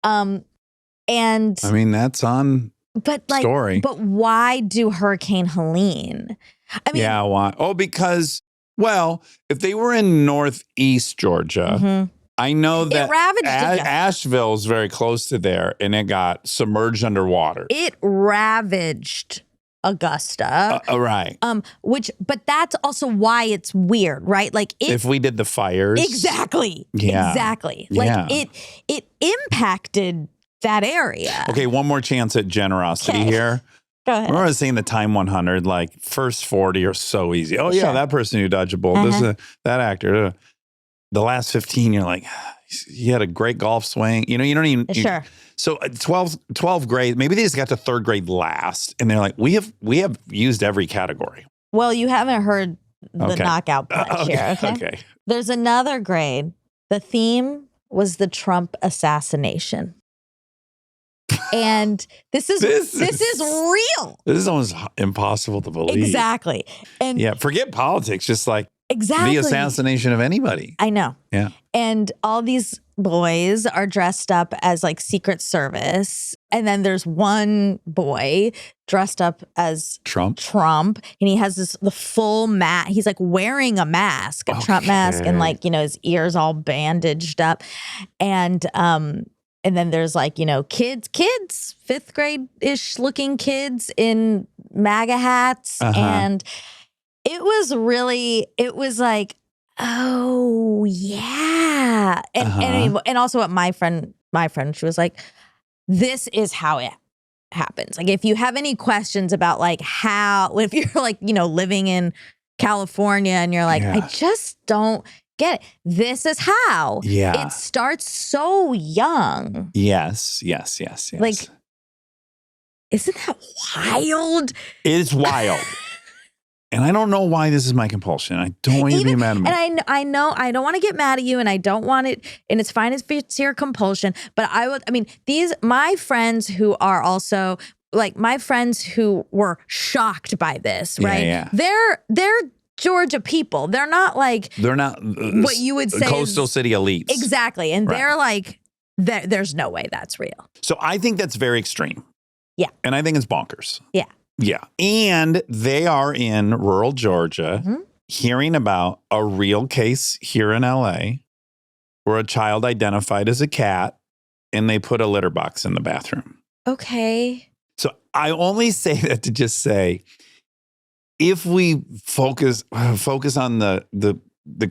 And I mean, that's on story. But why do Hurricane Helene? I mean, yeah, why? Oh, because, well, if they were in Northeast Georgia, I know that it ravaged Asheville's very close to there, and it got submerged underwater. It ravaged Augusta. Right. But that's also why it's weird, right? Like if we did the fires. Exactly. Yeah. Exactly. Yeah. Like it impacted that area. Okay, one more chance at generosity here. Go ahead. Remember I was saying the time 100, like first 40 are so easy. Oh, yeah, Sure. that person who dodged a bullet. That actor. The last 15, you're like, he had a great golf swing. You don't even. Sure. So 12th grade, maybe they just got to third grade last. And they're like, we have used every category. Well, you haven't heard the knockout punch here. Okay. There's another grade. The theme was the Trump assassination. And this is real. This is almost impossible to believe. Exactly. And yeah, forget politics, just like exactly the assassination of anybody. I know. Yeah. And all these boys are dressed up as like Secret Service. And then there's one boy dressed up as Trump. And he has the full mask. He's like wearing a mask, a Trump mask, and like, his ears all bandaged up. And then there's like, kids, 5th grade-ish looking kids in MAGA hats. And it was like, oh yeah. And also what my friend, she was like, this is how it happens. Like if you have any questions about like if you're like, living in California and you're like, I just don't get it. This is how. Yeah. It starts so young. Yes. Like, isn't that wild? It's wild. And I don't know why this is my compulsion. I don't want you to be mad at me. And I know I don't want to get mad at you, and I don't want it, and it's fine if it's your compulsion. But my friends who are also like my friends who were shocked by this, right? Yeah. They're Georgia people. They're not what you would say coastal city elites. Exactly. And they're like, there's no way that's real. So I think that's very extreme. Yeah. And I think it's bonkers. Yeah. Yeah. And they are in rural Georgia hearing about a real case here in LA where a child identified as a cat and they put a litter box in the bathroom. Okay. So I only say that to just say, if we focus on the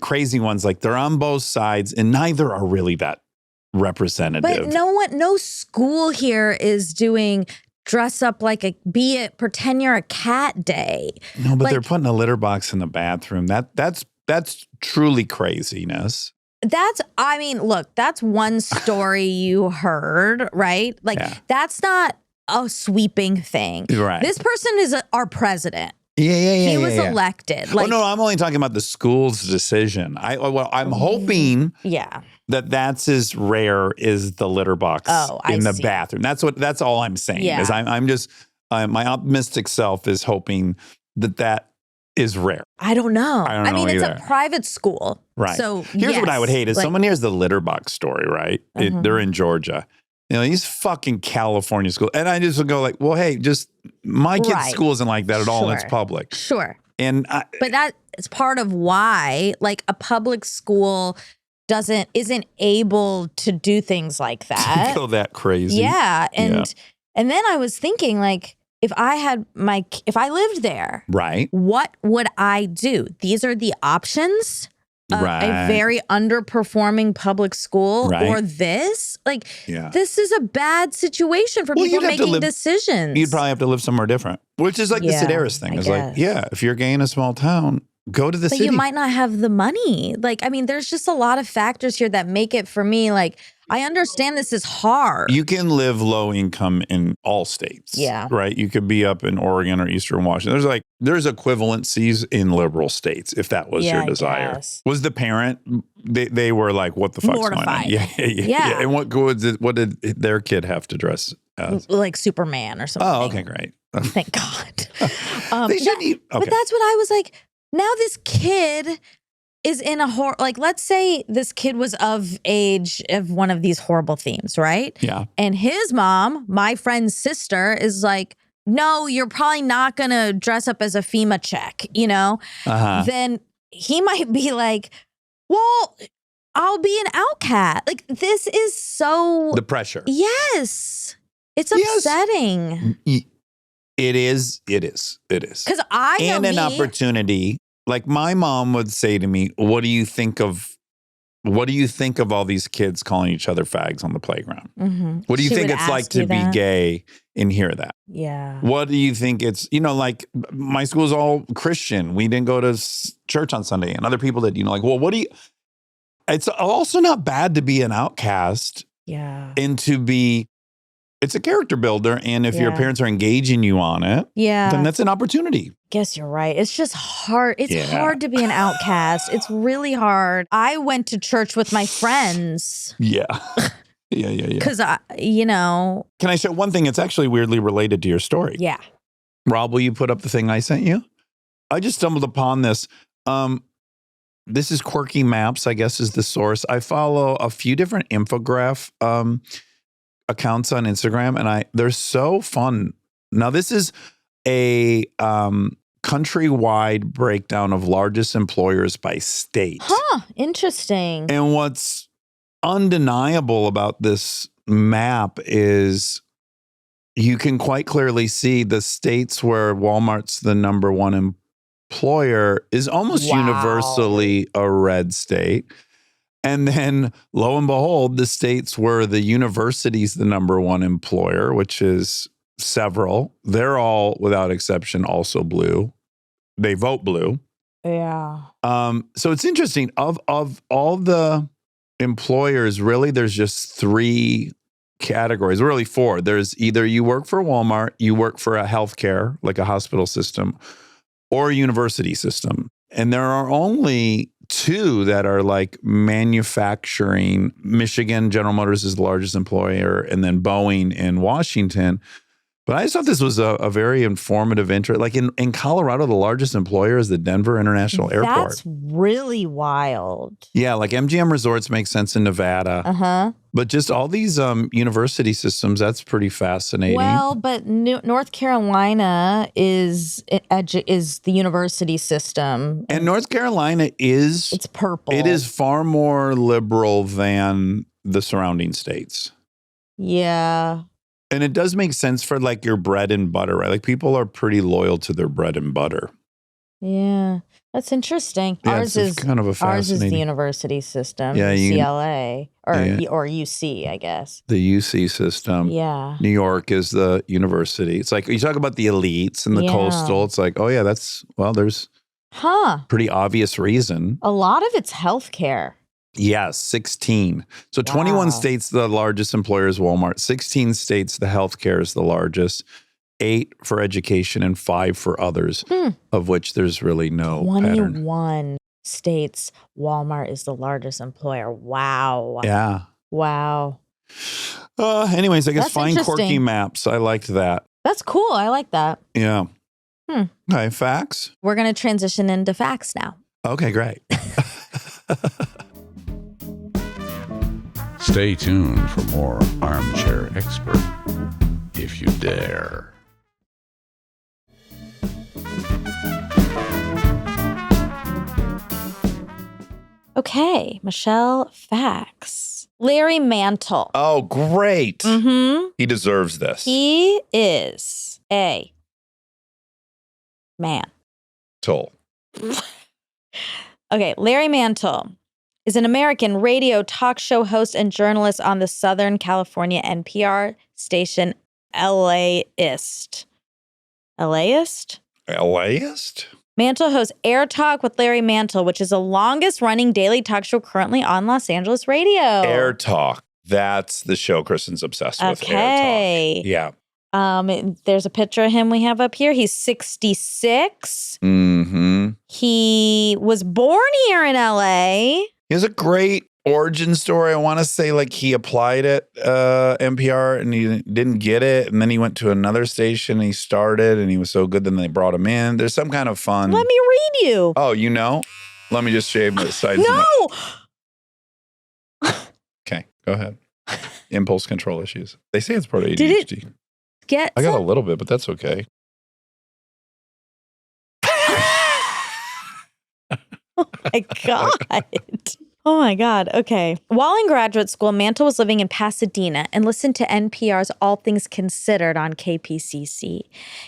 crazy ones, like they're on both sides and neither are really that representative. But no school here is doing dress up like pretend you're a cat day. No, but they're putting a litter box in the bathroom. That's truly craziness. That's one story you heard, right? Like that's not a sweeping thing. Right. This person is our president. Yeah. He was elected. Like, no, I'm only talking about the school's decision. I'm hoping that's as rare as the litter box in the bathroom. That's all I'm saying. Yeah. Is I'm just my optimistic self is hoping that is rare. I don't know. I mean, it's either. a private school. Right. So here's what I would hate is someone hears the litter box story, right? They're in Georgia. These fucking California schools. And I just would go like, well, hey, just my kid's school isn't like that at all. And it's public. Sure. But that is part of why like a public school isn't able to do things like that. Go that crazy. Yeah. And then I was thinking like, if I lived there, right, what would I do? These are the options. A very underperforming public school or this. Like, this is a bad situation for people making decisions. You'd probably have to live somewhere different, which is like the Sedaris thing. It's like, if you're gay in a small town, go to the city. But you might not have the money. Like, there's just a lot of factors here that make it for me, like, I understand this is hard. You can live low income in all states. Yeah. Right? You could be up in Oregon or Eastern Washington. There's equivalencies in liberal states if that was your desire. Was the parent, they were like, what the fuck's mortified. going on? Yeah. And what did their kid have to dress as? Like Superman or something. Oh, okay, great. Thank God. They shouldn't But that's what I was like, now this kid is in a like, let's say this kid was of age of one of these horrible themes, right? Yeah. And his mom, my friend's sister, is like, no, you're probably not going to dress up as a FEMA check, you know? Then he might be like, well, I'll be an outcast. Like, this is so... The pressure. Yes. It's Yes. upsetting. It is. Because I know And an opportunity. Like my mom would say to me, what do you think of all these kids calling each other fags on the playground? What do you She think would it's like ask to you be that? gay and hear that? Yeah. What do you think it's, like my school's all Christian. We didn't go to church on Sunday, and other people that, like, well, what do you, it's also not bad to be an outcast Yeah. and to be, it's a character builder. And if your Yeah. parents are engaging you on it, Yeah. then that's an opportunity. Guess you're right. It's just hard. It's Yeah. hard to be an outcast. It's really hard. I went to church with my friends Yeah. Yeah. because, Can I share one thing? It's actually weirdly related to your story. yeah. Rob, will you put up the thing I sent you? I just stumbled upon this. This is Quirky Maps, I guess, is the source. I follow a few different infograph accounts on Instagram, and they're so fun. Now, this is a countrywide breakdown of largest employers by state. Huh. Interesting. And what's undeniable about this map is you can quite clearly see the states where Walmart's the number one employer is almost Wow. universally a red state. And then lo and behold, the states where the university's the number one employer, which is several, they're all without exception also blue. They vote blue. Yeah. So it's interesting. Of all the employers, really, there's just three categories, really four. There's either you work for Walmart, you work for a healthcare, like a hospital system, or a university system. And there are only two that are like manufacturing. Michigan, General Motors is the largest employer, and then Boeing in Washington. But I just thought this was a very informative interest. Like in Colorado, the largest employer is the Denver International Airport. That's really wild. Yeah, like MGM Resorts makes sense in Nevada. Uh-huh. But just all these university systems, that's pretty fascinating. Well, but North Carolina is the university system. And North Carolina is, It's purple. it is far more liberal than the surrounding states. Yeah. And it does make sense for like your bread and butter, right? Like people are pretty loyal to their bread and butter. Yeah. That's interesting. Yeah, Ours it's is kind of a ours is the fascinating. university system. Yeah, CLA or Yeah. or UC, I guess. The UC system. Yeah. New York is the university. It's like you talk about the elites and the Yeah. coastal. It's like, oh yeah, there's Huh. pretty obvious reason. A lot of it's healthcare. Yes, 16. So 21 Wow. states, the largest employer is Walmart. 16 states, the healthcare is the largest. 8 for education and 5 for others, of which there's really no pattern. 21 states, Walmart is the largest employer. Wow. Yeah. Wow. Anyways, I guess That's find quirky interesting. maps. I liked that. That's cool. I like that. Yeah. Okay, facts. We're going to transition into facts now. Okay, great. Stay tuned for more Armchair Expert, if you dare. Okay, Michelle, facts. Larry Mantle. Oh, great. Mm-hmm. He deserves this. He is a man. Toll. Okay, Larry Mantle is an American radio talk show host and journalist on the Southern California NPR station LAist. LAist? LAist? Mantle hosts Air Talk with Larry Mantle, which is the longest running daily talk show currently on Los Angeles radio. Air Talk. That's the show Kristen's obsessed with. Okay. Air Talk. Yeah. There's a picture of him we have up here. He's 66. Mm-hmm. He was born here in LA. He has a great origin story. I want to say like he applied at NPR and he didn't get it. And then he went to another station and he started and he was so good. Then they brought him in. There's some kind of fun. Let me read you. Oh, you know? Let me just shave the sides. No. Okay, go ahead. Impulse control issues. They say it's part of Did it ADHD. Get I got a some? little bit, but that's okay. Oh my God. Oh my God. Okay. While in graduate school, Mantle was living in Pasadena and listened to NPR's All Things Considered on KPCC.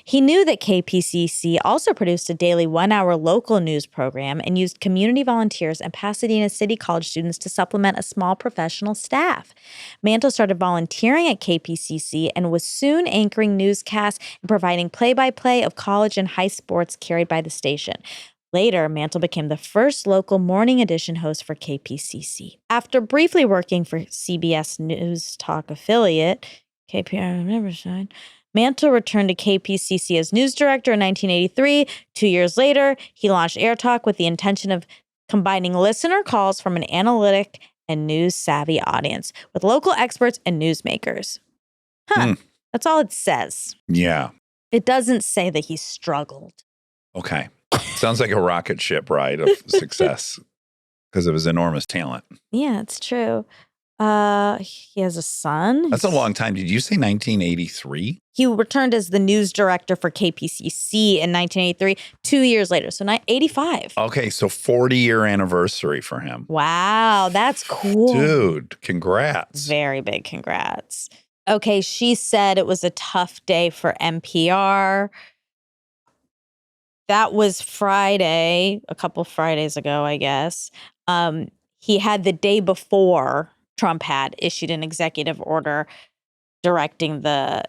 He knew that KPCC also produced a daily 1-hour local news program and used community volunteers and Pasadena City College students to supplement a small professional staff. Mantle started volunteering at KPCC and was soon anchoring newscasts and providing play-by-play of college and high sports carried by the station. Later, Mantle became the first local morning edition host for KPCC. After briefly working for CBS News Talk affiliate, KPR Riverside, Mantle returned to KPCC as news director in 1983. 2 years later, he launched Air Talk with the intention of combining listener calls from an analytic and news-savvy audience with local experts and newsmakers. That's all it says. Yeah. It doesn't say that he struggled. Okay. Sounds like a rocket ship ride of success because of his enormous talent. Yeah, it's true. He has a son. That's a long time. Did you say 1983? He returned as the news director for KPCC in 1983, 2 years later. So 85. Okay, so 40-year anniversary for him. Wow, that's cool. Dude, congrats. Very big congrats. Okay, she said it was a tough day for NPR. That was Friday, a couple Fridays ago, I guess. He had the day before Trump had issued an executive order directing the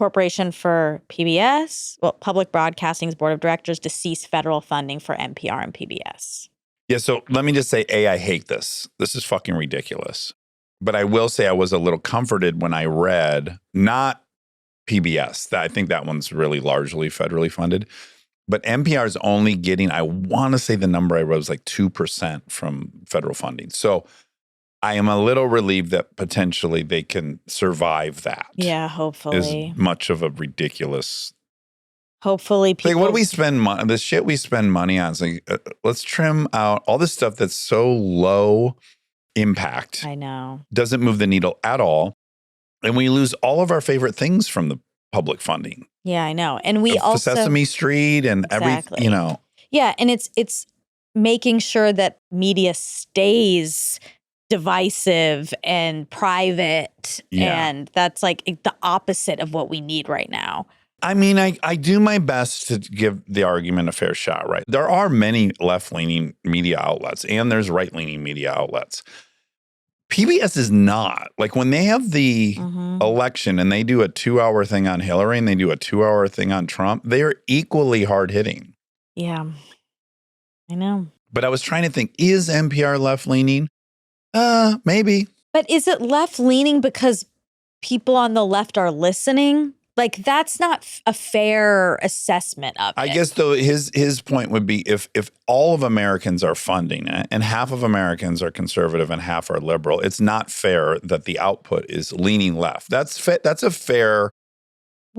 Corporation for PBS, Public Broadcasting's Board of Directors, to cease federal funding for NPR and PBS. Yeah, so let me just say, I hate this. This is fucking ridiculous. But I will say I was a little comforted when I read, not PBS, I think that one's really largely federally funded. But NPR is only getting, I want to say the number I wrote was like 2% from federal funding. So I am a little relieved that potentially they can survive that. Yeah, hopefully. Is much of a ridiculous. Hopefully people. Like, what do we spend money, the shit we spend money on? It's like, let's trim out all this stuff that's so low impact. I know. Doesn't move the needle at all. And we lose all of our favorite things from the public funding. Yeah, I know. And we also Sesame Street and Exactly. every. Yeah, and it's making sure that media stays divisive and private. Yeah. And that's like the opposite of what we need right now. I mean, I do my best to give the argument a fair shot, right? There are many left-leaning media outlets and there's right-leaning media outlets. PBS is not. Like when they have the election and they do a 2-hour thing on Hillary and they do a 2-hour thing on Trump, they are equally hard-hitting. Yeah, I know. But I was trying to think, is NPR left-leaning? Maybe. But is it left-leaning because people on the left are listening? Like, that's not a fair assessment of it. I guess, though, his point would be if all of Americans are funding it and half of Americans are conservative and half are liberal, it's not fair that the output is leaning left. That's a fair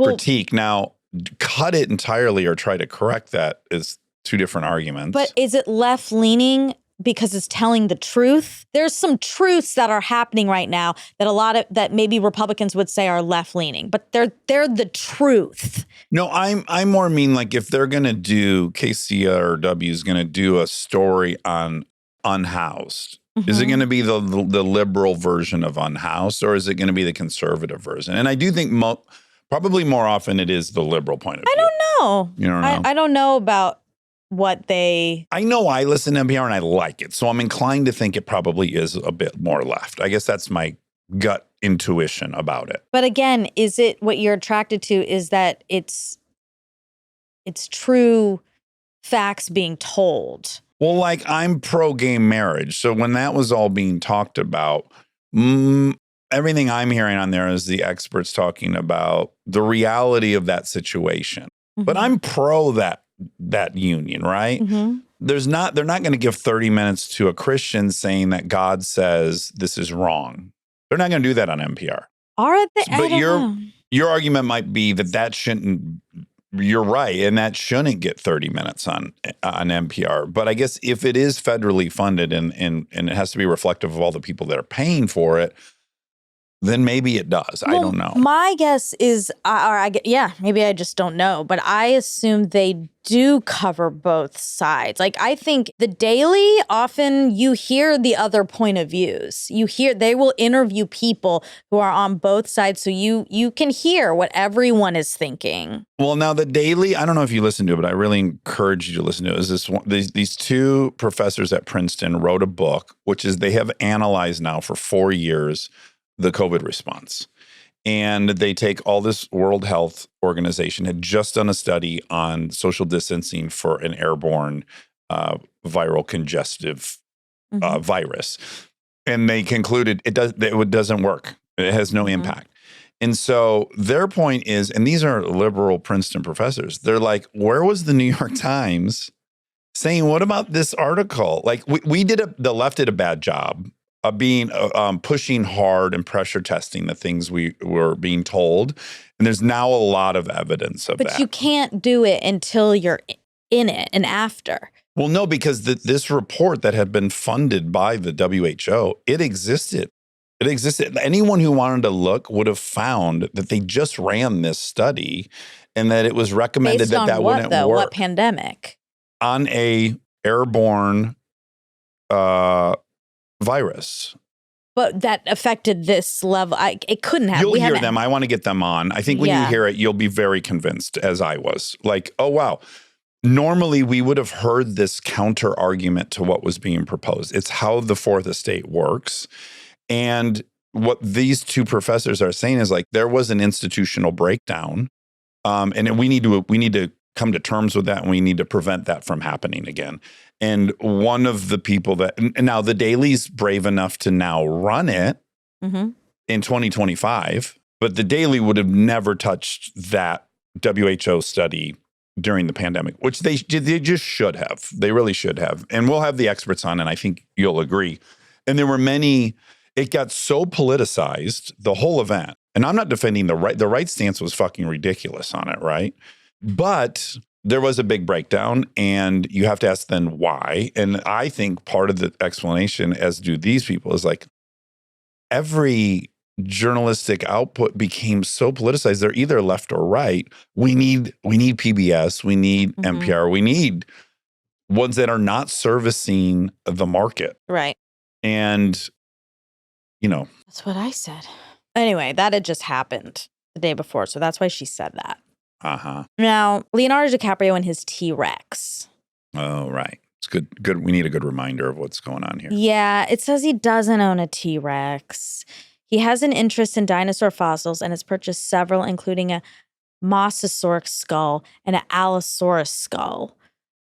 critique. Now, cut it entirely or try to correct that is two different arguments. But is it left-leaning because it's telling the truth? There's some truths that are happening right now that maybe Republicans would say are left-leaning, but they're the truth. No, I'm more mean like if they're going to do, KCRW is going to do a story on Unhoused. Is it going to be the liberal version of Unhoused or is it going to be the conservative version? And I do think probably more often it is the liberal point of view. I don't know. You don't know? I don't know about what they... I know I listen to NPR and I like it. So I'm inclined to think it probably is a bit more left. I guess that's my gut intuition about it. But again, is it what you're attracted to is that it's true facts being told? Well, like I'm pro-gay marriage. So when that was all being talked about, everything I'm hearing on there is the experts talking about the reality of that situation. But I'm pro that union, right? They're not going to give 30 minutes to a Christian saying that God says this is wrong. They're not going to do that on NPR. Are they? But your argument might be that shouldn't you're right. And that shouldn't get 30 minutes on NPR. But I guess if it is federally funded and it has to be reflective of all the people that are paying for it, then maybe it does. I don't know. My guess is, maybe I just don't know, but I assume they do cover both sides. Like, I think the Daily, often you hear the other point of views. They will interview people who are on both sides, so you can hear what everyone is thinking. Well, now the Daily, I don't know if you listen to it, but I really encourage you to listen to it. These two professors at Princeton wrote a book, which is they have analyzed now for 4 years the COVID response. And they take all this World Health Organization had just done a study on social distancing for an airborne viral congestive virus. And they concluded it doesn't work. It has no impact. And so their point is, and these are liberal Princeton professors, they're like, where was the New York Times saying, what about this article? Like the left did a bad job of being pushing hard and pressure testing the things we were being told. And there's now a lot of evidence of that. But you can't do it until you're in it and after. Well, no, because this report that had been funded by the WHO, it existed. It existed. Anyone who wanted to look would have found that they just ran this study and that it was recommended Based on that what, wouldn't though? work. What pandemic? On a airborne virus. But that affected this level. It couldn't have. You'll hear them. I want to get them on. I think when you hear it, you'll be very convinced, as I was. Like, oh, wow. Normally, we would have heard this counter argument to what was being proposed. It's how the Fourth Estate works. And what these two professors are saying is like, there was an institutional breakdown. And we need to come to terms with that, and we need to prevent that from happening again. And one of the people and now the Daily's brave enough to now run it in 2025, but the Daily would have never touched that WHO study during the pandemic, which they just should have. They really should have. And we'll have the experts on, and I think you'll agree. And there were many, it got so politicized, the whole event. And I'm not defending the right. The right stance was fucking ridiculous on it, right? But there was a big breakdown, and you have to ask then why. And I think part of the explanation, as do these people, is like every journalistic output became so politicized. They're either left or right. We need PBS, we need NPR, we need ones that are not servicing the market. Right. And, That's what I said. Anyway, that had just happened the day before, so that's why she said that. Now, Leonardo DiCaprio and his T-Rex. Oh, right. It's good. We need a good reminder of what's going on here. Yeah, it says he doesn't own a T-Rex. He has an interest in dinosaur fossils and has purchased several, including a Mosasaurus skull and an Allosaurus skull.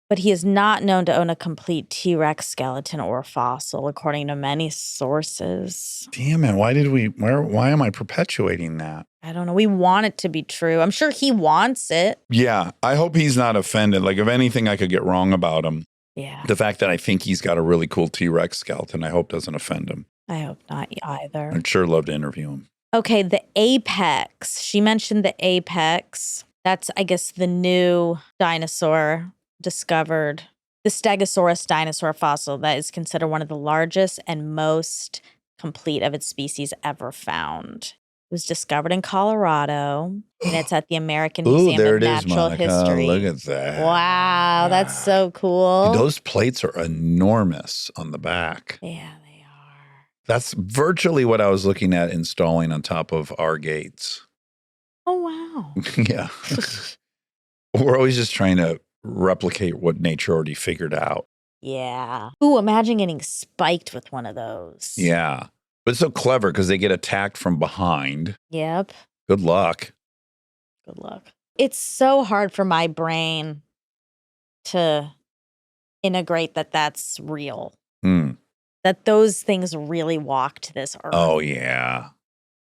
But he is not known to own a complete T-Rex skeleton or fossil, according to many sources. Damn it. Why am I perpetuating that? I don't know. We want it to be true. I'm sure he wants it. Yeah. I hope he's not offended. Like, if anything I could get wrong about him, the fact that I think he's got a really cool T-Rex skeleton, I hope doesn't offend him. I hope not either. I'd sure love to interview him. Okay, the apex. She mentioned the apex. That's, I guess, the new dinosaur discovered. The Stegosaurus dinosaur fossil that is considered one of the largest and most complete of its species ever found. It was discovered in Colorado, and it's at the American Museum of Natural History. Look at that. Wow, that's so cool. Those plates are enormous on the back. Yeah, they are. That's virtually what I was looking at installing on top of our gates. Oh, wow. Yeah. We're always just trying to replicate what nature already figured out. Yeah. Ooh, imagine getting spiked with one of those. Yeah. But it's so clever because they get attacked from behind. Yep. Good luck. Good luck. It's so hard for my brain to integrate that that's real. That those things really walked this earth. Oh, yeah.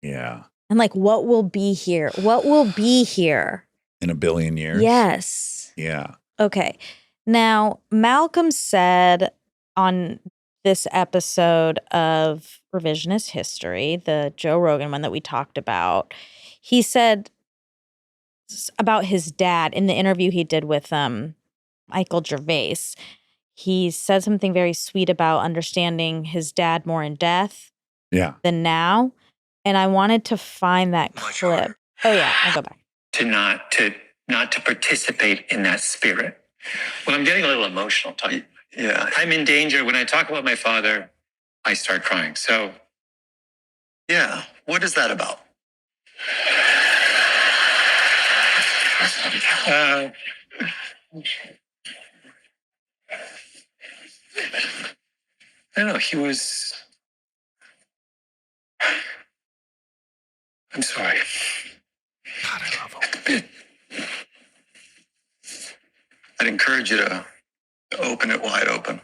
Yeah. And like, what will be here? What will be here? In a billion years? Yes. Yeah. Okay. Now, Malcolm said on this episode of Revisionist History, the Joe Rogan one that we talked about, he said about his dad in the interview he did with Michael Gervais. He said something very sweet about understanding his dad more in death than now. And I wanted to find that clip. Oh yeah, I'll go back. To not to participate in that spirit. Well, I'm getting a little emotional talking. Yeah. I'm in danger. When I talk about my father, I start crying. So yeah, what is that about? I don't know, he was... I'm sorry. God, I love him. I'd encourage you to open it wide open.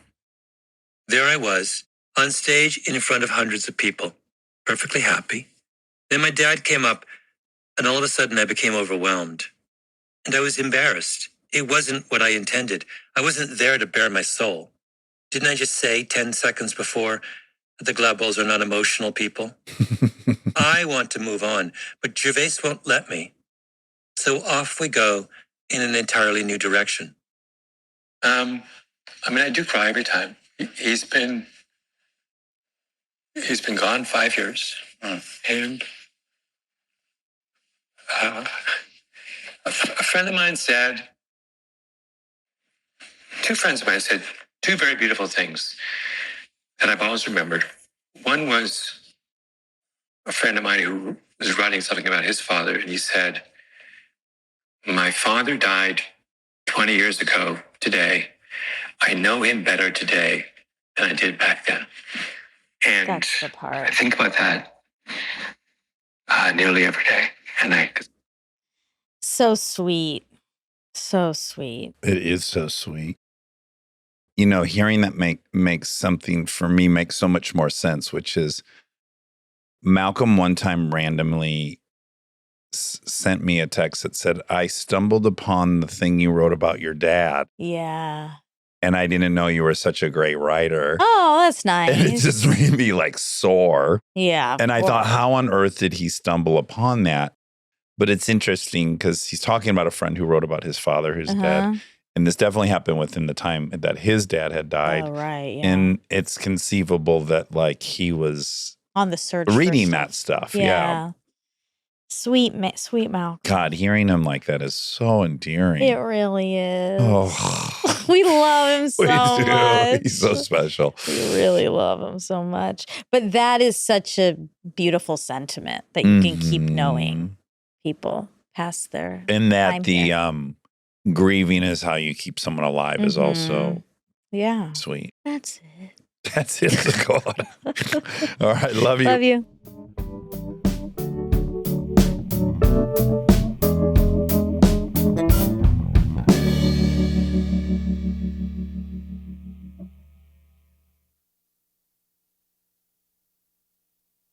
There I was, on stage in front of hundreds of people, perfectly happy. Then my dad came up, and all of a sudden I became overwhelmed. And I was embarrassed. It wasn't what I intended. I wasn't there to bare my soul. Didn't I just say 10 seconds before that the Glabos are not emotional people? I want to move on, but Gervais won't let me. So off we go in an entirely new direction. I do cry every time. He's been gone 5 years. And a friend of mine said, two friends of mine said two very beautiful things that I've always remembered. One was a friend of mine who was writing something about his father, and he said, my father died 20 years ago today. I know him better today than I did back then. And That's the part. I think about that nearly every day. And So sweet. So sweet. It is so sweet. You know, hearing that makes something for me makes so much more sense, which is Malcolm one time randomly sent me a text that said, I stumbled upon the thing you wrote about your dad. Yeah. And I didn't know you were such a great writer. Oh, that's nice. And it just made me like sore. Yeah. And I thought, how on earth did he stumble upon that? But it's interesting because he's talking about a friend who wrote about his father who's dead. And this definitely happened within the time that his dad had died. Oh, right. Yeah. And it's conceivable that like he was on the search reading for that stuff. Yeah. Sweet Malcolm. God, hearing him like that is so endearing. It really is. Oh, we love him so we do. much. He's so special. We really love him so much. But that is such a beautiful sentiment that you can keep knowing people past their and that time the here. Grieving is how you keep someone alive is also sweet. That's it. That's it, Dakota. All right, love you. Love you.